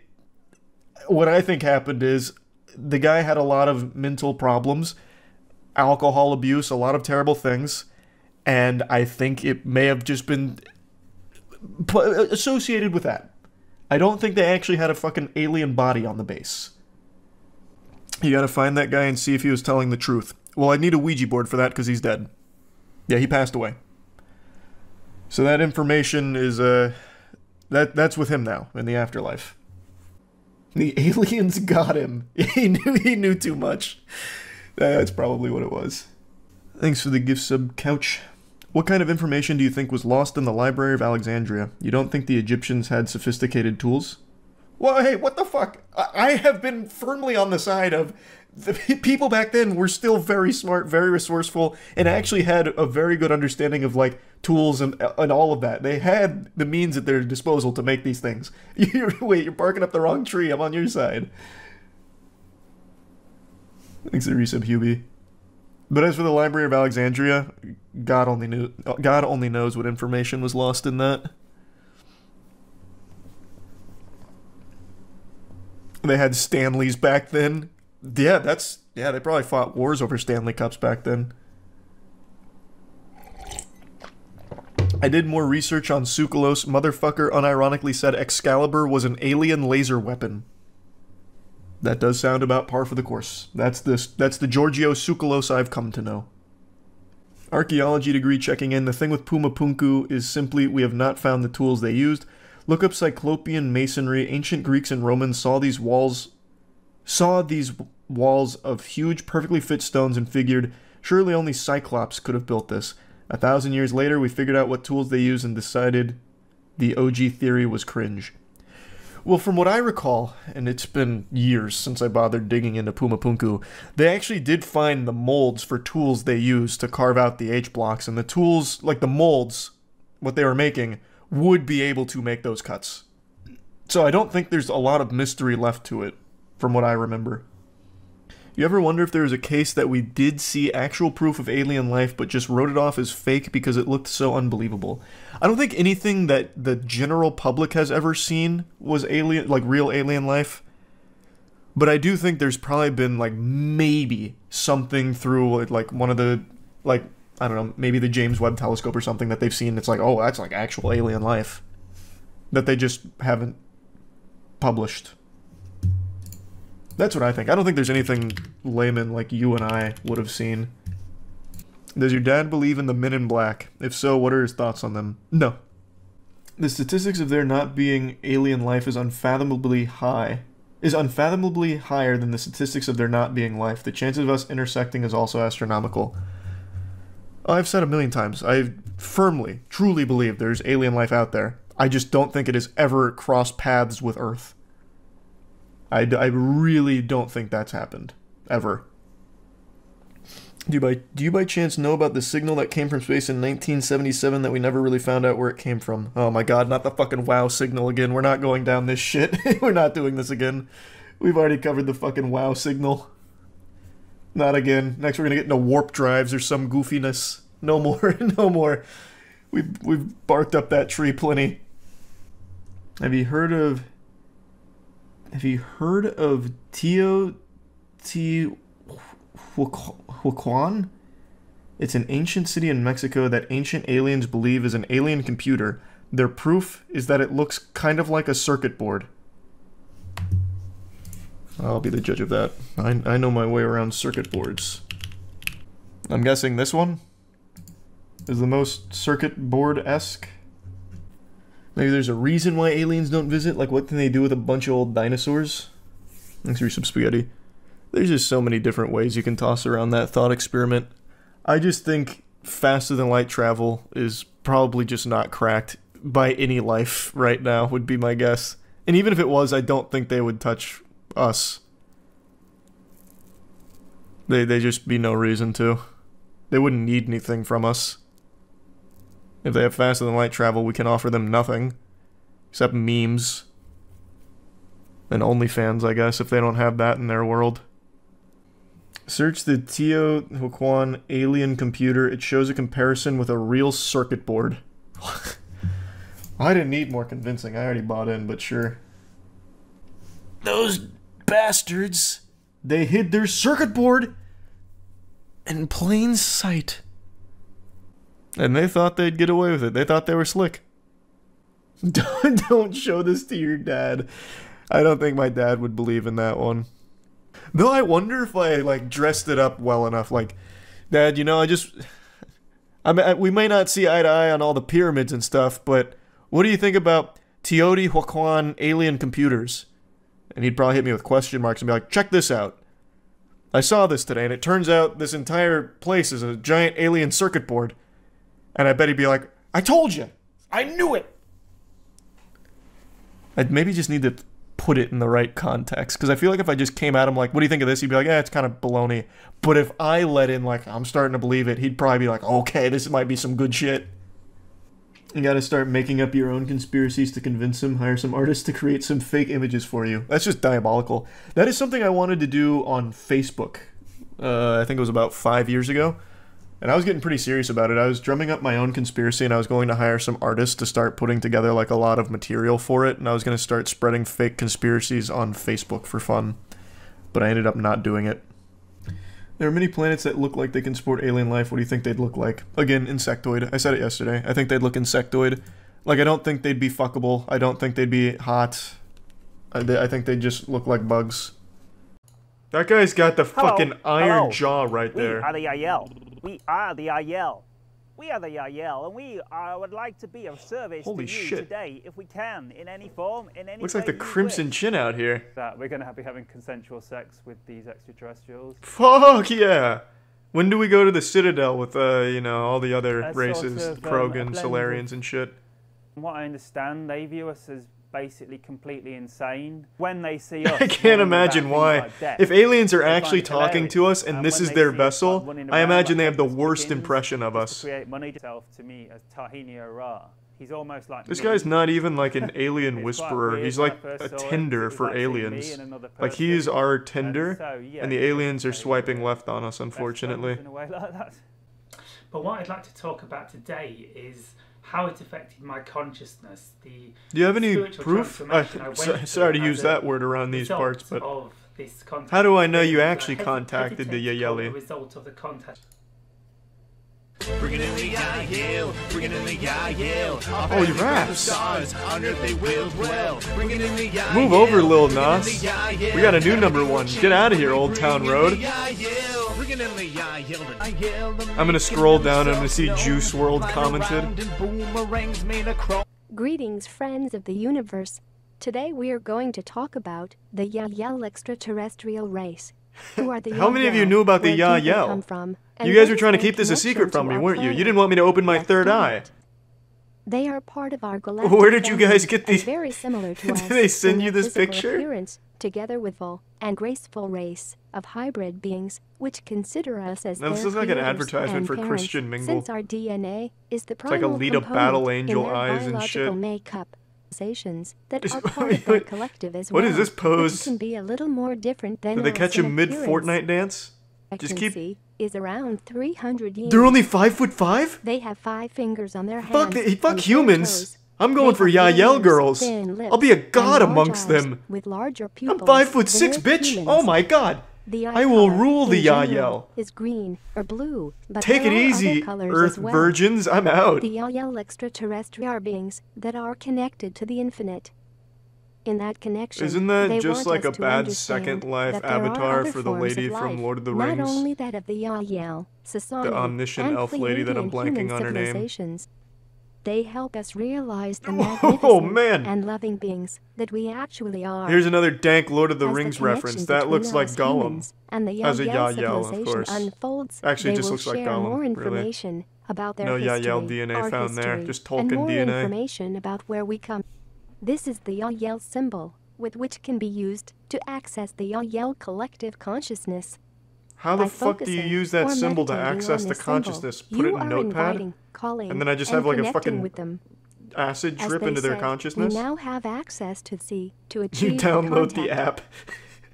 what I think happened is the guy had a lot of mental problems, alcohol abuse, a lot of terrible things, and I think it may have just been associated with that. I don't think they actually had a fucking alien body on the base. You gotta find that guy and see if he was telling the truth. Well, I need a Ouija board for that because he's dead. Yeah, he passed away. So that information is, that's with him now, in the afterlife. The aliens got him. He knew too much. That's probably what it was. Thanks for the gift sub, Couch. What kind of information do you think was lost in the Library of Alexandria? You don't think the Egyptians had sophisticated tools? Well, hey, what the fuck? I have been firmly on the side of the people back then were still very smart, very resourceful, and actually had a very good understanding of, like, tools and all of that. They had the means at their disposal to make these things. Wait, you're barking up the wrong tree. I'm on your side. Thanks for the resub, Hubie. But as for the Library of Alexandria, God only knows what information was lost in that. They had Stanleys back then. Yeah, they probably fought wars over Stanley Cups back then. I did more research on Tsoukalos. Motherfucker unironically said Excalibur was an alien laser weapon. That does sound about par for the course. That's the Giorgio Tsoukalos I've come to know. Archaeology degree checking in. The thing with Puma Punku is simply we have not found the tools they used. Look up Cyclopean masonry. Ancient Greeks and Romans saw these walls of huge, perfectly fit stones and figured surely only Cyclops could have built this. 1,000 years later, we figured out what tools they used and decided the OG theory was cringe. Well, from what I recall, and it's been years since I bothered digging into Puma Punku, they actually did find the molds for tools they used to carve out the H blocks, and the tools, like the molds, what they were making, would be able to make those cuts. So I don't think there's a lot of mystery left to it, from what I remember. You ever wonder if there was a case that we did see actual proof of alien life but just wrote it off as fake because it looked so unbelievable? I don't think anything that the general public has ever seen was alien, like real alien life. But I do think there's probably been, like, maybe something through, like, one of the, like, I don't know, maybe the James Webb Telescope or something that they've seen. It's like, oh, that's like actual alien life. That they just haven't published. That's what I think. I don't think there's anything layman like you and I would have seen. Does your dad believe in the Men in Black? If so, what are his thoughts on them? No. The statistics of there not being alien life is unfathomably high. Is unfathomably higher than the statistics of there not being life. The chances of us intersecting is also astronomical. I've said a million times, I firmly, truly believe there's alien life out there. I just don't think it has ever crossed paths with Earth. I really don't think that's happened. Ever. Do you by chance know about the signal that came from space in 1977 that we never really found out where it came from? Oh my god, not the fucking WoW signal again. We're not going down this shit. We're not doing this again. We've already covered the fucking WoW signal. Not again. Next we're gonna get into warp drives or some goofiness. No more. No more. We've barked up that tree plenty. Have you heard of Teotihuacan? It's an ancient city in Mexico that ancient aliens believe is an alien computer. Their proof is that it looks kind of like a circuit board. I'll be the judge of that. I know my way around circuit boards. I'm guessing this one is the most circuit board-esque. Maybe there's a reason why aliens don't visit, like what can they do with a bunch of old dinosaurs? Thanks for some spaghetti. There's just so many different ways you can toss around that thought experiment. I just think faster than light travel is probably just not cracked by any life right now, would be my guess. And even if it was, I don't think they would touch us. They just be no reason to. They wouldn't need anything from us. If they have faster than light travel, we can offer them nothing. Except memes. And OnlyFans, I guess, if they don't have that in their world. Search the Teotihuacan alien computer. It shows a comparison with a real circuit board. I didn't need more convincing. I already bought in, but sure. Those bastards. They hid their circuit board in plain sight. And they thought they'd get away with it. They thought they were slick. Don't show this to your dad. I don't think my dad would believe in that one. Though I wonder if I, like, dressed it up well enough. Like, Dad, you know, we may not see eye to eye on all the pyramids and stuff, but what do you think about Teotihuacan alien computers? And he'd probably hit me with question marks and be like, check this out. I saw this today, and it turns out this entire place is a giant alien circuit board. And I bet he'd be like, I told you! I knew it! I'd maybe just need to put it in the right context. Because I feel like if I just came at him like, what do you think of this? He'd be like, it's kind of baloney. But if I let in like, I'm starting to believe it, he'd probably be like, okay, this might be some good shit. You gotta start making up your own conspiracies to convince him, hire some artists to create some fake images for you. That's just diabolical. That is something I wanted to do on Facebook. I think it was about 5 years ago. And I was getting pretty serious about it. I was drumming up my own conspiracy, and I was going to hire some artists to start putting together like a lot of material for it, and I was going to start spreading fake conspiracies on Facebook for fun. But I ended up not doing it. There are many planets that look like they can support alien life. What do you think they'd look like? Again, insectoid. I said it yesterday. I think they'd look insectoid. Like, I don't think they'd be fuckable. I don't think they'd be hot. I think they'd just look like bugs. That guy's got the fucking iron jaw right there. We are the IL. We are the IL. We are the IL, and we would like to be of service to you today, if we can, in any form, in any Looks like the Crimson Chin out here. That we're going to be having consensual sex with these extraterrestrials. Fuck yeah! When do we go to the Citadel with, you know, all the other races, sort of, Krogans, Solarians, and shit? From what I understand, they view us as basically completely insane. When they see us, I can't imagine why. If aliens are actually talking to us and this is their vessel, I imagine they have the worst impression of us. To create money to me as Tahinia Ra. He's almost like This me. guy's not even like an alien It's quite whisperer. weird He's when I like first a saw him, 'cause Tinder it was for actually me aliens. and another Like he's person. our Tinder, And so, yeah, and the he aliens are was swiping left on us, unfortunately. in a way like that. But what I'd like to talk about today is how it affected my consciousness. Do you have any spiritual proof? transformation I went Sorry to through use as that a word around these result parts, but of this contact. how do I know you I actually contacted the hesitate to call it a Yayeli? result of the contact. Bringing in the Yale, bringing in the Yale. Oh, he raps. Under they will dwell. Bringing in the Yale. Move over, Lil Nas. We got a new #1. Get out of here, Old Town Road. I'm gonna scroll down and I'm gonna see Juice WRLD commented. Greetings, friends of the universe. Today we are going to talk about the Yael extraterrestrial race. Who are the How many of you Yael, knew about the where people Yael? come from, and You guys what were is trying to their keep this a secret connection from to me, our weren't you? planet? You didn't want me to open my third eye. They are part of our galactic Where did you family guys get and these? very similar to us Did they send in you their this physical picture? appearance, together with full and graceful race of hybrid beings which consider us as Now, this their looks like an creators advertisement and for parents, Christian Mingle. since our DNA is the It's like primal Alita component Battle Angel in their eyes and biological shit. makeup. That are part of their collective as well. What is this pose? Which can be a little more different than Did they us catch in him mid appearance. Fortnite dance? Just keep. Expectancy is around 300 years. They're only 5'5"? They have 5 fingers on their hands. Fuck, and fuck 4 humans. toes. I'm going They for have little Yael ears, girls. thin lips, I'll be a god and large amongst eyes them. With larger I'm pupils 5'6", than bitch. humans. Oh my god. The eye I will color, rule the in general, Yael. is green or blue, but Take there it are easy, other colors Earth as well. virgins. I'm out. The Yael extraterrestrial are beings that are connected to the infinite. In that connection, Isn't that they just want like a us to bad understand Second Life that there are avatar other for the forms lady of from life, Lord of the not Rings? only that of the Yael, Sasani, The omniscient and elf lady that I'm Pleiadian blanking human on her name. civilizations. They help us realize the Oh, magnificent man. and loving beings that we actually are. Here's another dank Lord of the As the Rings reference. connection That looks between like us Gollum. humans and the As a Yael Yael, of civilization course. unfolds, Actually, it they just will looks like share Gollum, more really. information about their No history, Yael DNA our found there, history, just and Tolkien more DNA. information about where we come. This is the Yael symbol, with which can be used to access the Yael collective consciousness. How the By fuck do you focusing use that or symbol to meditating access on the this symbol, consciousness? Put you it in are Notepad? inviting, calling, And then I just and have like a connecting fucking with them. acid As drip they into their said, consciousness? We now have access to achieve You download the contact. app.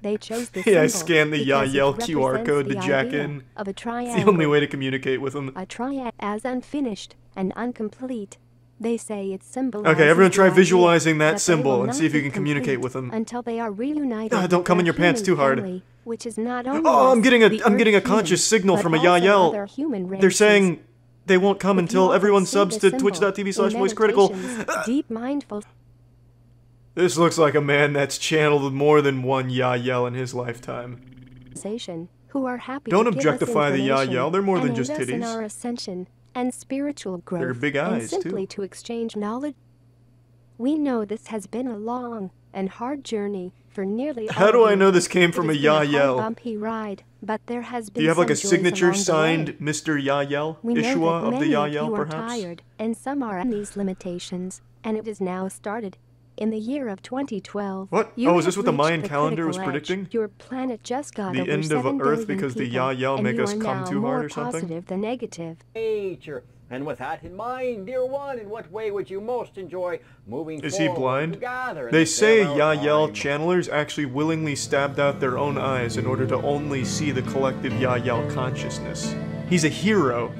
They chose this Yeah, I symbol scan the because it Yael QR represents code to the jack idea in. of a It's the only triangle. way to communicate with them. A triad as unfinished and incomplete. They say it symbolizes Okay, everyone try the idea visualizing that they symbol will and not see if you be can communicate complete with them. until they are reunited. Ah, don't with come in their your pants human too hard. family, which is not only Oh, I'm us, getting the a Earth conscious humans, signal but from a also Yael. other human They're races. saying they won't come If you until often everyone see subs the to symbol twitch.tv/voicecritical. in meditations, deep mindful. This looks like a man that's channeled more than one Yael in his lifetime. Who are happy Don't to give us objectify the information Yael, they're more and than just aid us in titties. our ascension and spiritual growth, They're big and eyes, simply too. to exchange knowledge. We know this has been a long and hard journey for nearly all How do of I you. know this came from It a has been hard, Yael? bumpy ride, but there has been Do you have like a some joys signature along the signed way. Mr. Yael? We know Ishua that of the many of Yael, you are perhaps? tired, and some are on these limitations, and it is now started. In the year of 2012, What? you Oh, is have this what the reached Mayan calendar was critical edge. predicting? Your planet just got The over end of 7 Earth billion because the people, Yael and make you us are come now too more hard or something? positive than negative. Nature. And with that in mind, dear one, in what way would you most enjoy moving Is he forward blind? together in They this say era of Yael time? channelers actually willingly stabbed out their own eyes in order to only see the collective Yael consciousness. He's a hero.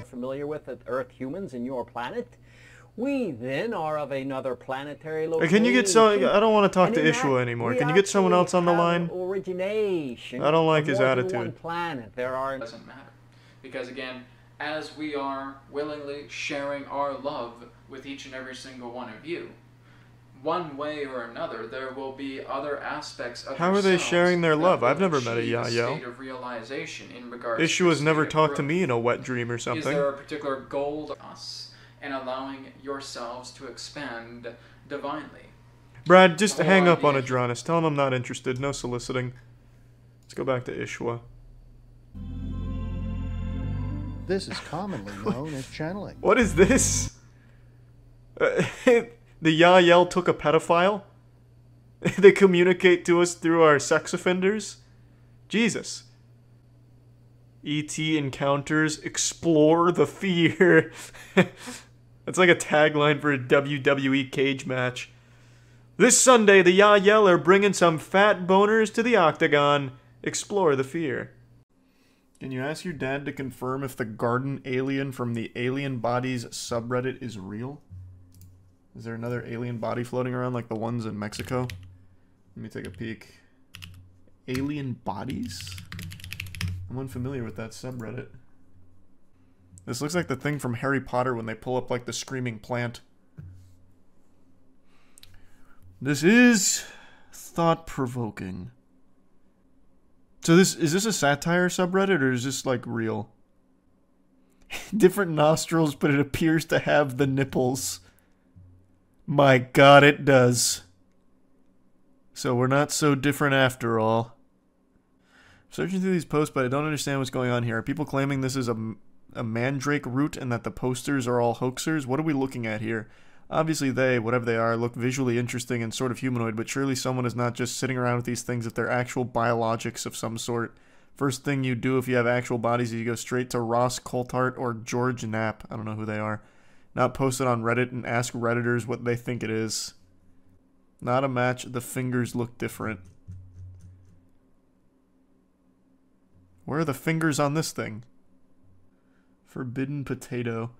Familiar with the Earth humans in your planet? We then are of another planetary location. Can you get some? I don't want to talk And to in that, Ishua anymore. we Can you get someone actually else on the have line? Origination. I don't like of his more than one attitude. planet. There are. Doesn't matter, because again, as we are willingly sharing our love with each and every single one of you, one way or another, there will be other aspects of How are they yourselves sharing their that love? will I've never met a achieve Yael. state of realization in regards Ishua's to never state of talked to growth. me in a wet dream or Is something. there a particular goal to us and allowing yourselves to expand divinely? Brad, just The whole hang up on idea- Adronis. Tell him I'm not interested. No soliciting. Let's go back to Ishua. This is commonly known as channeling. What is this? The Yael took a pedophile? They communicate to us through our sex offenders? Jesus. E.T. encounters, explore the fear. It's like a tagline for a WWE cage match. This Sunday, the Yahyel are bringing some fat boners to the octagon. Explore the fear. Can you ask your dad to confirm if the garden alien from the Alien Bodies subreddit is real? Is there another alien body floating around like the ones in Mexico? Let me take a peek. Alien Bodies? I'm unfamiliar with that subreddit. This looks like the thing from Harry Potter when they pull up like the screaming plant. This is thought-provoking. So is this a satire subreddit or is this like real? Different nostrils, but it appears to have the nipples. My God, it does. So we're not so different after all. Searching through these posts, but I don't understand what's going on here. Are people claiming this is a mandrake root and that the posters are all hoaxers? What are we looking at here? Obviously they, whatever they are, look visually interesting and sort of humanoid, but surely someone is not just sitting around with these things if they're actual biologics of some sort. First thing you do if you have actual bodies is you go straight to Ross Coulthart or George Knapp, I don't know who they are, not post it on Reddit and ask Redditors what they think it is. Not a match, the fingers look different. Where are the fingers on this thing? Forbidden potato.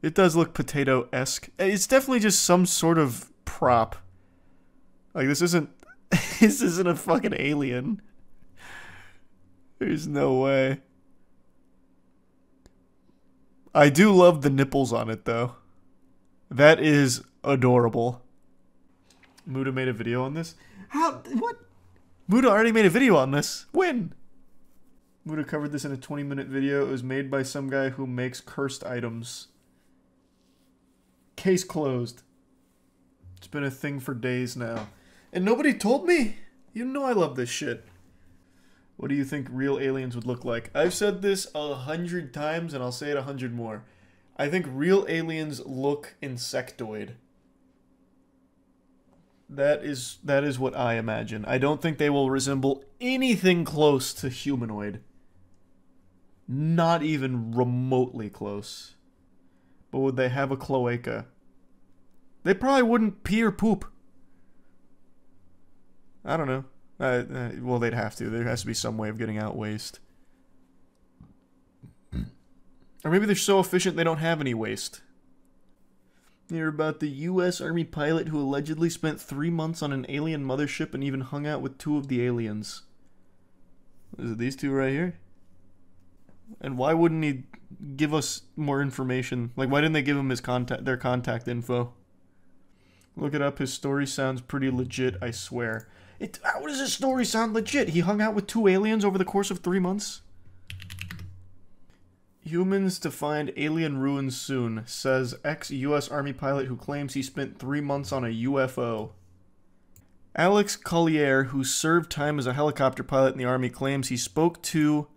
It does look potato-esque. It's definitely just some sort of prop. Like, this isn't... this isn't a fucking alien. There's no way. I do love the nipples on it, though. That is adorable. Muda made a video on this? How? What? Muda already made a video on this? When? Muda covered this in a 20-minute video. It was made by some guy who makes cursed items. Case closed. It's been a thing for days now. And nobody told me? You know I love this shit. What do you think real aliens would look like? I've said this 100 times and I'll say it 100 more. I think real aliens look insectoid. That is what I imagine. I don't think they will resemble anything close to humanoid. Not even remotely close. But would they have a cloaca? They probably wouldn't pee or poop. I don't know. Well, they'd have to. There has to be some way of getting out waste. Or maybe they're so efficient they don't have any waste. Hear about the U.S. Army pilot who allegedly spent 3 months on an alien mothership and even hung out with 2 of the aliens. Is it these 2 right here? And why wouldn't he give us more information? Like, why didn't they give him his their contact info? Look it up. His story sounds pretty legit, I swear. How does his story sound legit? He hung out with 2 aliens over the course of 3 months? Humans to find alien ruins soon, says ex-U.S. Army pilot who claims he spent 3 months on a UFO. Alex Collier, who served time as a helicopter pilot in the Army, claims he spoke to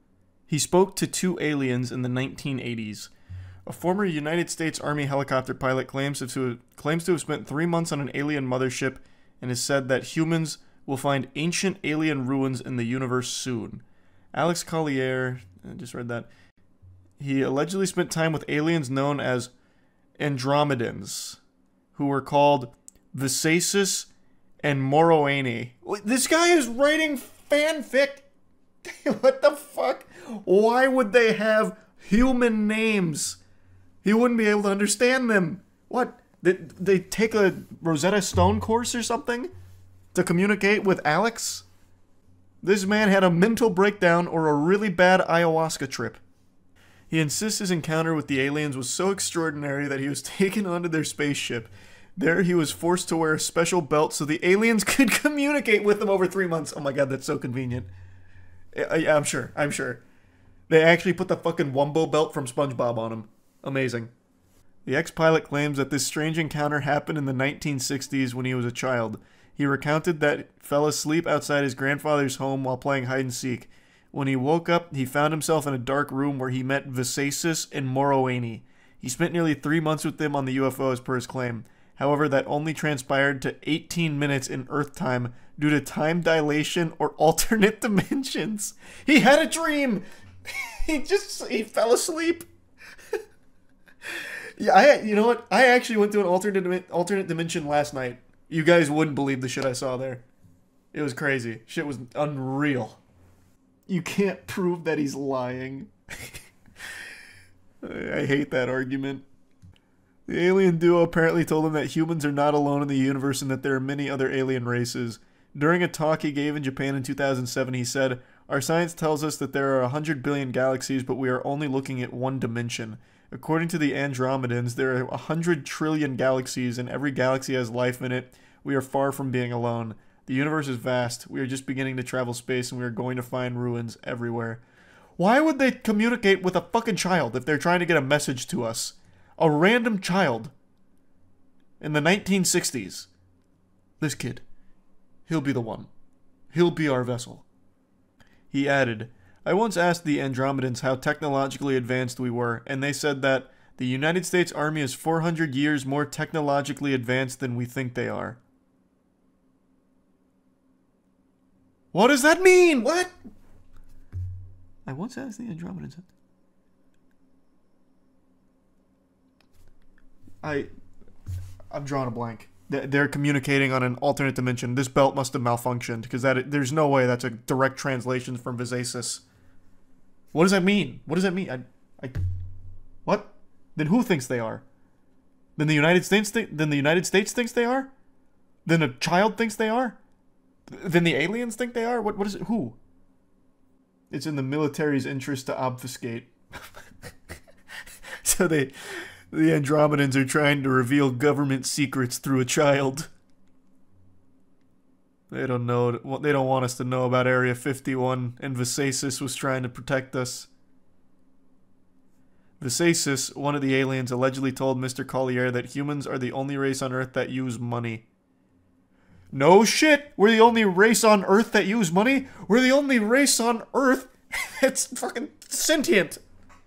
2 aliens in the 1980s. A former United States Army helicopter pilot claims to have spent 3 months on an alien mothership and has said that humans will find ancient alien ruins in the universe soon. Alex Collier, I just read that. He allegedly spent time with aliens known as Andromedans, who were called Visasis and Moroani. This guy is writing fanfic. What the fuck? Why would they have human names? He wouldn't be able to understand them. What? They take a Rosetta Stone course or something to communicate with Alex? This man had a mental breakdown or a really bad ayahuasca trip. He insists his encounter with the aliens was so extraordinary that he was taken onto their spaceship. There he was forced to wear a special belt so the aliens could communicate with him over 3 months. Oh my god, that's so convenient. Yeah, I'm sure. They actually put the fucking Wumbo belt from SpongeBob on him. Amazing. The ex-pilot claims that this strange encounter happened in the 1960s when he was a child. He recounted that he fell asleep outside his grandfather's home while playing hide-and-seek. When he woke up, he found himself in a dark room where he met Visasis and Moroani. He spent nearly 3 months with them on the UFO as per his claim. However, that only transpired to 18 minutes in Earth time due to time dilation or alternate dimensions. He had a dream! He fell asleep. Yeah, you know what? I actually went to an alternate dimension last night. You guys wouldn't believe the shit I saw there. It was crazy. Shit was unreal. You can't prove that he's lying. I hate that argument. The alien duo apparently told him that humans are not alone in the universe and that there are many other alien races. During a talk he gave in Japan in 2007, he said, "Our science tells us that there are 100 billion galaxies, but we are only looking at one dimension. According to the Andromedans, there are 100 trillion galaxies, and every galaxy has life in it. We are far from being alone. The universe is vast. We are just beginning to travel space, and we are going to find ruins everywhere." Why would they communicate with a fucking child if they're trying to get a message to us? A random child. In the 1960s. This kid. He'll be the one. He'll be our vessel. He added, "I once asked the Andromedans how technologically advanced we were, and they said that the United States Army is 400 years more technologically advanced than we think they are." What does that mean? What? I once asked the Andromedans. I'm drawing a blank. They're communicating on an alternate dimension. This belt must have malfunctioned because there's no way that's a direct translation from Visasis. What does that mean? What does that mean? What? Then who thinks they are? Then the United States thinks they are? Then a child thinks they are? Then the aliens think they are? What is it? Who? It's in the military's interest to obfuscate. So the Andromedans are trying to reveal government secrets through a child. They don't know. They don't want us to know about Area 51, and Visasis was trying to protect us. Visasis, one of the aliens, allegedly told Mr. Collier that humans are the only race on Earth that use money. No shit! We're the only race on Earth that use money? We're the only race on Earth that's fucking sentient!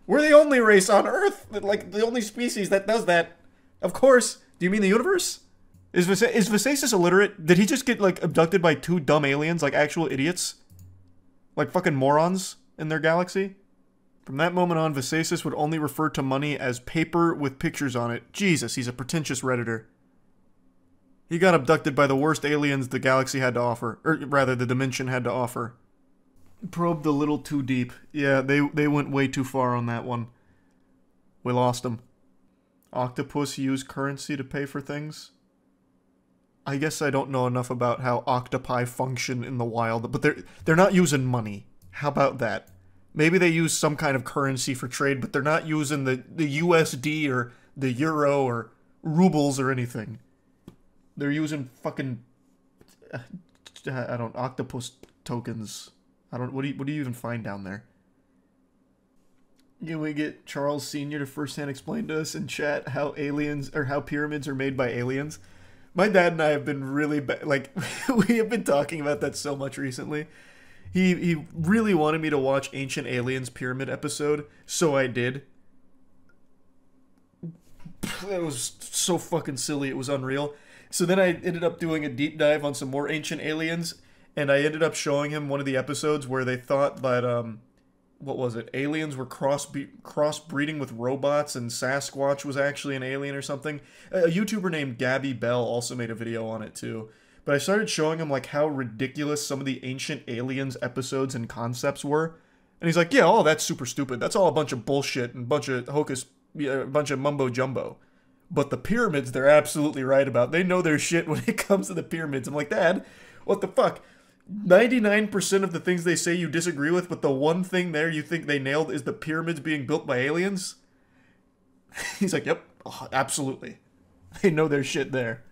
We're the only race on Earth, like the only species that does that. Of course. Do you mean the universe? Is Visasis illiterate? Did he just get, like, abducted by two dumb aliens, like actual idiots? Like fucking morons in their galaxy? From that moment on, Visasis would only refer to money as paper with pictures on it. Jesus, he's a pretentious Redditor. He got abducted by the worst aliens the galaxy had to offer. Or rather, the dimension had to offer. Probed a little too deep. Yeah, they went way too far on that one. We lost them. Octopus use currency to pay for things? I guess I don't know enough about how octopi function in the wild, but they're not using money. How about that? Maybe they use some kind of currency for trade, but they're not using the USD or the euro or rubles or anything. They're using fucking octopus tokens. What do you even find down there? Can we get Charles Sr. to firsthand explain to us in chat how how pyramids are made by aliens? My dad and I have been really we have been talking about that so much recently. He really wanted me to watch Ancient Aliens Pyramid episode, so I did. It was so fucking silly, it was unreal. So then I ended up doing a deep dive on some more Ancient Aliens, and I ended up showing him one of the episodes where they thought that, what was it? Aliens were crossbreeding with robots, and Sasquatch was actually an alien or something. A YouTuber named Gabby Bell also made a video on it too. But I started showing him like how ridiculous some of the Ancient Aliens episodes and concepts were. And he's like, yeah, oh, that's super stupid. That's all a bunch of bullshit and a bunch of mumbo jumbo. But the pyramids, they're absolutely right about. They know their shit when it comes to the pyramids. I'm like, Dad, what the fuck? 99% of the things they say you disagree with, but the one thing there you think they nailed is the pyramids being built by aliens? He's like, yep, absolutely. They know their shit there.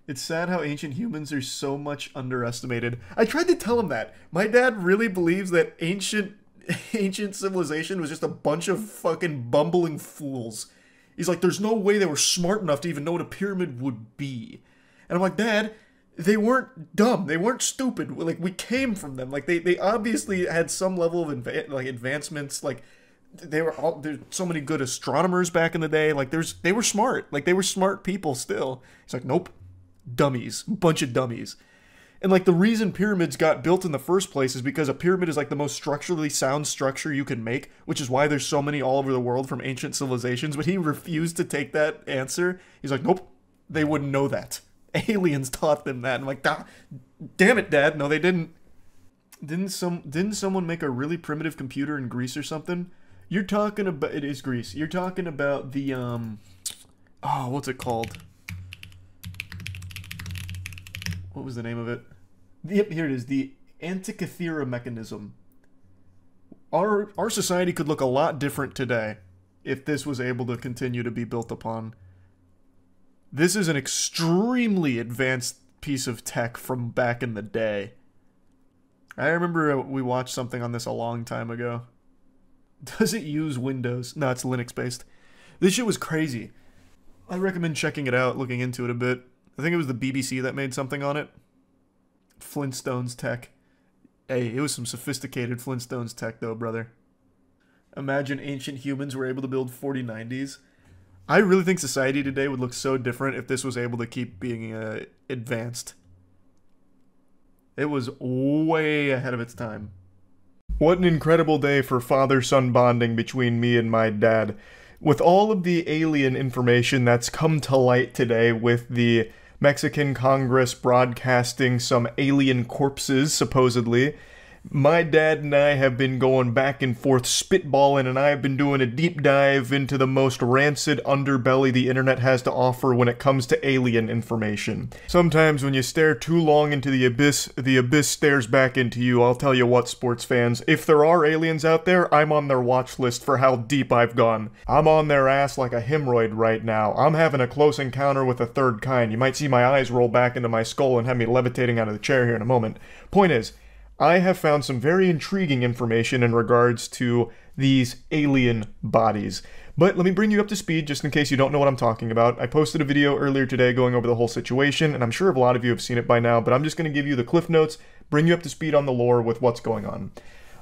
It's sad how ancient humans are so much underestimated. I tried to tell him that. My dad really believes that ancient civilization was just a bunch of fucking bumbling fools. He's like, there's no way they were smart enough to even know what a pyramid would be. And I'm like, Dad, they weren't dumb. They weren't stupid. Like, we came from them. Like, they obviously had some level of advancements. Like, there's so many good astronomers back in the day. Like, they were smart. Like, they were smart people still. He's like, nope. Dummies. Bunch of dummies. And like the reason pyramids got built in the first place is because a pyramid is like the most structurally sound structure you can make, which is why there's so many all over the world from ancient civilizations. But he refused to take that answer. He's like, nope, they wouldn't know that. Aliens taught them that. I'm like, damn it, Dad. No, they didn't. Didn't someone make a really primitive computer in Greece or something? You're talking about, it is Greece. You're talking about the, oh, what's it called? What was the name of it? Yep, here it is. The Antikythera mechanism. Our society could look a lot different today if this was able to continue to be built upon. This is an extremely advanced piece of tech from back in the day. I remember we watched something on this a long time ago. Does it use Windows? No, it's Linux-based. This shit was crazy. I recommend checking it out, looking into it a bit. I think it was the BBC that made something on it. Flintstones tech. Hey, it was some sophisticated Flintstones tech though, brother. Imagine ancient humans were able to build 4090s. I really think society today would look so different if this was able to keep being advanced. It was way ahead of its time. What an incredible day for father-son bonding between me and my dad. With all of the alien information that's come to light today, with the Mexican Congress broadcasting some alien corpses, supposedly, my dad and I have been going back and forth spitballing, and I have been doing a deep dive into the most rancid underbelly the internet has to offer when it comes to alien information. Sometimes when you stare too long into the abyss stares back into you. I'll tell you what, sports fans, if there are aliens out there, I'm on their watch list for how deep I've gone. I'm on their ass like a hemorrhoid right now. I'm having a close encounter with a third kind. You might see my eyes roll back into my skull and have me levitating out of the chair here in a moment. Point is, I have found some very intriguing information in regards to these alien bodies. But let me bring you up to speed just in case you don't know what I'm talking about. I posted a video earlier today going over the whole situation, and I'm sure a lot of you have seen it by now, but I'm just going to give you the cliff notes, bring you up to speed on the lore with what's going on.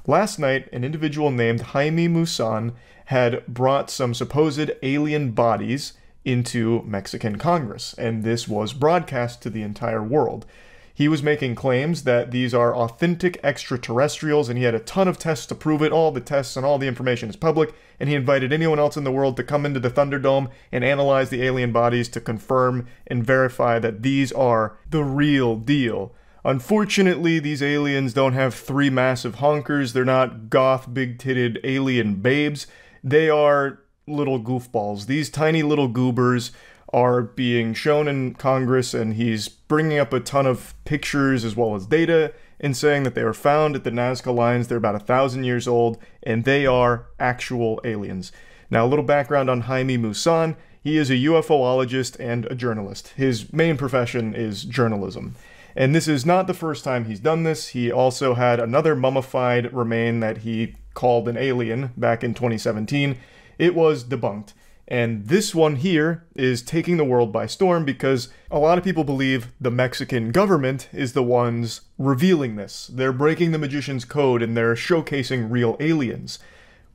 Last night, an individual named Jaime Maussan had brought some supposed alien bodies into Mexican Congress, and this was broadcast to the entire world. He was making claims that these are authentic extraterrestrials, and he had a ton of tests to prove it. All the tests and all the information is public, and he invited anyone else in the world to come into the Thunderdome and analyze the alien bodies to confirm and verify that these are the real deal. Unfortunately, these aliens don't have 3 massive honkers. They're not goth, big-titted alien babes. They are little goofballs. These tiny little goobers are being shown in Congress, and he's bringing up a ton of pictures as well as data and saying that they were found at the Nazca Lines. They're about 1,000 years old, and they are actual aliens. Now, a little background on Jaime Maussan. He is a UFOologist and a journalist. His main profession is journalism. And this is not the first time he's done this. He also had another mummified remain that he called an alien back in 2017. It was debunked. And this one here is taking the world by storm because a lot of people believe the Mexican government is the ones revealing this. They're breaking the magician's code and they're showcasing real aliens.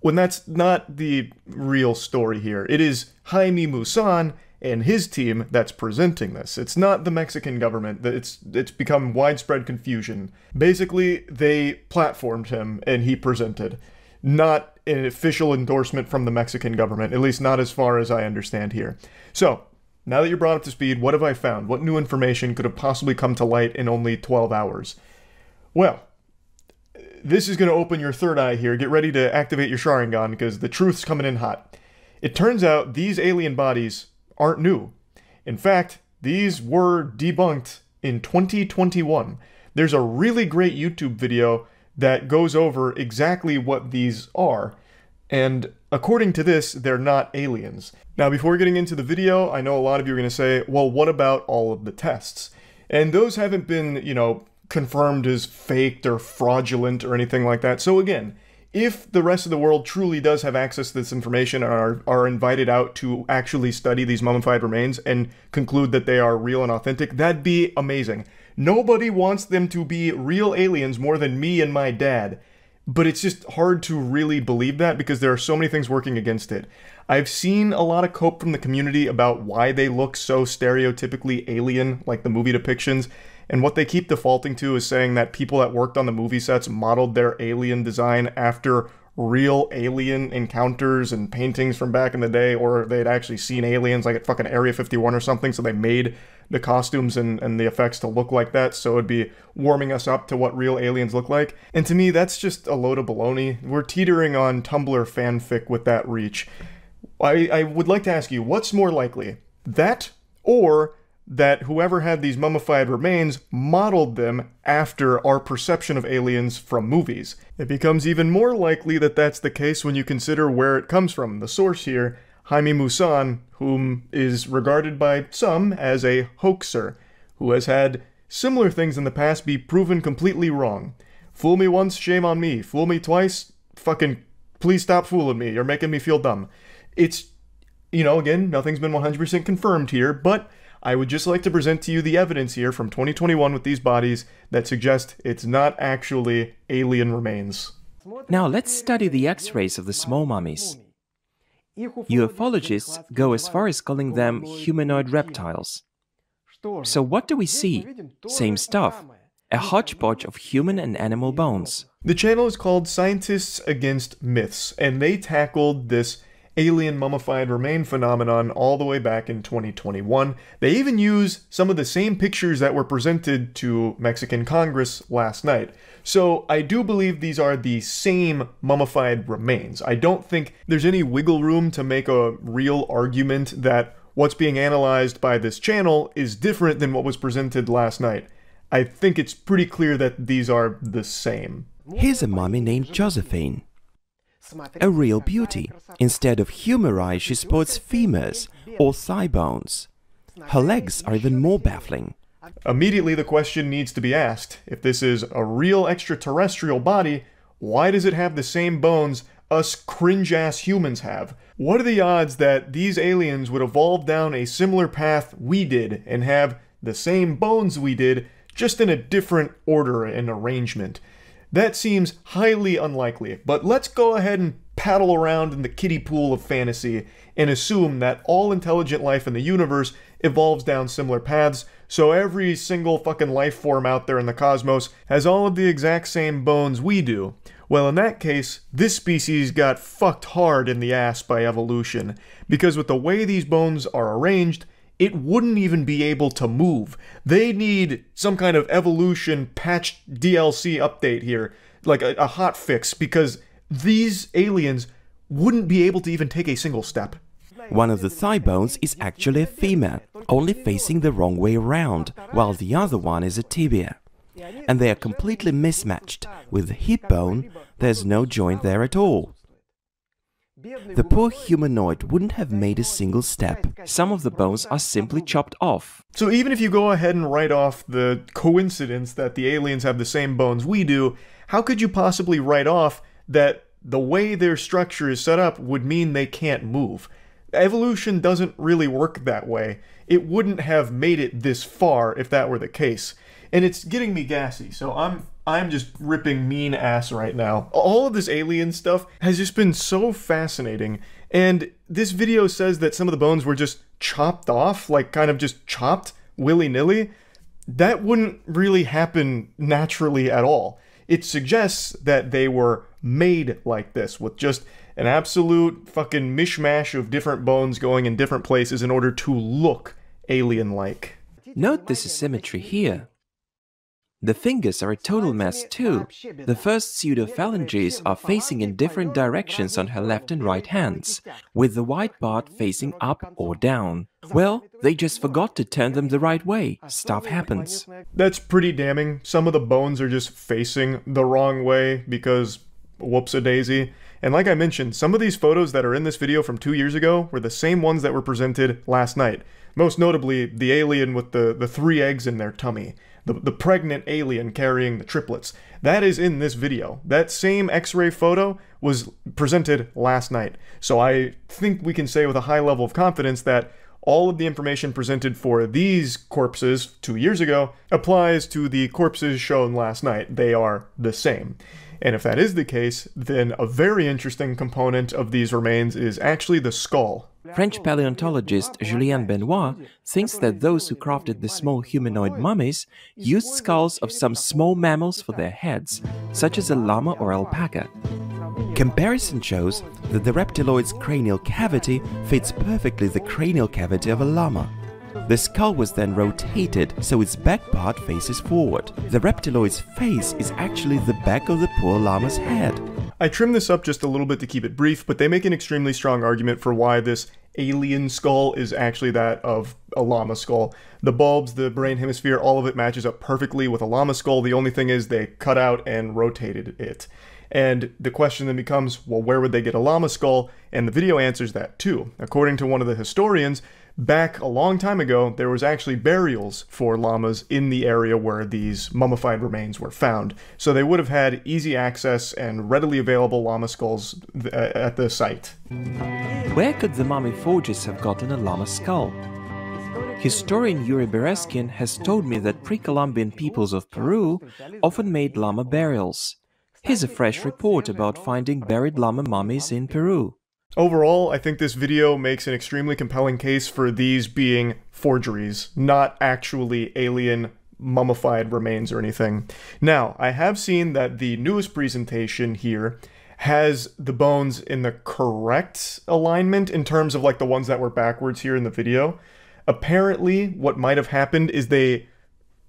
When that's not the real story here. It is Jaime Maussan and his team that's presenting this. It's not the Mexican government. It's become widespread confusion. Basically, they platformed him and he presented. Not an official endorsement from the Mexican government, at least not as far as I understand here. So, now that you're brought up to speed, what have I found? What new information could have possibly come to light in only 12 hours? Well, this is going to open your third eye here. Get ready to activate your Sharingan because the truth's coming in hot. It turns out these alien bodies aren't new. In fact, these were debunked in 2021. There's a really great YouTube video that goes over exactly what these are, and according to this, they're not aliens. Now, before getting into the video, I know a lot of you are going to say, well, what about all of the tests? And those haven't been, confirmed as faked or fraudulent or anything like that. So again, if the rest of the world truly does have access to this information and are invited out to actually study these mummified remains and conclude that they are real and authentic, that'd be amazing. Nobody wants them to be real aliens more than me and my dad. But it's just hard to really believe that because there are so many things working against it. I've seen a lot of cope from the community about why they look so stereotypically alien, like the movie depictions. and what they keep defaulting to is saying that people that worked on the movie sets modeled their alien design after real alien encounters and paintings from back in the day, or they'd actually seen aliens like at fucking Area 51 or something, so they made the costumes and the effects to look like that, so it'd be warming us up to what real aliens look like. And to me, that's just a load of baloney. We're teetering on Tumblr fanfic with that reach. I would like to ask you, what's more likely? That, or that whoever had these mummified remains modeled them after our perception of aliens from movies? It becomes even more likely that that's the case when you consider where it comes from. The source here, Jaime Maussan, whom is regarded by some as a hoaxer, who has had similar things in the past be proven completely wrong. Fool me once, shame on me. Fool me twice, fucking please stop fooling me. You're making me feel dumb. It's, you know, again, nothing's been 100% confirmed here, but I would just like to present to you the evidence here from 2021 with these bodies that suggest it's not actually alien remains. Now let's study the X-rays of the small mummies. Ufologists go as far as calling them humanoid reptiles. So what do we see? Same stuff. A hodgepodge of human and animal bones. The channel is called Scientists Against Myths, and they tackled this alien mummified remain phenomenon all the way back in 2021. They even use some of the same pictures that were presented to Mexican Congress last night. So I do believe these are the same mummified remains. I don't think there's any wiggle room to make a real argument that what's being analyzed by this channel is different than what was presented last night. I think it's pretty clear that these are the same. Here's a mummy named Josephine. A real beauty. Instead of humer eyes, she sports femurs, or thigh bones. Her legs are even more baffling. Immediately the question needs to be asked, if this is a real extraterrestrial body, why does it have the same bones us cringe-ass humans have? What are the odds that these aliens would evolve down a similar path we did and have the same bones we did, just in a different order and arrangement? That seems highly unlikely, but let's go ahead and paddle around in the kiddie pool of fantasy and assume that all intelligent life in the universe evolves down similar paths, so every single fucking life form out there in the cosmos has all of the exact same bones we do. Well, in that case, this species got fucked hard in the ass by evolution, because with the way these bones are arranged, it wouldn't even be able to move. They need some kind of evolution patched DLC update here, like a hot fix, because these aliens wouldn't be able to even take a single step. One of the thigh bones is actually a femur, only facing the wrong way around, while the other one is a tibia. And they are completely mismatched. With the hip bone, there's no joint there at all. The poor humanoid wouldn't have made a single step. Some of the bones are simply chopped off. So even if you go ahead and write off the coincidence that the aliens have the same bones we do, how could you possibly write off that the way their structure is set up would mean they can't move? Evolution doesn't really work that way. It wouldn't have made it this far if that were the case. And it's getting me gassy, so I'm just ripping mean ass right now. All of this alien stuff has just been so fascinating, and this video says that some of the bones were just chopped off, like kind of just chopped willy-nilly. That wouldn't really happen naturally at all. It suggests that they were made like this, with just an absolute fucking mishmash of different bones going in different places in order to look alien-like. Note this asymmetry here. The fingers are a total mess too. The first pseudophalanges are facing in different directions on her left and right hands, with the white part facing up or down. Well, they just forgot to turn them the right way. Stuff happens. That's pretty damning. Some of the bones are just facing the wrong way because whoops-a-daisy. And like I mentioned, some of these photos that are in this video from 2 years ago were the same ones that were presented last night. Most notably, the alien with the 3 eggs in their tummy. The pregnant alien carrying the triplets. That is in this video. That same X-ray photo was presented last night. So I think we can say with a high level of confidence that all of the information presented for these corpses 2 years ago applies to the corpses shown last night. They are the same. And if that is the case, then a very interesting component of these remains is actually the skull. French paleontologist Julien Benoit thinks that those who crafted the small humanoid mummies used skulls of some small mammals for their heads, such as a llama or alpaca. Comparison shows that the reptiloid's cranial cavity fits perfectly the cranial cavity of a llama. The skull was then rotated so its back part faces forward. The reptiloid's face is actually the back of the poor llama's head. I trimmed this up just a little bit to keep it brief, but they make an extremely strong argument for why this alien skull is actually that of a llama skull. The bulbs, the brain hemisphere, all of it matches up perfectly with a llama skull. The only thing is they cut out and rotated it. And the question then becomes, well, where would they get a llama skull? And the video answers that too. According to one of the historians, back a long time ago, there was actually burials for llamas in the area where these mummified remains were found. So they would have had easy access and readily available llama skulls at the site. Where could the mummy forgers have gotten a llama skull? Historian Yuri Bereskin has told me that pre-Columbian peoples of Peru often made llama burials. Here's a fresh report about finding buried llama mummies in Peru. Overall, I think this video makes an extremely compelling case for these being forgeries, not actually alien mummified remains or anything. Now, I have seen that the newest presentation here has the bones in the correct alignment in terms of like the ones that were backwards here in the video. Apparently, what might have happened is they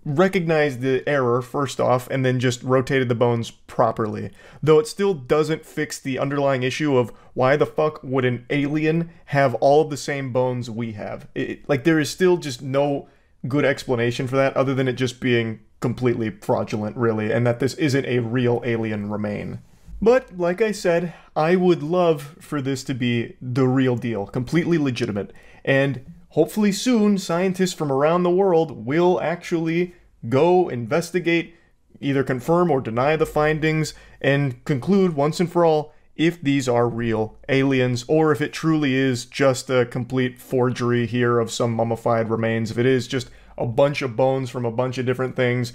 recognized the error first off and then just rotated the bones properly. Though it still doesn't fix the underlying issue of why the fuck would an alien have all of the same bones we have? Like there is still just no good explanation for that other than it just being completely fraudulent really, and that this isn't a real alien remain. But like I said, I would love for this to be the real deal, completely legitimate, and hopefully soon, scientists from around the world will actually go investigate, either confirm or deny the findings, and conclude once and for all if these are real aliens, or if it truly is just a complete forgery here of some mummified remains, if it is just a bunch of bones from a bunch of different things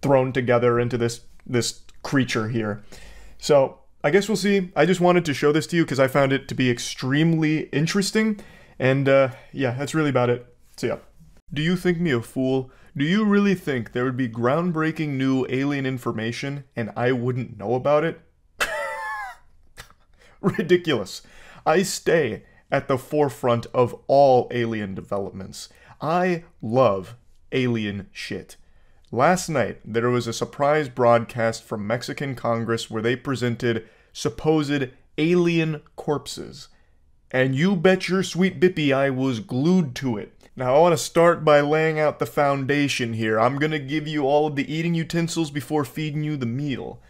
thrown together into this creature here. So, I guess we'll see. I just wanted to show this to you because I found it to be extremely interesting. And, yeah, that's really about it. So, yeah. Do you think me a fool? Do you really think there would be groundbreaking new alien information and I wouldn't know about it? Ridiculous. I stay at the forefront of all alien developments. I love alien shit. Last night, there was a surprise broadcast from Mexican Congress where they presented supposed alien corpses. And you bet your sweet bippy I was glued to it. Now I want to start by laying out the foundation here. I'm going to give you all of the eating utensils before feeding you the meal.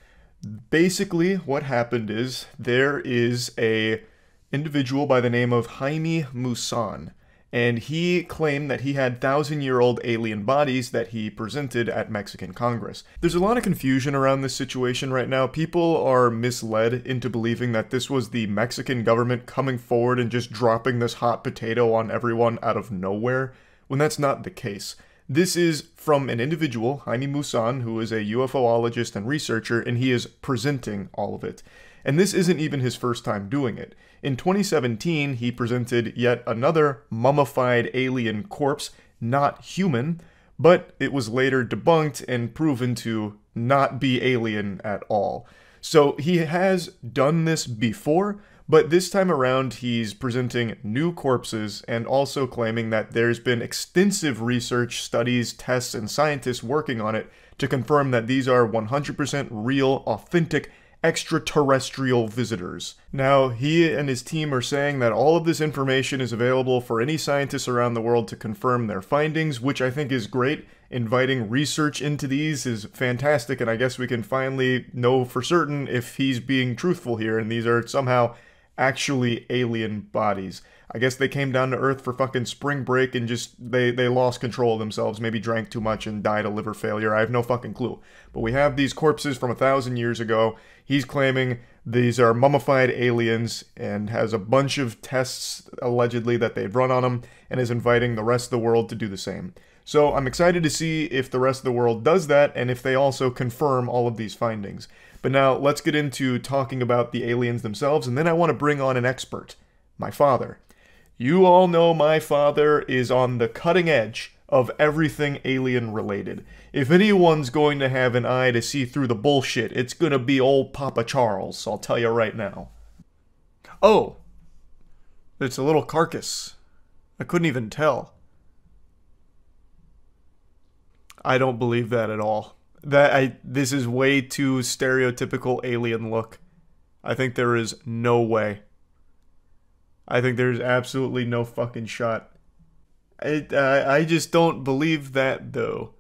Basically, what happened is, there is a individual by the name of Jaime Maussan, and he claimed that he had 1,000-year-old alien bodies that he presented at Mexican Congress. There's a lot of confusion around this situation right now. People are misled into believing that this was the Mexican government coming forward and just dropping this hot potato on everyone out of nowhere, when that's not the case. This is from an individual, Jaime Maussan, who is a UFOologist and researcher, and he is presenting all of it. And this isn't even his first time doing it. In 2017, he presented yet another mummified alien corpse, not human, but it was later debunked and proven to not be alien at all. So he has done this before, but this time around he's presenting new corpses and also claiming that there's been extensive research, studies, tests, and scientists working on it to confirm that these are 100% real, authentic extraterrestrial visitors. Now, he and his team are saying that all of this information is available for any scientists around the world to confirm their findings, which I think is great. Inviting research into these is fantastic, and I guess we can finally know for certain if he's being truthful here, and these are somehow actually alien bodies. I guess they came down to Earth for fucking spring break and just, they lost control of themselves, maybe drank too much and died of liver failure. I have no fucking clue. But we have these corpses from 1,000 years ago. He's claiming these are mummified aliens and has a bunch of tests, allegedly, that they've run on them, and is inviting the rest of the world to do the same. So I'm excited to see if the rest of the world does that, and if they also confirm all of these findings. But now let's get into talking about the aliens themselves, and then I want to bring on an expert, my father. You all know my father is on the cutting edge of everything alien related. If anyone's going to have an eye to see through the bullshit, it's gonna be old Papa Charles, I'll tell you right now. Oh, it's a little carcass. I couldn't even tell. I don't believe that at all. This is way too stereotypical alien look. I think there is no way. I think there's absolutely no fucking shot. I just don't believe that, though.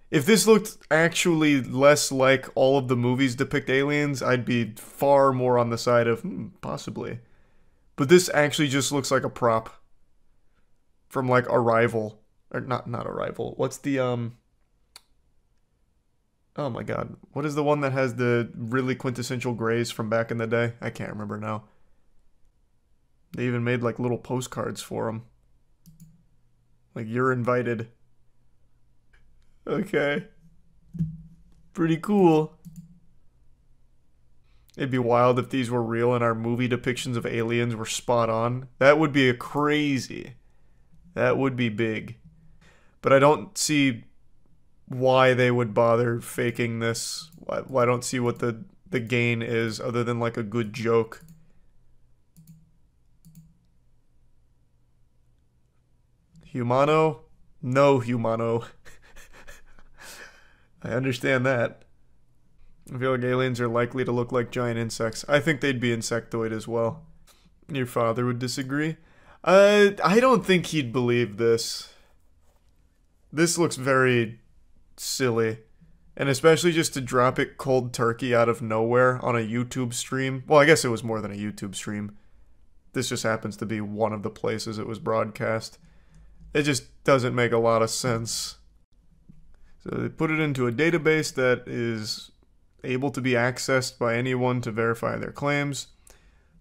If this looked actually less like all of the movies depict aliens, I'd be far more on the side of, possibly. But this actually just looks like a prop. From, like, Arrival. Or, not Arrival. What's the, oh my god. What is the one that has the really quintessential grays from back in the day? I can't remember now. They even made, like, little postcards for them. Like, you're invited. Okay. Pretty cool. It'd be wild if these were real and our movie depictions of aliens were spot on. That would be crazy. That would be big. But I don't see why they would bother faking this. I don't see what the gain is other than, like, a good joke. Humano? No humano. I understand that. I feel like aliens are likely to look like giant insects. I think they'd be insectoid as well. Your father would disagree? I don't think he'd believe this. This looks very silly. And especially just to drop it cold turkey out of nowhere on a YouTube stream. Well, I guess it was more than a YouTube stream. This just happens to be one of the places it was broadcast. It just doesn't make a lot of sense. So they put it into a database that is able to be accessed by anyone to verify their claims.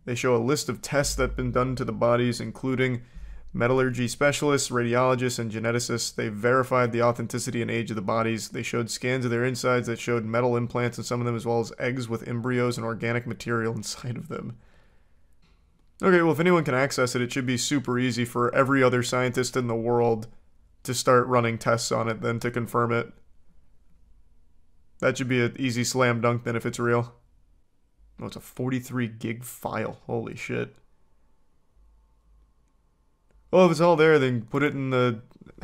They show a list of tests that have been done to the bodies, including metallurgy specialists, radiologists, and geneticists. They verified the authenticity and age of the bodies. They showed scans of their insides that showed metal implants in some of them, as well as eggs with embryos and organic material inside of them. Okay, well, if anyone can access it, it should be super easy for every other scientist in the world to start running tests on it, then to confirm it. That should be an easy slam dunk then if it's real. Oh, it's a 43 gig file. Holy shit. Well, if it's all there, then put it in the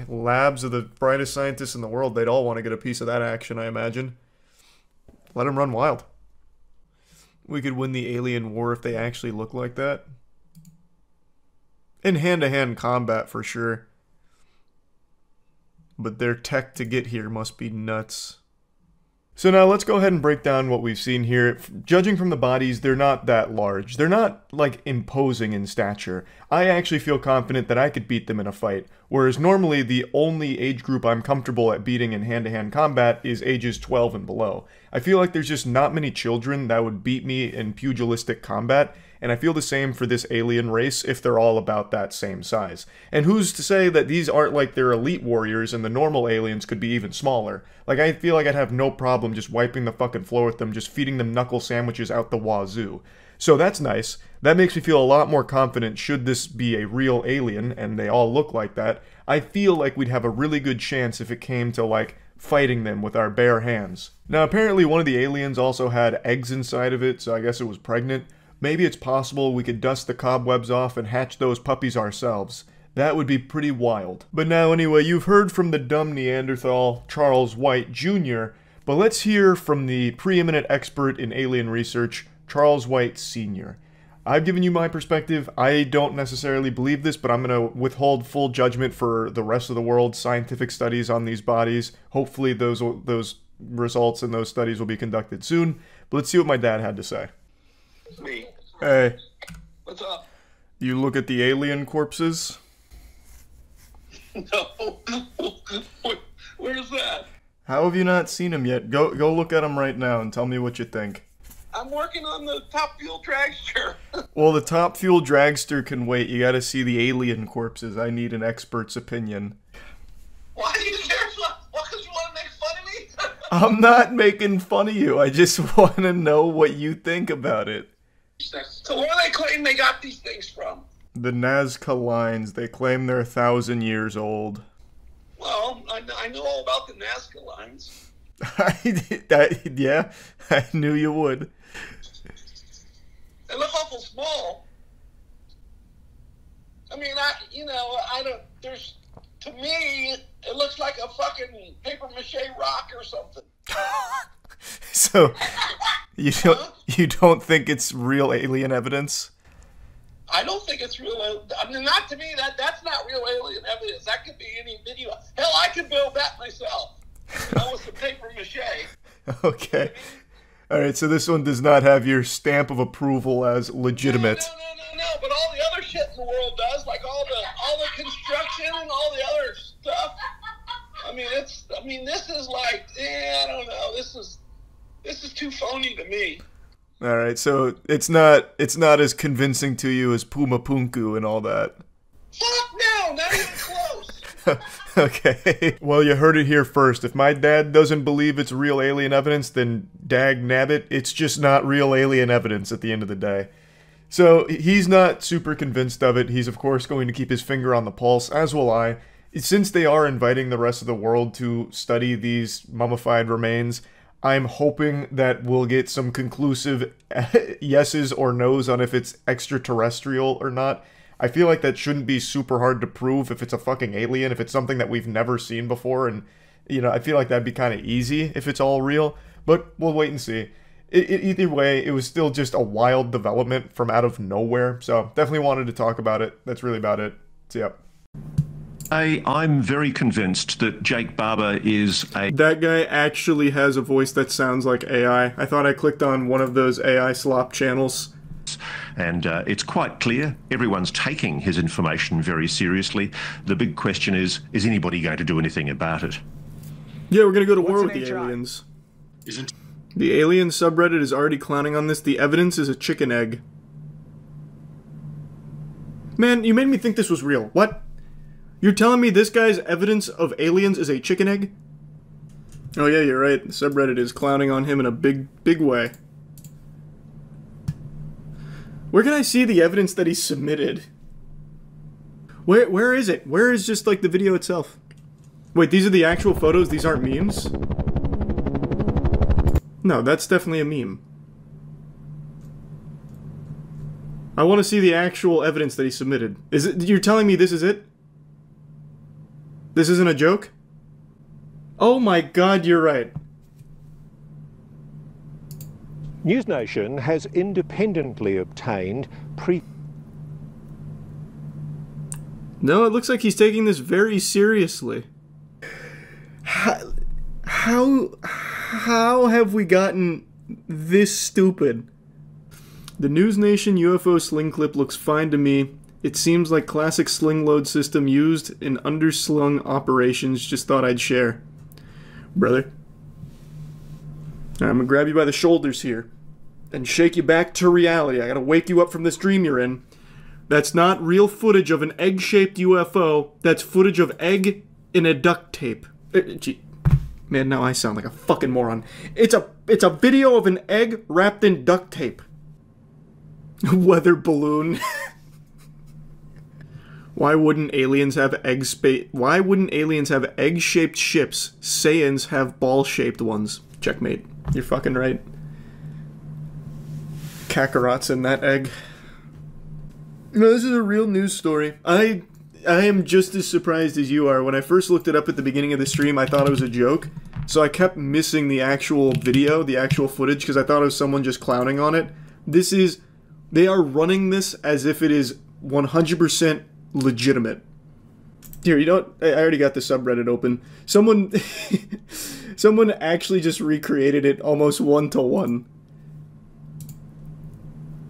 labs of the brightest scientists in the world. They'd all want to get a piece of that action, I imagine. Let them run wild. We could win the alien war if they actually look like that. In hand-to-hand combat, for sure. But their tech to get here must be nuts. So now let's go ahead and break down what we've seen here. Judging from the bodies, they're not that large. They're not, like, imposing in stature. I actually feel confident that I could beat them in a fight, whereas normally the only age group I'm comfortable at beating in hand-to-hand combat is ages 12 and below. I feel like there's just not many children that would beat me in pugilistic combat, and I feel the same for this alien race if they're all about that same size. And who's to say that these aren't like their elite warriors and the normal aliens could be even smaller? Like, I feel like I'd have no problem just wiping the fucking floor with them, just feeding them knuckle sandwiches out the wazoo. So that's nice. That makes me feel a lot more confident should this be a real alien, and they all look like that. I feel like we'd have a really good chance if it came to, like, fighting them with our bare hands. Now, apparently one of the aliens also had eggs inside of it, so I guess it was pregnant. Maybe it's possible we could dust the cobwebs off and hatch those puppies ourselves. That would be pretty wild. But now anyway, you've heard from the dumb Neanderthal, Charles White Jr., but let's hear from the preeminent expert in alien research, Charles White Sr. I've given you my perspective. I don't necessarily believe this, but I'm going to withhold full judgment for the rest of the world's scientific studies on these bodies. Hopefully those results and those studies will be conducted soon. But let's see what my dad had to say. Me. Hey. What's up? You look at the alien corpses? No. Where's that? How have you not seen them yet? Go look at them right now and tell me what you think. I'm working on the top fuel dragster. Well, the top fuel dragster can wait. You gotta see the alien corpses. I need an expert's opinion. Why do you care? What, because you want to make fun of me? I'm not making fun of you. I just want to know what you think about it. So where do they claim they got these things from? The Nazca lines, they claim they're 1,000 years old. Well, I know all about the Nazca lines. Yeah, I knew you would. They look awful small. I mean, to me, it looks like a fucking paper mache rock or something. So, you don't think it's real alien evidence? I don't think it's real. I mean, not to me. That's not real alien evidence. That could be any video. Hell, I could build that myself. With some paper mache. Okay. All right. So this one does not have your stamp of approval as legitimate. No. But all the other shit in the world does, like all the construction and all the other stuff. I mean, this is like, I don't know. This is too phony to me. All right, so it's not as convincing to you as Puma Punku and all that. Fuck no, not even close. Okay, well, you heard it here first. If my dad doesn't believe it's real alien evidence, then dag nabbit, it's just not real alien evidence at the end of the day. So he's not super convinced of it. He's of course going to keep his finger on the pulse, as will I. Since they are inviting the rest of the world to study these mummified remains, I'm hoping that we'll get some conclusive yeses or nos on if it's extraterrestrial or not. I feel like that shouldn't be super hard to prove if it's a fucking alien, if it's something that we've never seen before, and, I feel like that'd be kind of easy if it's all real, but we'll wait and see. Either way, it was still just a wild development from out of nowhere, so definitely wanted to talk about it. That's really about it. So, yeah. I'm very convinced that Jake Barber is a... That guy actually has a voice that sounds like AI. I thought I clicked on one of those AI slop channels. And it's quite clear everyone's taking his information very seriously. The big question is anybody going to do anything about it? Yeah, we're going to go to war with the aliens. The alien subreddit is already clowning on this. The evidence is a chicken egg. Man, you made me think this was real. What? You're telling me this guy's evidence of aliens is a chicken egg? Oh yeah, you're right. The subreddit is clowning on him in a big way. Where can I see the evidence that he submitted? Where is it? Where is just like the video itself? Wait, these are the actual photos? These aren't memes? No, that's definitely a meme. I want to see the actual evidence that he submitted. Is it? You're telling me this is it? This isn't a joke? Oh my god, you're right. NewsNation has independently obtained No, it looks like he's taking this very seriously. How have we gotten this stupid? The NewsNation UFO sling clip looks fine to me. It seems like classic sling load system used in underslung operations. Just thought I'd share. Brother. I'm gonna grab you by the shoulders here and shake you back to reality. I gotta wake you up from this dream you're in. That's not real footage of an egg-shaped UFO. That's footage of egg in a duct tape. Gee. Man, now I sound like a fucking moron. It's a video of an egg wrapped in duct tape. Weather balloon. Why wouldn't aliens have Why wouldn't aliens have egg-shaped ships? Saiyans have ball-shaped ones. Checkmate. You're fucking right. Kakarot's in that egg. No, this is a real news story. I am just as surprised as you are. When I first looked it up at the beginning of the stream, I thought it was a joke. So I kept missing the actual video, the actual footage, because I thought it was someone just clowning on it. They are running this as if it is 100% legitimate. Here, I already got the subreddit open. Someone actually just recreated it almost one-to-one.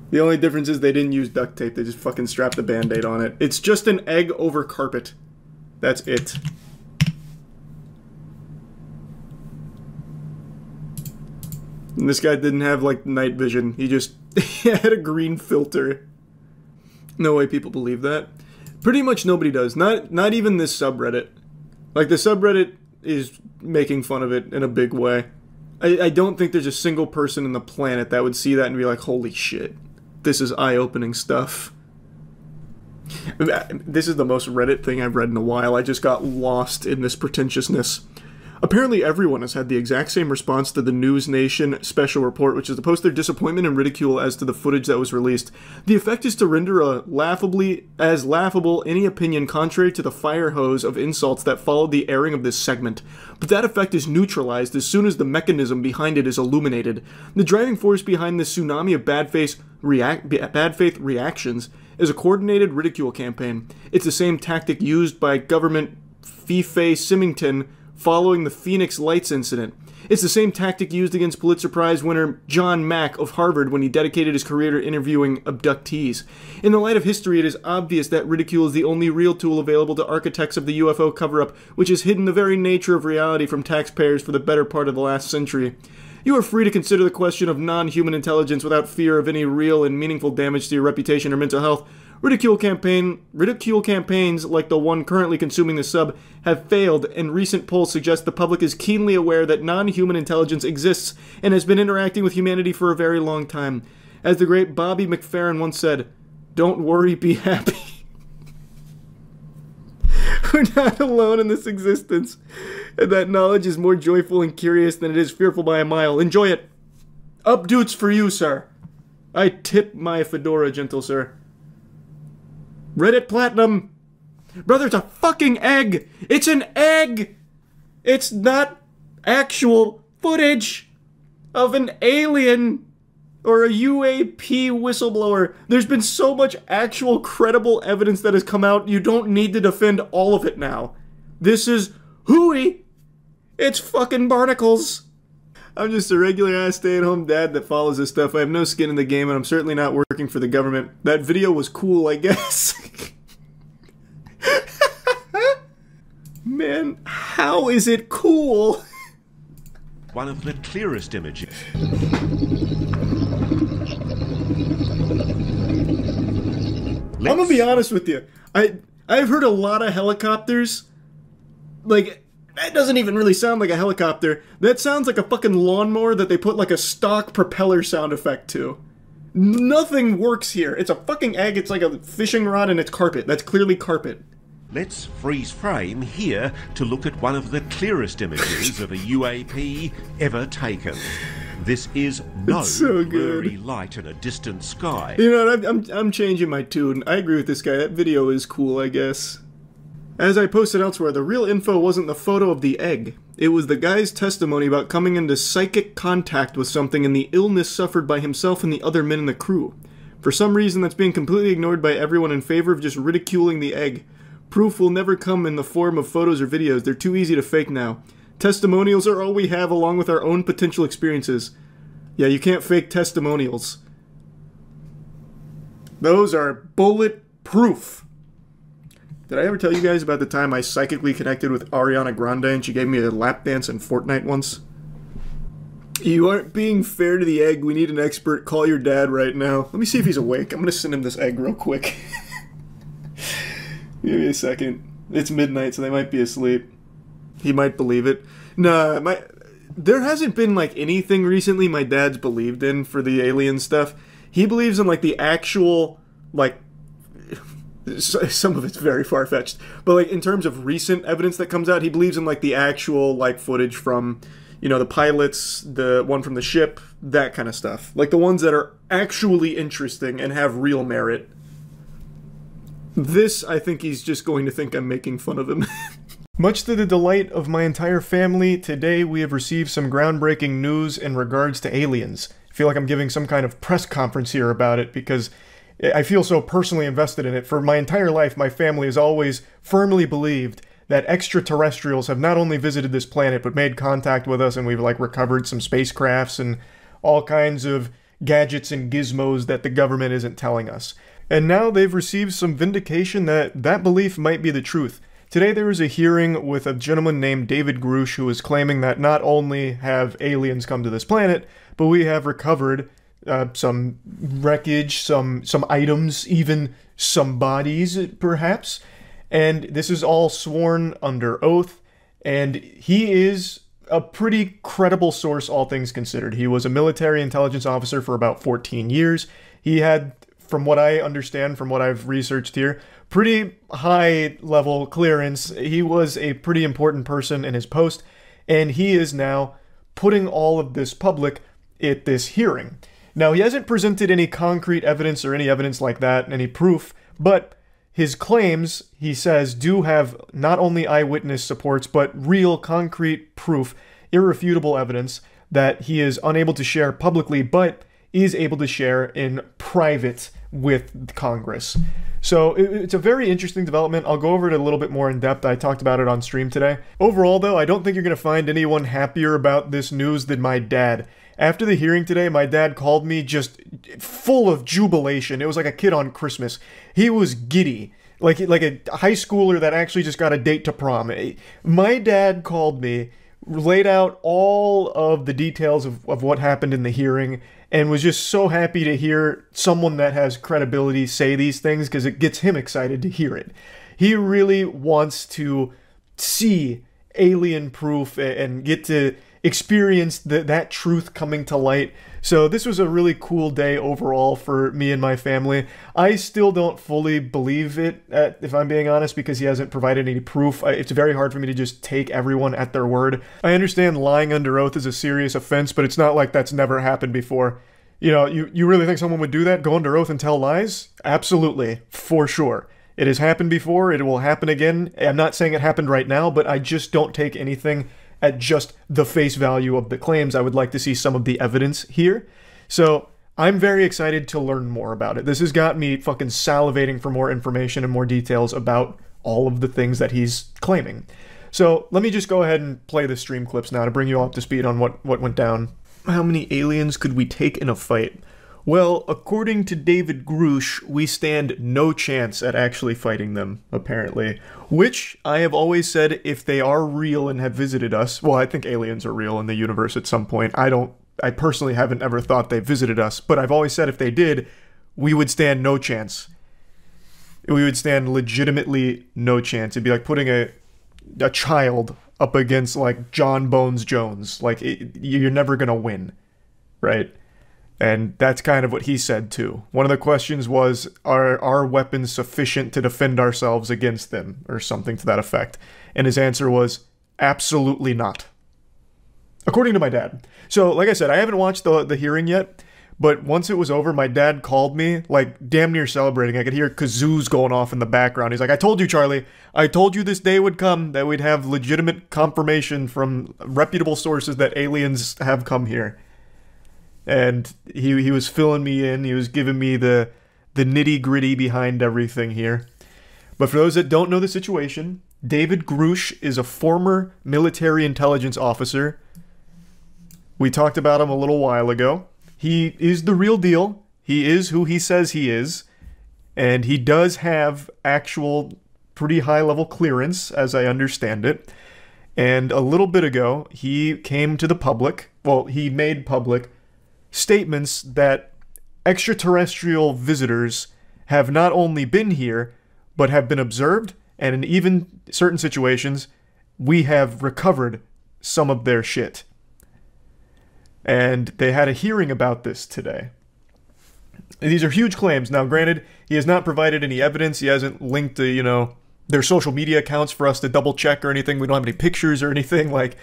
The only difference is they didn't use duct tape, they just fucking strapped a band-aid on it. It's just an egg over carpet. That's it. And this guy didn't have, like, night vision. He just had a green filter. No way people believe that. Pretty much nobody does. Not even this subreddit. Like, the subreddit is making fun of it in a big way. I don't think there's a single person in the planet that would see that and be like, holy shit, this is eye-opening stuff. This is the most Reddit thing I've read in a while. I just got lost in this pretentiousness. Apparently everyone has had the exact same response to the News Nation special report, which is to post their disappointment and ridicule as to the footage that was released. The effect is to render laughable any opinion contrary to the fire hose of insults that followed the airing of this segment. But that effect is neutralized as soon as the mechanism behind it is illuminated. The driving force behind this tsunami of bad faith reactions is a coordinated ridicule campaign. It's the same tactic used by government Fife Symington following the Phoenix Lights incident. It's the same tactic used against Pulitzer Prize winner John Mack of Harvard when he dedicated his career to interviewing abductees. In the light of history, it is obvious that ridicule is the only real tool available to architects of the UFO cover-up, which has hidden the very nature of reality from taxpayers for the better part of the last century. You are free to consider the question of non-human intelligence without fear of any real and meaningful damage to your reputation or mental health. Ridicule campaigns like the one currently consuming the sub have failed, and recent polls suggest the public is keenly aware that non-human intelligence exists and has been interacting with humanity for a very long time. As the great Bobby McFerrin once said, "Don't worry, be happy." We're not alone in this existence, and that knowledge is more joyful and curious than it is fearful by a mile. Enjoy it. Updoots for you, sir. I tip my fedora, gentle sir. Reddit Platinum. Brother, it's a fucking egg. It's an egg. It's not actual footage of an alien or a UAP whistleblower. There's been so much actual credible evidence that has come out, you don't need to defend all of it now. This is hooey. It's fucking barnacles. I'm just a regular-ass stay-at-home dad that follows this stuff. I have no skin in the game, and I'm certainly not working for the government. That video was cool, I guess. Man, how is it cool? One of the clearest images. I'm gonna be honest with you. I've heard a lot of helicopters. Like, that doesn't even really sound like a helicopter. That sounds like a fucking lawnmower that they put like a stock propeller sound effect to. Nothing works here. It's a fucking egg. It's like a fishing rod and it's carpet. That's clearly carpet. Let's freeze frame here to look at one of the clearest images of a UAP ever taken. This is no blurry light in a distant sky. You know what, I'm changing my tune. I agree with this guy. That video is cool, I guess. As I posted elsewhere, the real info wasn't the photo of the egg. It was the guy's testimony about coming into psychic contact with something and the illness suffered by himself and the other men in the crew. For some reason, that's being completely ignored by everyone in favor of just ridiculing the egg. Proof will never come in the form of photos or videos. They're too easy to fake now. Testimonials are all we have along with our own potential experiences. Yeah, you can't fake testimonials. Those are bulletproof. Did I ever tell you guys about the time I psychically connected with Ariana Grande and she gave me a lap dance in Fortnite once? You aren't being fair to the egg. We need an expert. Call your dad right now. Let me see if he's awake. I'm gonna send him this egg real quick. Give me a second. It's midnight, so they might be asleep. He might believe it. Nah, there hasn't been like anything recently my dad's believed in for the alien stuff. He believes in like the actual, like, some of it's very far-fetched, but like in terms of recent evidence that comes out, he believes in like the actual like footage from, you know, the pilots, the one from the ship, that kind of stuff. Like the ones that are actually interesting and have real merit. This, I think he's just going to think I'm making fun of him. Much to the delight of my entire family, today we have received some groundbreaking news in regards to aliens. I feel like I'm giving some kind of press conference here about it because I feel so personally invested in it. For my entire life, my family has always firmly believed that extraterrestrials have not only visited this planet, but made contact with us, and we've like recovered some spacecrafts and all kinds of gadgets and gizmos that the government isn't telling us. And now they've received some vindication that that belief might be the truth. Today there was a hearing with a gentleman named David Grush who is claiming that not only have aliens come to this planet, but we have recovered some wreckage, some items, even some bodies, perhaps. And this is all sworn under oath. and he is a pretty credible source, all things considered. He was a military intelligence officer for about 14 years. He had, from what I understand, from what I've researched here, pretty high-level clearance. He was a pretty important person in his post, and he is now putting all of this public at this hearing. Now, he hasn't presented any concrete evidence or any evidence like that, any proof, but his claims, he says, do have not only eyewitness supports, but real concrete proof, irrefutable evidence that he is unable to share publicly, but is able to share in private with Congress. So it's a very interesting development. I'll go over it a little bit more in depth. I talked about it on stream today. Overall, though, I don't think you're going to find anyone happier about this news than my dad. After the hearing today, my dad called me just full of jubilation. It was like a kid on Christmas. He was giddy, like a high schooler that actually just got a date to prom. My dad called me, laid out all of the details of what happened in the hearing, and was just so happy to hear someone that has credibility say these things because it gets him excited to hear it. He really wants to see alien proof and get to experience that truth coming to light. So this was a really cool day overall for me and my family. I still don't fully believe it, if I'm being honest, because he hasn't provided any proof. It's very hard for me to just take everyone at their word. I understand lying under oath is a serious offense, but it's not like that's never happened before. You know, you really think someone would do that? Go under oath and tell lies? Absolutely, for sure. It has happened before, it will happen again. I'm not saying it happened right now, but I just don't take anything at just the face value of the claims. I would like to see some of the evidence here. So I'm very excited to learn more about it. This has got me fucking salivating for more information and more details about all of the things that he's claiming. So let me just go ahead and play the stream clips now to bring you all up to speed on what went down. How many aliens could we take in a fight? Well, according to David Grush, we stand no chance at actually fighting them, apparently. Which, I have always said, if they are real and have visited us, well, I think aliens are real in the universe at some point. I personally haven't ever thought they visited us, but I've always said if they did, we would stand no chance. We would stand legitimately no chance. It'd be like putting a child up against, like, John Bones Jones. Like, you're never gonna win, right? And that's kind of what he said, too. One of the questions was, are our weapons sufficient to defend ourselves against them? Or something to that effect. And his answer was, absolutely not. According to my dad. So, like I said, I haven't watched the hearing yet, but once it was over, my dad called me, like, damn near celebrating. I could hear kazoos going off in the background. He's like, I told you, Charlie. I told you this day would come, that we'd have legitimate confirmation from reputable sources that aliens have come here. And he was filling me in. He was giving me the nitty-gritty behind everything here. But for those that don't know the situation, David Grush is a former military intelligence officer. We talked about him a little while ago. He is the real deal. He is who he says he is. And he does have actual pretty high-level clearance, as I understand it. And a little bit ago, he came to the public. Well, he made public statements that extraterrestrial visitors have not only been here, but have been observed, and in even certain situations, we have recovered some of their shit. And they had a hearing about this today. And these are huge claims. Now, granted, he has not provided any evidence. He hasn't linked to, you know, their social media accounts for us to double check or anything. We don't have any pictures or anything. Like,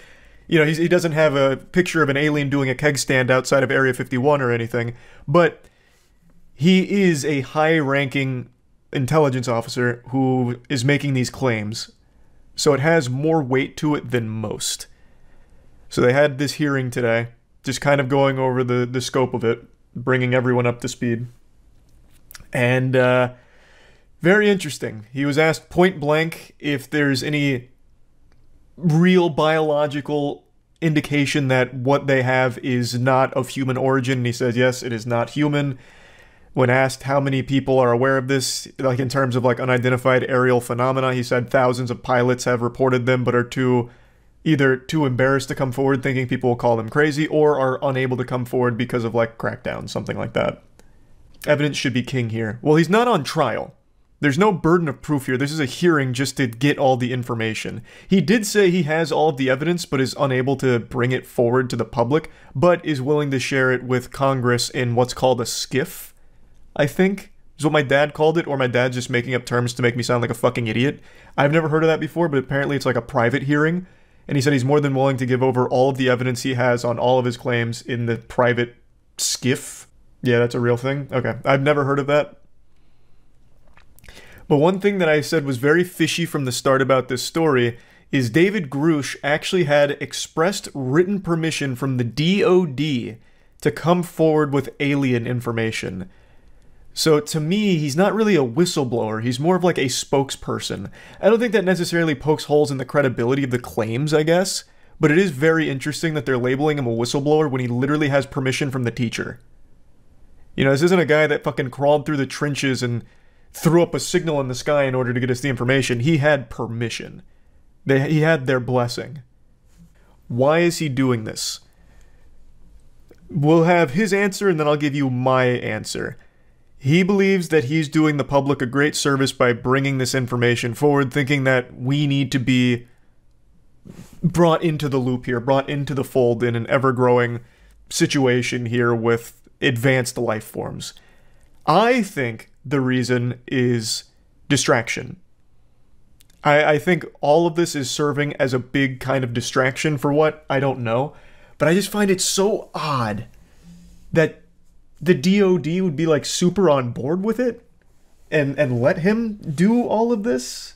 you know, he doesn't have a picture of an alien doing a keg stand outside of Area 51 or anything. But he is a high-ranking intelligence officer who is making these claims. So it has more weight to it than most. So they had this hearing today, just kind of going over the scope of it, bringing everyone up to speed. And very interesting. He was asked point blank if there's any real biological indication that what they have is not of human origin. And he says, yes, it is not human. When asked how many people are aware of this, like in terms of like unidentified aerial phenomena, he said thousands of pilots have reported them, but are either too embarrassed to come forward, thinking people will call them crazy, or are unable to come forward because of like crackdowns, something like that. Evidence should be king here. Well, he's not on trial. There's no burden of proof here. This is a hearing just to get all the information. He did say he has all of the evidence, but is unable to bring it forward to the public, but is willing to share it with Congress in what's called a skiff, I think, is what my dad called it, or my dad's just making up terms to make me sound like a fucking idiot. I've never heard of that before, but apparently it's like a private hearing, and he said he's more than willing to give over all of the evidence he has on all of his claims in the private skiff. Yeah, that's a real thing? Okay, I've never heard of that. But one thing that I said was very fishy from the start about this story is David Grush actually had expressed written permission from the DOD to come forward with alien information. So to me, he's not really a whistleblower, he's more of like a spokesperson. I don't think that necessarily pokes holes in the credibility of the claims, I guess, but it is very interesting that they're labeling him a whistleblower when he literally has permission from the teacher. You know, this isn't a guy that fucking crawled through the trenches and threw up a signal in the sky in order to get us the information. He had permission. He had their blessing. Why is he doing this? We'll have his answer and then I'll give you my answer. He believes that he's doing the public a great service by bringing this information forward, thinking that we need to be brought into the loop here, brought into the fold in an ever-growing situation here with advanced life forms. I think the reason is distraction. I think all of this is serving as a big kind of distraction for what? I don't know. But I just find it so odd that the DOD would be like super on board with it and let him do all of this.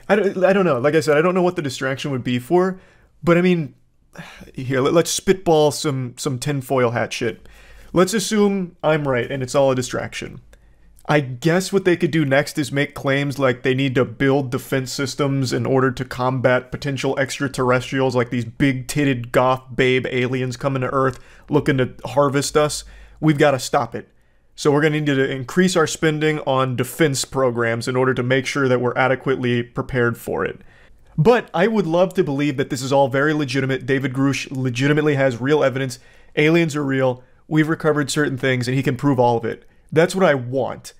I don't know. Like I said, I don't know what the distraction would be for, but I mean, here, let's spitball some tinfoil hat shit. Let's assume I'm right and it's all a distraction. I guess what they could do next is make claims like they need to build defense systems in order to combat potential extraterrestrials, like these big-titted goth babe aliens coming to Earth looking to harvest us. We've got to stop it. So we're going to need to increase our spending on defense programs in order to make sure that we're adequately prepared for it. But I would love to believe that this is all very legitimate. David Grush legitimately has real evidence. Aliens are real. We've recovered certain things, and he can prove all of it. That's what I want.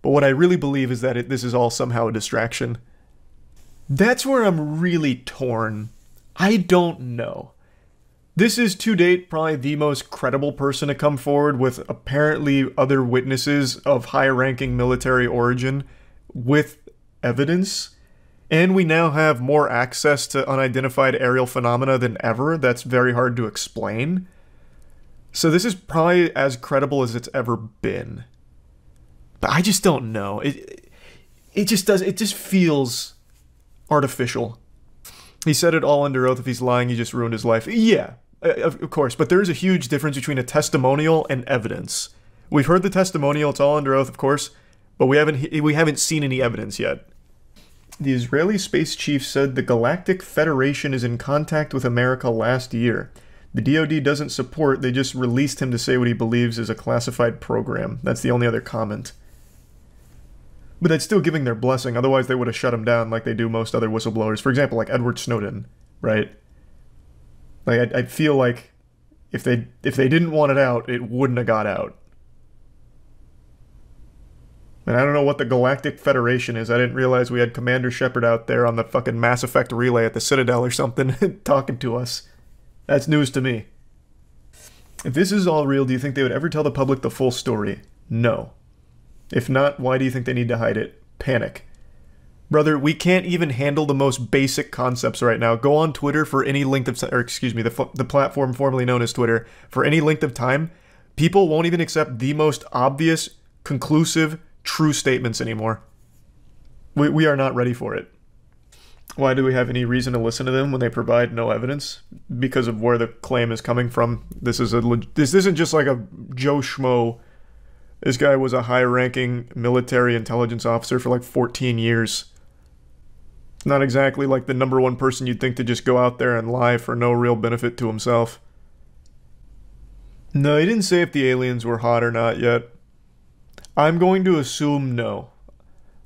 But what I really believe is that this is all somehow a distraction. That's where I'm really torn. I don't know. This is, to date, probably the most credible person to come forward with apparently other witnesses of high-ranking military origin with evidence. And we now have more access to unidentified aerial phenomena than ever. That's very hard to explain. So this is probably as credible as it's ever been. But I just don't know. It just feels artificial. He said it all under oath. If he's lying, he just ruined his life. Yeah, of course. But there is a huge difference between a testimonial and evidence. We've heard the testimonial. It's all under oath, of course. But we haven't seen any evidence yet. The Israeli space chief said the Galactic Federation is in contact with America last year. The DoD doesn't support, they just released him to say what he believes is a classified program. That's the only other comment. But that's still giving their blessing, otherwise they would have shut him down like they do most other whistleblowers. For example, like Edward Snowden, right? Like, I'd feel like if they didn't want it out, it wouldn't have got out. And I don't know what the Galactic Federation is. I didn't realize we had Commander Shepard out there on the fucking Mass Effect relay at the Citadel or something talking to us. That's news to me. If this is all real, do you think they would ever tell the public the full story? No. If not, why do you think they need to hide it? Panic. Brother, we can't even handle the most basic concepts right now. Go on Twitter for any length of time, or excuse me, the platform formerly known as Twitter, for any length of time. People won't even accept the most obvious, conclusive, true statements anymore. We are not ready for it. Why do we have any reason to listen to them when they provide no evidence? Because of where the claim is coming from. This isn't just like a Joe Schmo. This guy was a high-ranking military intelligence officer for like 14 years. Not exactly like the #1 person you'd think to just go out there and lie for no real benefit to himself. No, he didn't say if the aliens were hot or not yet. I'm going to assume no.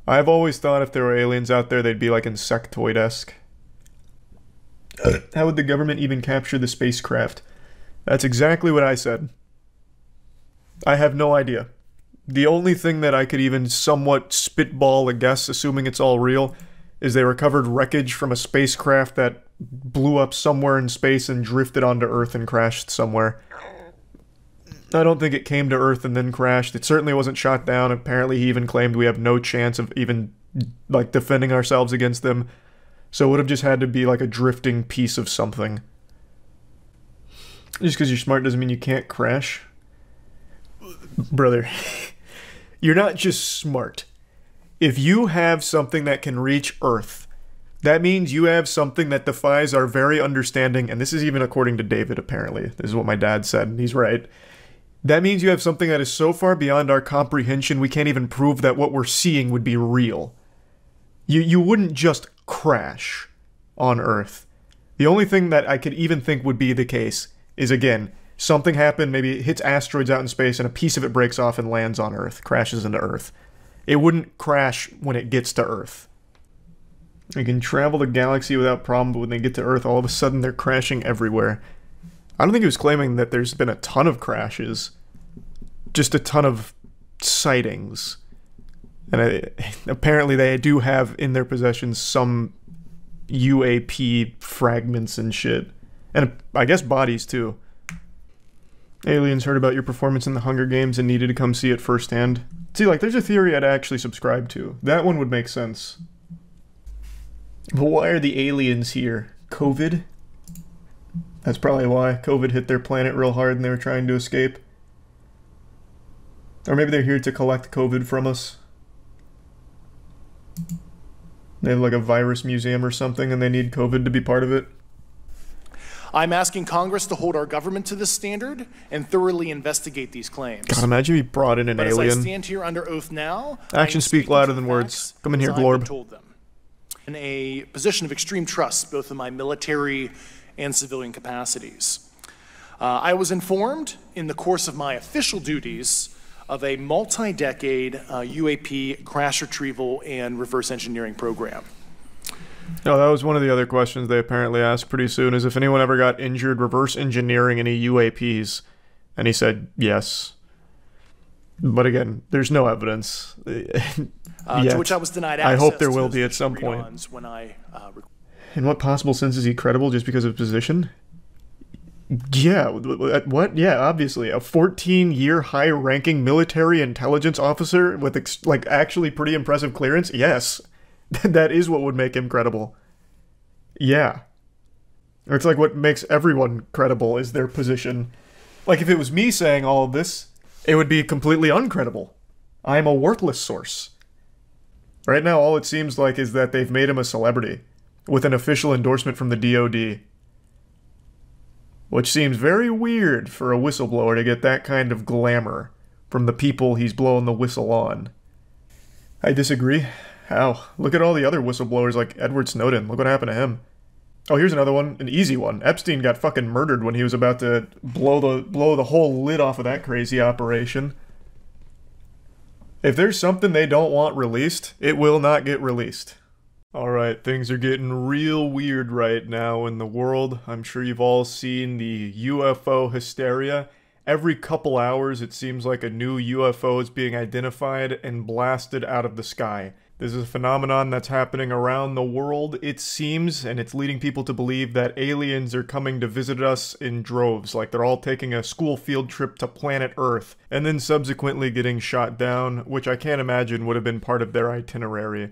I've always thought if there were aliens out there, they'd be like insectoid-esque. How would the government even capture the spacecraft? That's exactly what I said. I have no idea. The only thing that I could even somewhat spitball a guess, assuming it's all real, is they recovered wreckage from a spacecraft that blew up somewhere in space and drifted onto Earth and crashed somewhere. I don't think it came to Earth and then crashed. It certainly wasn't shot down. Apparently he even claimed we have no chance of even, like, defending ourselves against them. So it would have just had to be like a drifting piece of something. Just because you're smart doesn't mean you can't crash. Brother, you're not just smart. If you have something that can reach Earth, that means you have something that defies our very understanding, and this is even according to David, apparently. This is what my dad said, and he's right. That means you have something that is so far beyond our comprehension we can't even prove that what we're seeing would be real. You wouldn't just crash on Earth. The only thing that I could even think would be the case is, again, something happened, maybe it hits asteroids out in space and a piece of it breaks off and lands on Earth, crashes into Earth. It wouldn't crash when it gets to Earth. They can travel the galaxy without problem, but when they get to Earth, all of a sudden they're crashing everywhere. I don't think he was claiming that there's been a ton of crashes. Just a ton of sightings. And apparently they do have in their possession some UAP fragments and shit. And I guess bodies too. Aliens heard about your performance in the Hunger Games and needed to come see it firsthand. See, like, there's a theory I'd actually subscribe to. That one would make sense. But why are the aliens here? COVID? That's probably why. COVID hit their planet real hard and they were trying to escape. Or maybe they're here to collect COVID from us. They have like a virus museum or something and they need COVID to be part of it. I'm asking Congress to hold our government to this standard and thoroughly investigate these claims. God, imagine if you brought in an alien. As I stand here under oath now, actions speak louder than words. Come in here, Glorb. Told them. In a position of extreme trust, both in my military and civilian capacities. I was informed in the course of my official duties of a multi-decade UAP crash retrieval and reverse engineering program. No, that was one of the other questions they apparently asked pretty soon, is if anyone ever got injured reverse engineering any UAPs. And he said yes. But again, there's no evidence. To which I was denied access. I hope there will be at some point. When in what possible sense is he credible just because of position? Yeah, what? Yeah, obviously. A 14-year high-ranking military intelligence officer with, like, actually pretty impressive clearance? Yes. That is what would make him credible. Yeah. Or it's like what makes everyone credible is their position. Like, if it was me saying all of this, it would be completely uncredible. I'm a worthless source. Right now, all it seems like is that they've made him a celebrity, with an official endorsement from the DoD. Which seems very weird for a whistleblower to get that kind of glamour from the people he's blowing the whistle on. I disagree. How? Look at all the other whistleblowers like Edward Snowden. Look what happened to him. Oh, here's another one. An easy one. Epstein got fucking murdered when he was about to blow the whole lid off of that crazy operation. If there's something they don't want released, it will not get released. Alright, things are getting real weird right now in the world. I'm sure you've all seen the UFO hysteria. Every couple hours it seems like a new UFO is being identified and blasted out of the sky. This is a phenomenon that's happening around the world, it seems, and it's leading people to believe that aliens are coming to visit us in droves, like they're all taking a school field trip to planet Earth, and then subsequently getting shot down, which I can't imagine would have been part of their itinerary.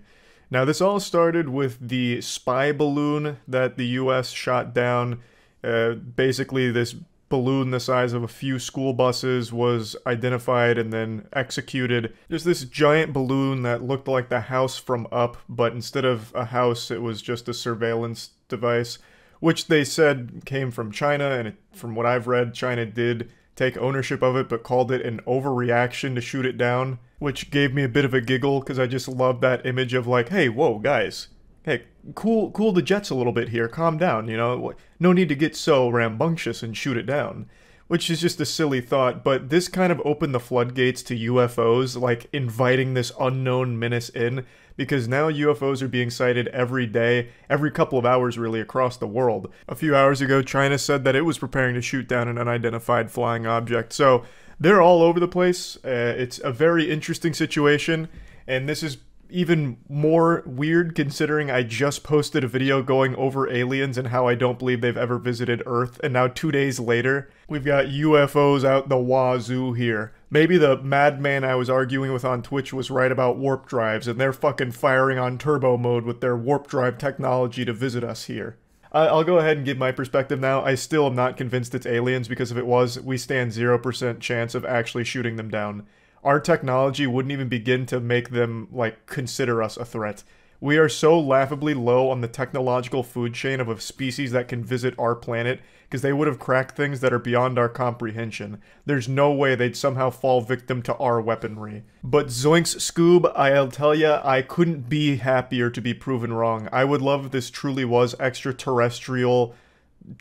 Now, this all started with the spy balloon that the US shot down. Basically, this balloon the size of a few school buses was identified and then executed. There's this giant balloon that looked like the house from Up, but instead of a house, it was just a surveillance device, which they said came from China, and from what I've read, China did take ownership of it, but called it an overreaction to shoot it down, which gave me a bit of a giggle, because I just love that image of like, hey, whoa, guys. Hey, cool the jets a little bit here, calm down, you know, no need to get so rambunctious and shoot it down. Which is just a silly thought, but this kind of opened the floodgates to UFOs, like inviting this unknown menace in, because now UFOs are being sighted every day, every couple of hours really, across the world. A few hours ago, China said that it was preparing to shoot down an unidentified flying object, so They're all over the place. It's a very interesting situation, and this is even more weird considering I just posted a video going over aliens and how I don't believe they've ever visited Earth, and now 2 days later, we've got UFOs out the wazoo here. Maybe the madman I was arguing with on Twitch was right about warp drives, and they're fucking firing on turbo mode with their warp drive technology to visit us here. I'll go ahead and give my perspective now. I still am not convinced it's aliens, because if it was, we stand 0% chance of actually shooting them down. Our technology wouldn't even begin to make them, like, consider us a threat. We are so laughably low on the technological food chain of a species that can visit our planet, because they would have cracked things that are beyond our comprehension. There's no way they'd somehow fall victim to our weaponry. But Zoinks Scoob, I'll tell ya, I couldn't be happier to be proven wrong. I would love if this truly was extraterrestrial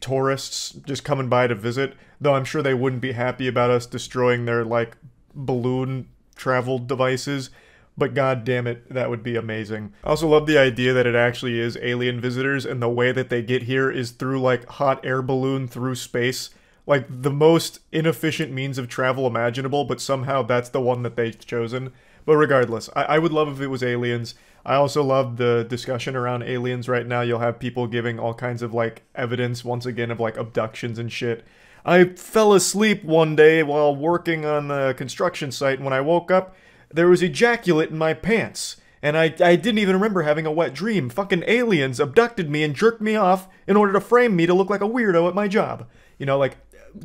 tourists just coming by to visit, though I'm sure they wouldn't be happy about us destroying their, like, balloon travel devices, but god damn it, that would be amazing. I also love the idea that it actually is alien visitors, and the way that they get here is through, like, hot air balloon through space. Like, the most inefficient means of travel imaginable, but somehow that's the one that they've chosen. But regardless, I would love if it was aliens. I also love the discussion around aliens right now. You'll have people giving all kinds of, like, evidence, once again, of, like, abductions and shit. I fell asleep one day while working on the construction site, and when I woke up, there was ejaculate in my pants. And I didn't even remember having a wet dream. Fucking aliens abducted me and jerked me off in order to frame me to look like a weirdo at my job. You know, like,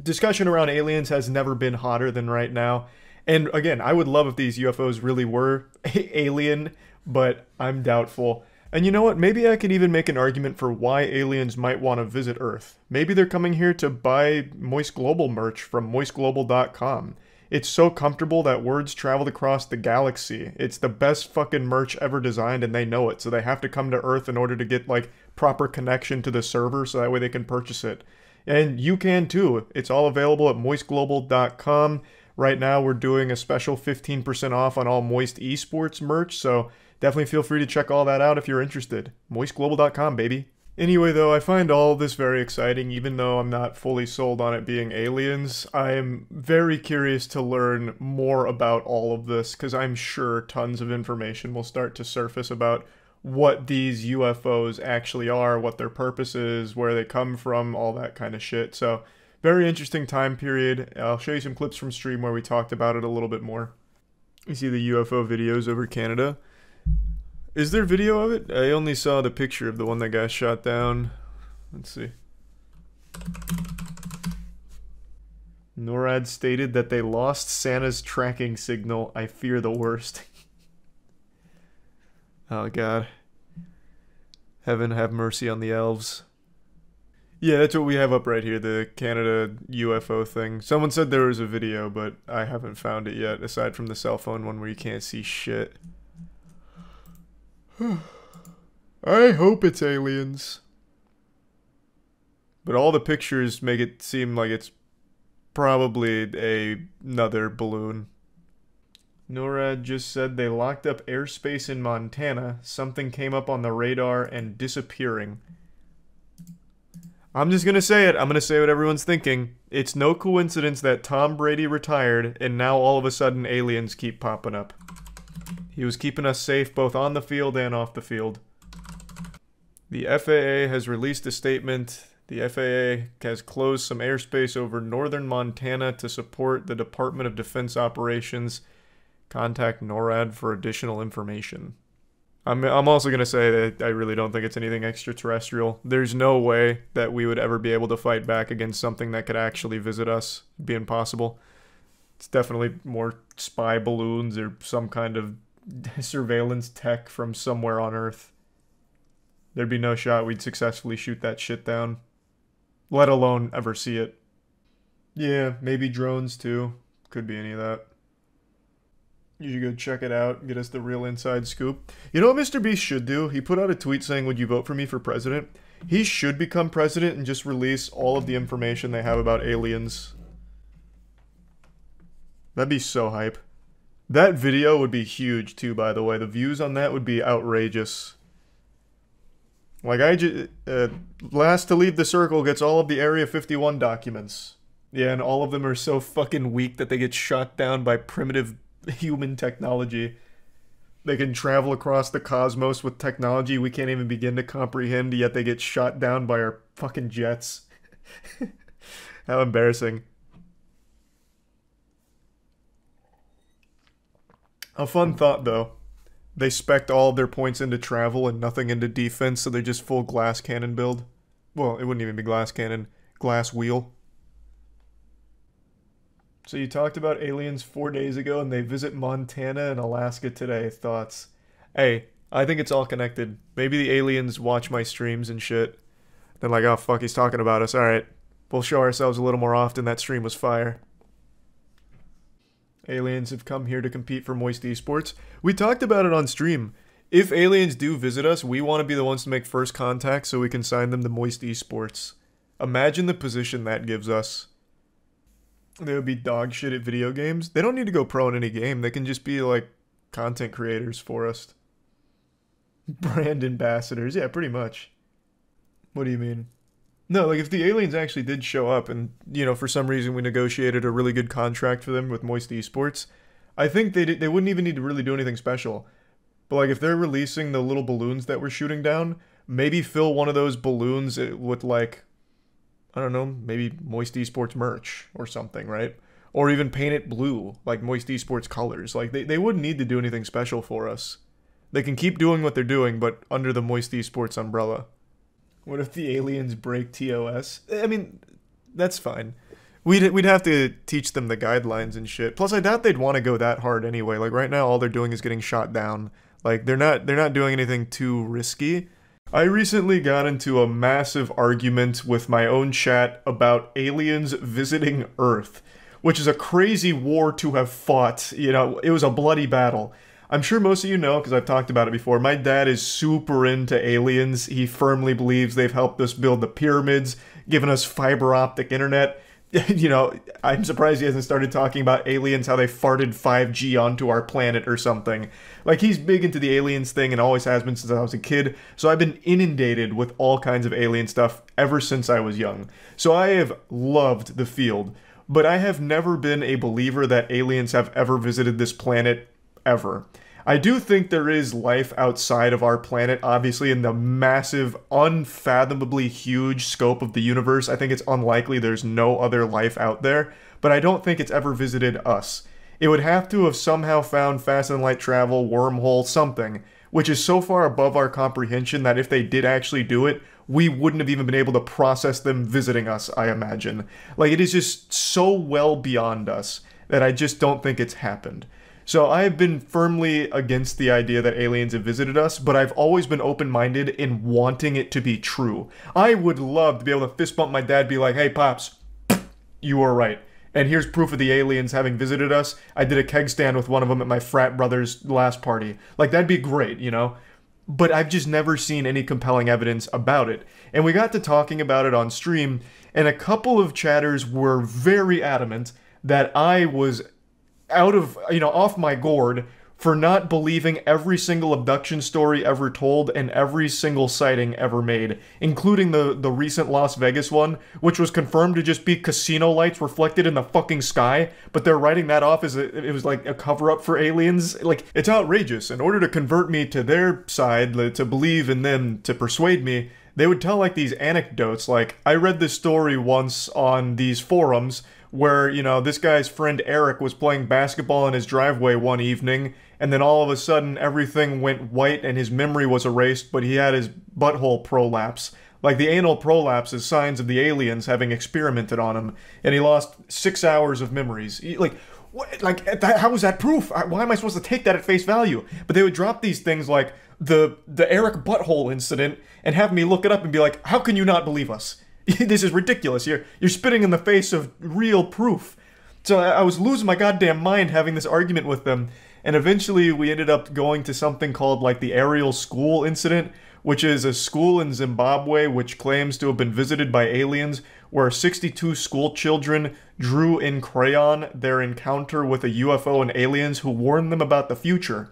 discussion around aliens has never been hotter than right now. And again, I would love if these UFOs really were alien, but I'm doubtful. And you know what? Maybe I could even make an argument for why aliens might want to visit Earth. Maybe they're coming here to buy Moist Global merch from moistglobal.com. It's so comfortable that words traveled across the galaxy. It's the best fucking merch ever designed, and they know it. So they have to come to Earth in order to get, like, proper connection to the server, so that way they can purchase it. And you can too. It's all available at moistglobal.com. Right now we're doing a special 15% off on all Moist Esports merch, so definitely feel free to check all that out if you're interested. moistglobal.com, baby. Anyway, though, I find all of this very exciting, even though I'm not fully sold on it being aliens. I am very curious to learn more about all of this, because I'm sure tons of information will start to surface about what these UFOs actually are, what their purpose is, where they come from, all that kind of shit. So, very interesting time period. I'll show you some clips from stream where we talked about it a little bit more. You see the UFO videos over Canada. Is there video of it? I only saw the picture of the one that got shot down. Let's see. NORAD stated that they lost Santa's tracking signal. I fear the worst. Oh god. Heaven have mercy on the elves. Yeah, that's what we have up right here, the Canada UFO thing. Someone said there was a video, but I haven't found it yet, aside from the cell phone one where you can't see shit. I hope it's aliens. But all the pictures make it seem like it's probably another balloon. NORAD just said they locked up airspace in Montana. Something came up on the radar and disappearing. I'm just gonna say it. I'm gonna say what everyone's thinking. It's no coincidence that Tom Brady retired and now all of a sudden aliens keep popping up. He was keeping us safe both on the field and off the field. The FAA has released a statement. The FAA has closed some airspace over northern Montana to support the Department of Defense operations. Contact NORAD for additional information. I'm also going to say that I really don't think it's anything extraterrestrial. There's no way that we would ever be able to fight back against something that could actually visit us. It'd be impossible. It's definitely more spy balloons or some kind of surveillance tech from somewhere on Earth. There'd be no shot we'd successfully shoot that shit down. Let alone ever see it. Yeah, maybe drones too. Could be any of that. You should go check it out, get us the real inside scoop. You know what Mr. Beast should do? He put out a tweet saying, would you vote for me for president? He should become president and just release all of the information they have about aliens. That'd be so hype. That video would be huge too, by the way. The views on that would be outrageous. Like, last to leave the circle gets all of the Area 51 documents. Yeah, and all of them are so fucking weak that they get shot down by primitive human technology. They can travel across the cosmos with technology we can't even begin to comprehend, yet they get shot down by our fucking jets. How embarrassing. A fun thought, though. They spec'd all of their points into travel and nothing into defense, so they're just full glass cannon build. Well, it wouldn't even be glass cannon. Glass wheel. So you talked about aliens 4 days ago, and they visit Montana and Alaska today. Thoughts? Hey, I think it's all connected. Maybe the aliens watch my streams and shit. They're like, oh fuck, he's talking about us. Alright, we'll show ourselves a little more often. That stream was fire. Aliens have come here to compete for Moist Esports. We talked about it on stream. If aliens do visit us, we want to be the ones to make first contact so we can sign them to Moist Esports. Imagine the position that gives us. They would be dog shit at video games. They don't need to go pro in any game. They can just be like content creators for us. Brand ambassadors. Yeah, pretty much. What do you mean? No, like if the aliens actually did show up and, you know, for some reason we negotiated a really good contract for them with Moist Esports, I think they wouldn't even need to really do anything special. But like if they're releasing the little balloons that we're shooting down, maybe fill one of those balloons with like, I don't know, maybe Moist Esports merch or something, right? Or even paint it blue, like Moist Esports colors. Like, they wouldn't need to do anything special for us. They can keep doing what they're doing, but under the Moist Esports umbrella. What if the aliens break TOS? I mean, that's fine. We'd have to teach them the guidelines and shit. Plus, I doubt they'd want to go that hard anyway. Like, right now, all they're doing is getting shot down. Like, they're not doing anything too risky. I recently got into a massive argument with my own chat about aliens visiting Earth, which is a crazy war to have fought. You know, it was a bloody battle. I'm sure most of you know, because I've talked about it before, my dad is super into aliens. He firmly believes they've helped us build the pyramids, given us fiber optic internet. You know, I'm surprised he hasn't started talking about aliens, how they farted 5G onto our planet or something. Like, he's big into the aliens thing and always has been since I was a kid, so I've been inundated with all kinds of alien stuff ever since I was young. So I have loved the field, but I have never been a believer that aliens have ever visited this planet, ever. I do think there is life outside of our planet, obviously, in the massive, unfathomably huge scope of the universe. I think it's unlikely there's no other life out there, but I don't think it's ever visited us. It would have to have somehow found fast and light travel, wormhole, something, which is so far above our comprehension that if they did actually do it, we wouldn't have even been able to process them visiting us, I imagine. Like, it is just so well beyond us that I just don't think it's happened. So I have been firmly against the idea that aliens have visited us, but I've always been open-minded in wanting it to be true. I would love to be able to fist bump my dad, be like, hey, Pops, you were right. And here's proof of the aliens having visited us. I did a keg stand with one of them at my frat brother's last party. Like, that'd be great, you know? But I've just never seen any compelling evidence about it. And we got to talking about it on stream, and a couple of chatters were very adamant that I was out of, you know, off my gourd for not believing every single abduction story ever told and every single sighting ever made, including the recent Las Vegas one, which was confirmed to just be casino lights reflected in the fucking sky, but they're writing that off as it was like a cover-up for aliens. Like, it's outrageous. In order to convert me to their side, to believe in them, to persuade me, they would tell like these anecdotes. Like, I read this story once on these forums where, you know, this guy's friend Eric was playing basketball in his driveway one evening, and then all of a sudden everything went white and his memory was erased, but he had his butthole prolapse. Like, the anal prolapse is signs of the aliens having experimented on him, and he lost 6 hours of memories. Like, what? Like, how is that proof? Why am I supposed to take that at face value? But they would drop these things like the Eric butthole incident and have me look it up and be like, how can you not believe us? This is ridiculous. You're spitting in the face of real proof. So I was losing my goddamn mind having this argument with them, and eventually we ended up going to something called like the Ariel School incident, which is a school in Zimbabwe which claims to have been visited by aliens, where 62 school children drew in crayon their encounter with a UFO and aliens who warned them about the future.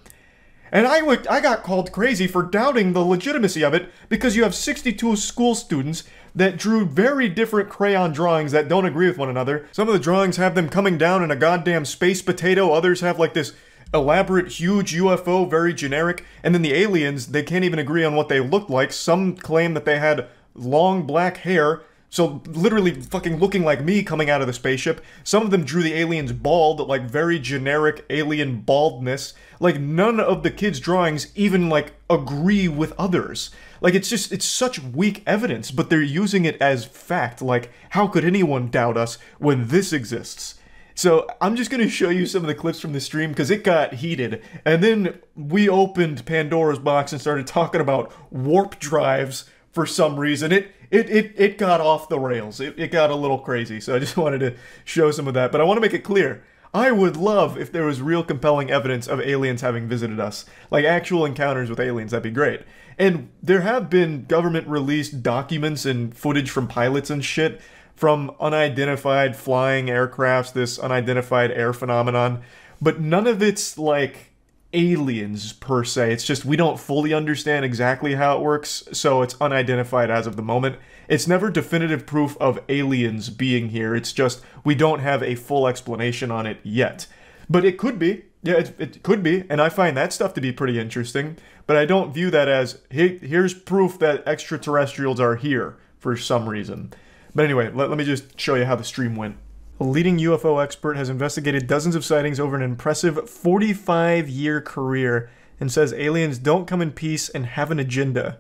And I got called crazy for doubting the legitimacy of it because you have 62 school students that drew very different crayon drawings that don't agree with one another. Some of the drawings have them coming down in a goddamn space potato. Others have like this elaborate, huge UFO, very generic. And then the aliens, they can't even agree on what they looked like. Some claim that they had long black hair. So literally fucking looking like me coming out of the spaceship. Some of them drew the aliens bald, like very generic alien baldness. Like none of the kids' drawings even like agree with others. Like it's such weak evidence, but they're using it as fact. Like how could anyone doubt us when this exists? So I'm just gonna show you some of the clips from the stream because it got heated. And then we opened Pandora's box and started talking about warp drives for some reason. It got off the rails. It got a little crazy, so I just wanted to show some of that. But I want to make it clear, I would love if there was real compelling evidence of aliens having visited us. Like actual encounters with aliens, that'd be great. And there have been government-released documents and footage from pilots and shit from unidentified flying aircrafts, this unidentified air phenomenon, but none of it's like aliens per se. It's just we don't fully understand exactly how it works, so it's unidentified as of the moment. It's never definitive proof of aliens being here. It's just we don't have a full explanation on it yet. But it could be. Yeah, it could be, and I find that stuff to be pretty interesting, but I don't view that as, hey, here's proof that extraterrestrials are here for some reason. But anyway, let me just show you how the stream went. A leading UFO expert has investigated dozens of sightings over an impressive 45-year career and says aliens don't come in peace and have an agenda.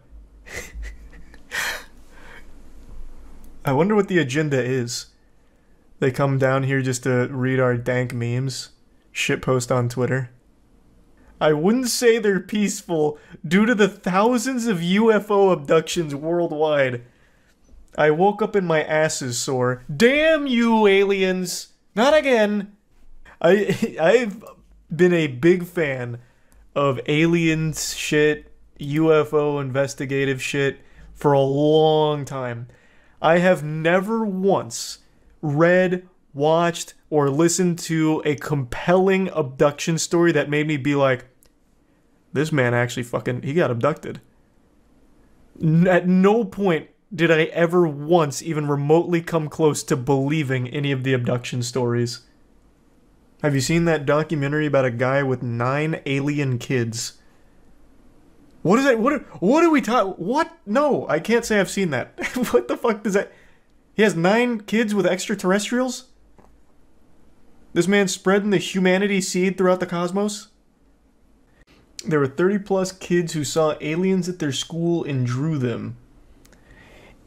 I wonder what the agenda is. They come down here just to read our dank memes, shitpost on Twitter. I wouldn't say they're peaceful due to the thousands of UFO abductions worldwide. I woke up and my ass is sore. Damn you, aliens! Not again! I've been a big fan of aliens shit, UFO investigative shit for a long time. I have never once read, watched, or listened to a compelling abduction story that made me be like, this man actually he got abducted. At no point did I ever once even remotely come close to believing any of the abduction stories. Have you seen that documentary about a guy with 9 alien kids? What is that? What are we talking? What? No, I can't say I've seen that. What the fuck does that? He has 9 kids with extraterrestrials? This man's spreading the humanity seed throughout the cosmos? There were 30+ kids who saw aliens at their school and drew them.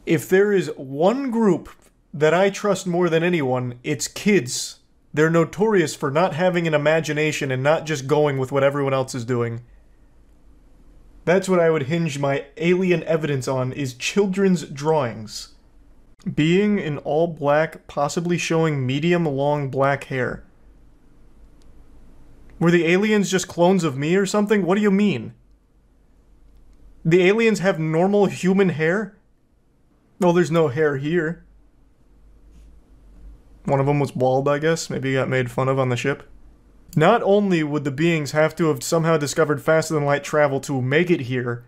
If there is one group that I trust more than anyone, it's kids. They're notorious for not having an imagination and not just going with what everyone else is doing. That's what I would hinge my alien evidence on, is children's drawings. Being in all black, possibly showing medium-long black hair. Were the aliens just clones of me or something? What do you mean? The aliens have normal human hair? Well, there's no hair here. One of them was bald, I guess. Maybe he got made fun of on the ship. Not only would the beings have to have somehow discovered faster-than-light travel to make it here,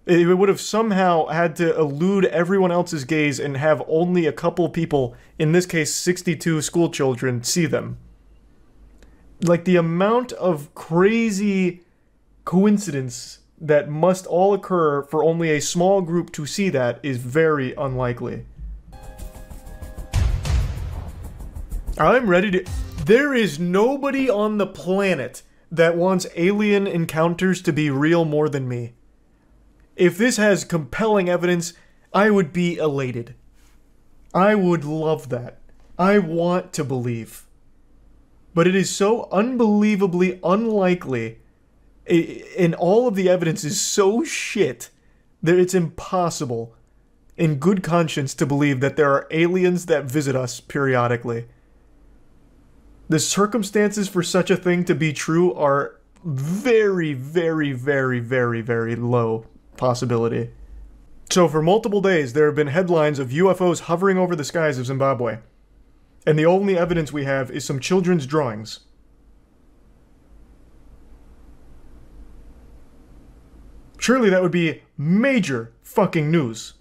it would have somehow had to elude everyone else's gaze and have only a couple people, in this case 62 school children, see them. Like, the amount of crazy coincidence that must all occur for only a small group to see that is very unlikely. I'm ready to... There is nobody on the planet that wants alien encounters to be real more than me. If this has compelling evidence, I would be elated. I would love that. I want to believe. But it is so unbelievably unlikely, and all of the evidence is so shit that it's impossible, in good conscience, to believe that there are aliens that visit us periodically. The circumstances for such a thing to be true are very, very, very, very, very low possibility. So for multiple days, there have been headlines of UFOs hovering over the skies of Zimbabwe. And the only evidence we have is some children's drawings. Surely that would be major fucking news.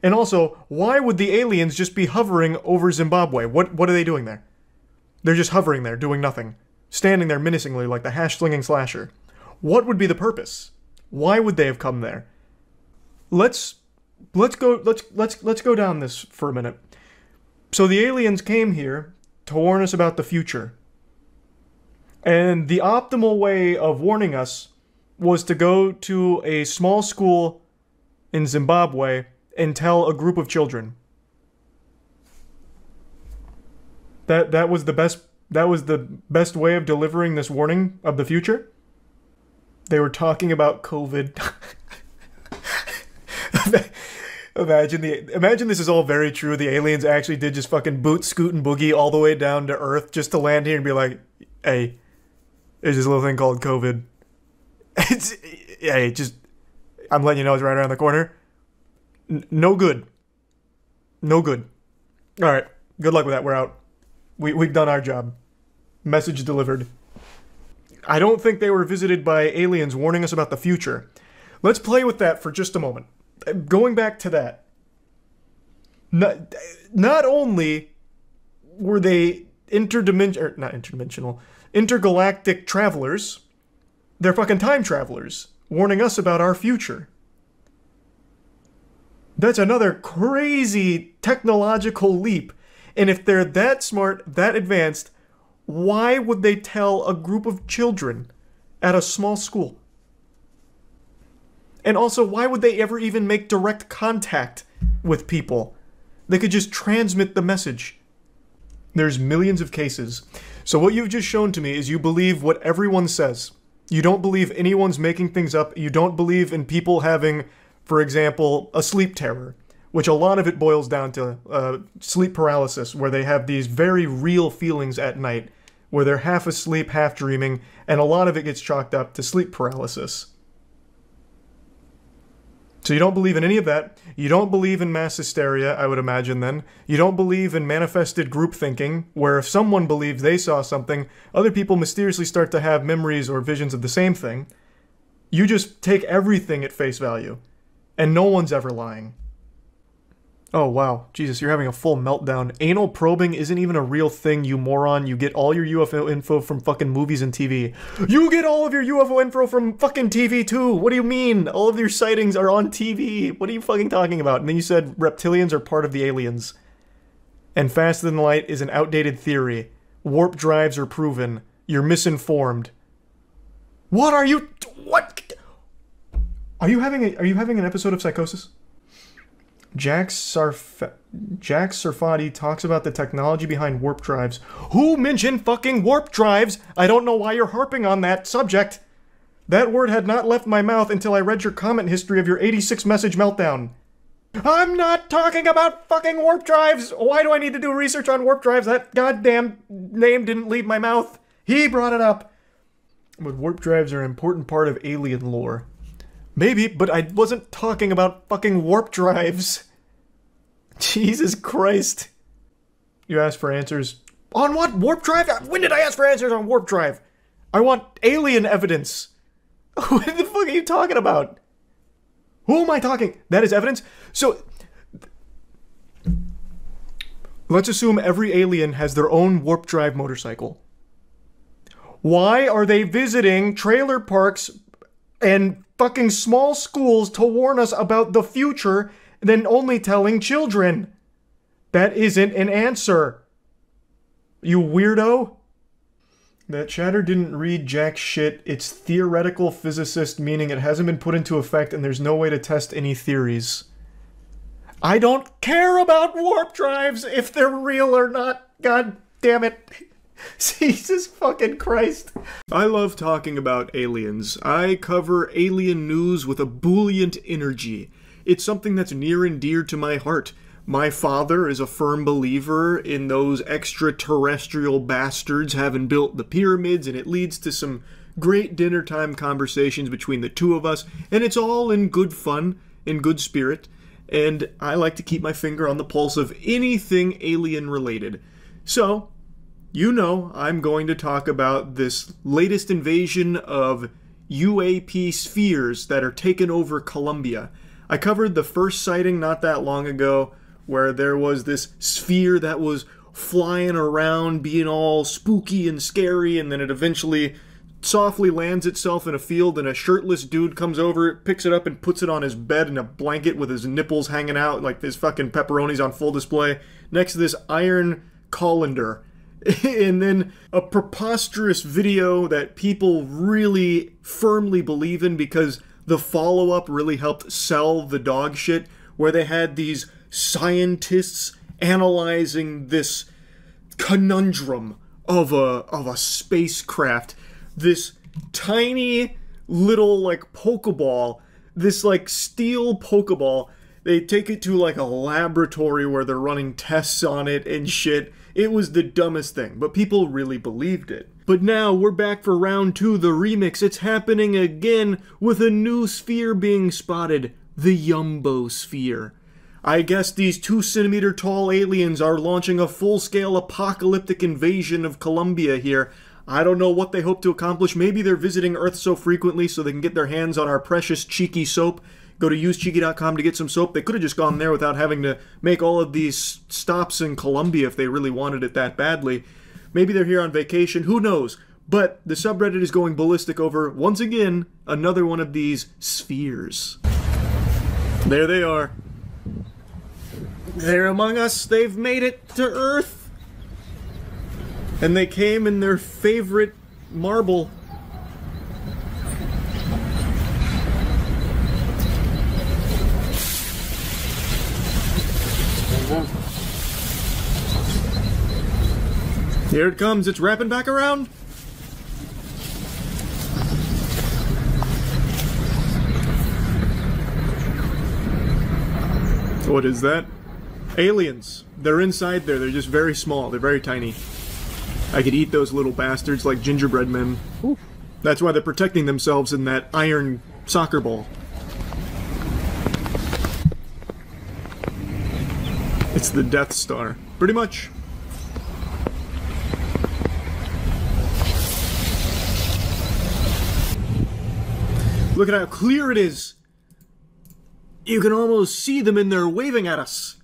And also, why would the aliens just be hovering over Zimbabwe? What are they doing there? They're just hovering there, doing nothing. Standing there menacingly like the hash-slinging slasher. What would be the purpose? Why would they have come there? Let's go down this for a minute. So the aliens came here to warn us about the future. And the optimal way of warning us was to go to a small school in Zimbabwe and tell a group of children. That was the best way of delivering this warning of the future? They were talking about COVID. Imagine this is all very true. The aliens actually did just fucking boot, scoot, and boogie all the way down to Earth just to land here and be like, hey, there's this little thing called COVID. I'm letting you know it's right around the corner. No good. No good. Alright, good luck with that. We're out. We've done our job. Message delivered. I don't think they were visited by aliens warning us about the future. Let's play with that for just a moment. Going back to that. Not only were they intergalactic travelers, they're fucking time travelers, warning us about our future. That's another crazy technological leap. And if they're that smart, that advanced, why would they tell a group of children at a small school? And also, why would they ever even make direct contact with people? They could just transmit the message. There's millions of cases. So what you've just shown to me is you believe what everyone says. You don't believe anyone's making things up. You don't believe in people having, for example, a sleep terror, which a lot of it boils down to sleep paralysis, where they have these very real feelings at night, where they're half asleep, half dreaming, and a lot of it gets chalked up to sleep paralysis. So you don't believe in any of that. You don't believe in mass hysteria, I would imagine then. You don't believe in manifested group thinking, where if someone believes they saw something, other people mysteriously start to have memories or visions of the same thing. You just take everything at face value, and no one's ever lying. Oh, wow. Jesus, you're having a full meltdown. Anal probing isn't even a real thing, you moron. You get all your UFO info from fucking movies and TV. You get all of your UFO info from fucking TV, too! What do you mean? All of your sightings are on TV. What are you fucking talking about? And then you said reptilians are part of the aliens. And faster than light is an outdated theory. Warp drives are proven. You're misinformed. What are you... What? Are you having an episode of psychosis? Jack Sarfati talks about the technology behind warp drives. Who mentioned fucking warp drives? I don't know why you're harping on that subject. That word had not left my mouth until I read your comment history of your 86 message meltdown. I'm not talking about fucking warp drives! Why do I need to do research on warp drives? That goddamn name didn't leave my mouth. He brought it up. But warp drives are an important part of alien lore. Maybe, but I wasn't talking about fucking warp drives. Jesus Christ. You asked for answers. On what? Warp drive? When did I ask for answers on warp drive? I want alien evidence. What the fuck are you talking about? Who am I talking? That is evidence? So, let's assume every alien has their own warp drive motorcycle. Why are they visiting trailer parks and fucking small schools to warn us about the future than only telling children? That isn't an answer. You weirdo. That chatter didn't read jack shit. It's theoretical physicist, meaning it hasn't been put into effect and there's no way to test any theories. I don't care about warp drives if they're real or not. God damn it. Jesus fucking Christ. I love talking about aliens. I cover alien news with a buoyant energy. It's something that's near and dear to my heart. My father is a firm believer in those extraterrestrial bastards having built the pyramids, and it leads to some great dinner time conversations between the two of us, and it's all in good fun, in good spirit, and I like to keep my finger on the pulse of anything alien related. So, you know, I'm going to talk about this latest invasion of UAP spheres that are taking over Colombia. I covered the first sighting not that long ago, where there was this sphere that was flying around, being all spooky and scary, and then it eventually softly lands itself in a field, and a shirtless dude comes over, picks it up, and puts it on his bed in a blanket with his nipples hanging out, like his fucking pepperonis on full display, next to this iron colander. And then a preposterous video that people really firmly believe in because the follow-up really helped sell the dog shit, where they had these scientists analyzing this conundrum of a spacecraft. This tiny little, like, Pokeball, this, like, steel Pokeball. They take it to, like, a laboratory where they're running tests on it and shit. It was the dumbest thing, but people really believed it. But now we're back for round 2, the remix. It's happening again with a new sphere being spotted, the Jumbo Sphere. I guess these 2-centimeter tall aliens are launching a full-scale apocalyptic invasion of Colombia here. I don't know what they hope to accomplish. Maybe they're visiting Earth so frequently so they can get their hands on our precious Cheeky soap. Go to usecheeky.com to get some soap. They could have just gone there without having to make all of these stops in Colombia if they really wanted it that badly. Maybe they're here on vacation. Who knows? But the subreddit is going ballistic over, once again, another one of these spheres. There they are. They're among us. They've made it to Earth. And they came in their favorite marble. Here it comes. It's wrapping back around. What is that? Aliens. They're inside there. They're just very small. They're very tiny. I could eat those little bastards like gingerbread men. Ooh. That's why they're protecting themselves in that iron soccer ball. It's the Death Star. Pretty much. Look at how clear it is. You can almost see them in there waving at us.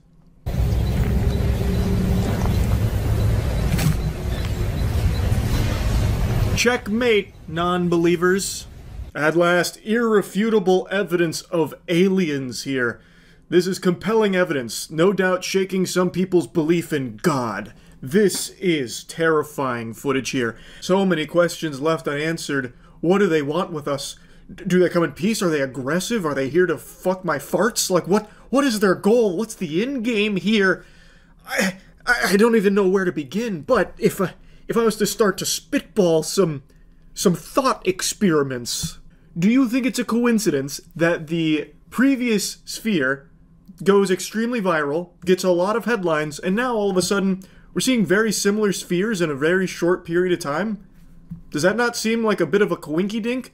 Checkmate, non-believers. At last, irrefutable evidence of aliens here. This is compelling evidence, no doubt shaking some people's belief in God. This is terrifying footage here. So many questions left unanswered. What do they want with us? Do they come in peace? Are they aggressive? Are they here to fuck my farts? Like, what is their goal? What's the end game here? I don't even know where to begin, but if I was to start to spitball some thought experiments, do you think it's a coincidence that the previous sphere goes extremely viral, gets a lot of headlines, and now all of a sudden we're seeing very similar spheres in a very short period of time? Does that not seem like a bit of a coinky-dink?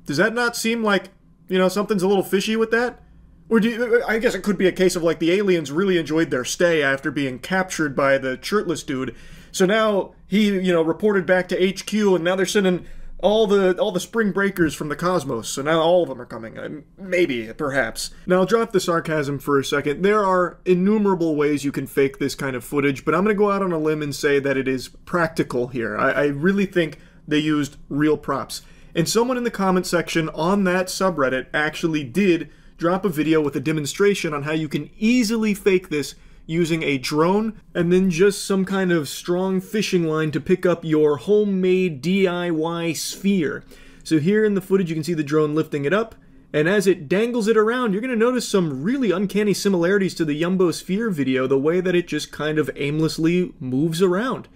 Does that not seem like, you know, something's a little fishy with that? Or I guess it could be a case of like the aliens really enjoyed their stay after being captured by the shirtless dude. So now he, you know, reported back to HQ, and now they're sending all the spring breakers from the cosmos. So now all of them are coming. Maybe, perhaps. Now I'll drop the sarcasm for a second. There are innumerable ways you can fake this kind of footage, but I'm going to go out on a limb and say that it is practical here. I really think they used real props. And someone in the comment section on that subreddit actually did drop a video with a demonstration on how you can easily fake this using a drone and then just some kind of strong fishing line to pick up your homemade DIY sphere. So here in the footage you can see the drone lifting it up, and as it dangles it around, you're going to notice some really uncanny similarities to the Jumbo Sphere video, the way that it just kind of aimlessly moves around.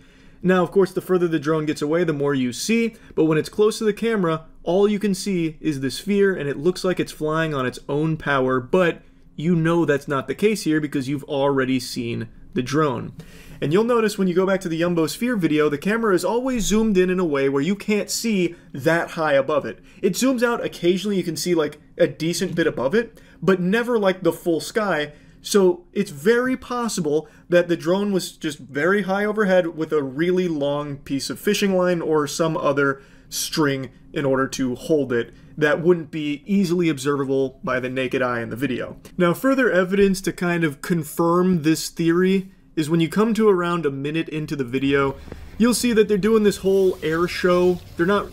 Now, of course, the further the drone gets away, the more you see, but when it's close to the camera, all you can see is the sphere, and it looks like it's flying on its own power, but you know that's not the case here because you've already seen the drone. And you'll notice when you go back to the Jumbo Sphere video, the camera is always zoomed in a way where you can't see that high above it. It zooms out occasionally, you can see like a decent bit above it, but never like the full sky. So it's very possible that the drone was just very high overhead with a really long piece of fishing line or some other string in order to hold it that wouldn't be easily observable by the naked eye in the video. Now, further evidence to kind of confirm this theory is when you come to around a minute into the video, you'll see that they're doing this whole air show. They're not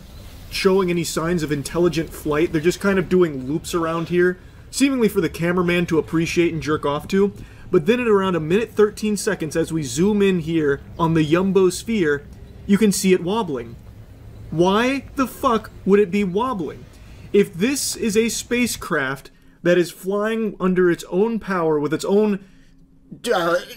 showing any signs of intelligent flight. They're just kind of doing loops around here, seemingly for the cameraman to appreciate and jerk off to. But then at around a minute 13 seconds, as we zoom in here on the Jumbo sphere, you can see it wobbling. Why the fuck would it be wobbling? If this is a spacecraft that is flying under its own power with its own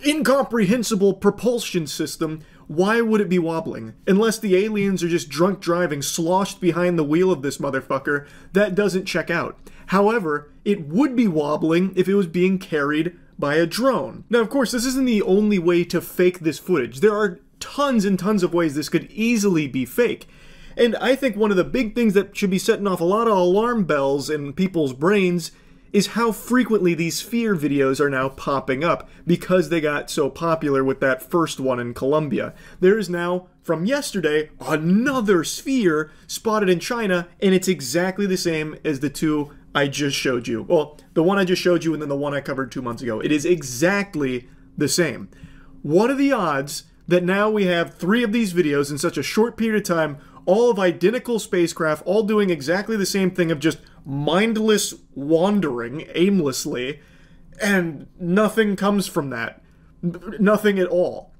incomprehensible propulsion system, why would it be wobbling? Unless the aliens are just drunk driving, sloshed behind the wheel of this motherfucker, that doesn't check out. However, it would be wobbling if it was being carried by a drone. Now, of course, this isn't the only way to fake this footage. There are tons and tons of ways this could easily be fake. And I think one of the big things that should be setting off a lot of alarm bells in people's brains is how frequently these sphere videos are now popping up because they got so popular with that first one in Colombia. There is now, from yesterday, another sphere spotted in China, and it's exactly the same as the two I just showed you. Well, the one I just showed you and then the one I covered 2 months ago. It is exactly the same. What are the odds that now we have 3 of these videos in such a short period of time, all of identical spacecraft, all doing exactly the same thing of just mindless wandering aimlessly, and nothing comes from that. Nothing at all.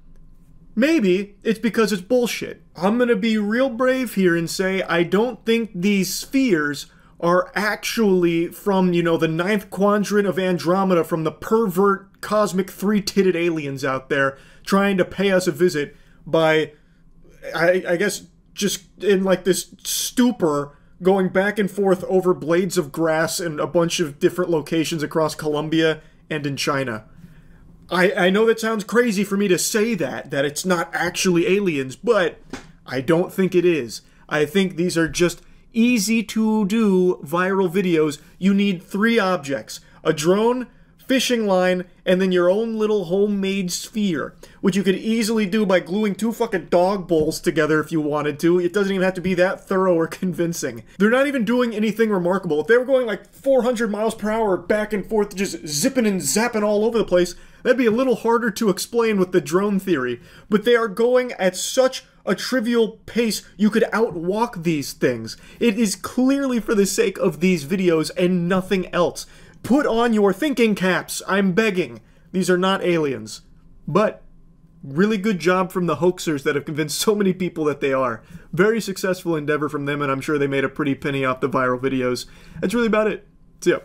Maybe it's because it's bullshit. I'm gonna be real brave here and say I don't think these spheres are actually from, you know, the 9th quadrant of Andromeda, from the pervert cosmic 3-titted aliens out there trying to pay us a visit by, I guess, just in like this stupor, going back and forth over blades of grass in a bunch of different locations across Colombia and in China. I know that sounds crazy for me to say that it's not actually aliens, but I don't think it is. I think these are just easy to do viral videos. You need 3 objects: a drone, fishing line, and then your own little homemade sphere, which you could easily do by gluing 2 fucking dog bowls together if you wanted to. It doesn't even have to be that thorough or convincing. They're not even doing anything remarkable. If they were going like 400 miles per hour back and forth, just zipping and zapping all over the place, that'd be a little harder to explain with the drone theory. But they are going at such a trivial pace, you could outwalk these things. It is clearly for the sake of these videos and nothing else. Put on your thinking caps, I'm begging. These are not aliens. But really good job from the hoaxers that have convinced so many people that they are. Very successful endeavor from them, and I'm sure they made a pretty penny off the viral videos. That's really about it. See ya.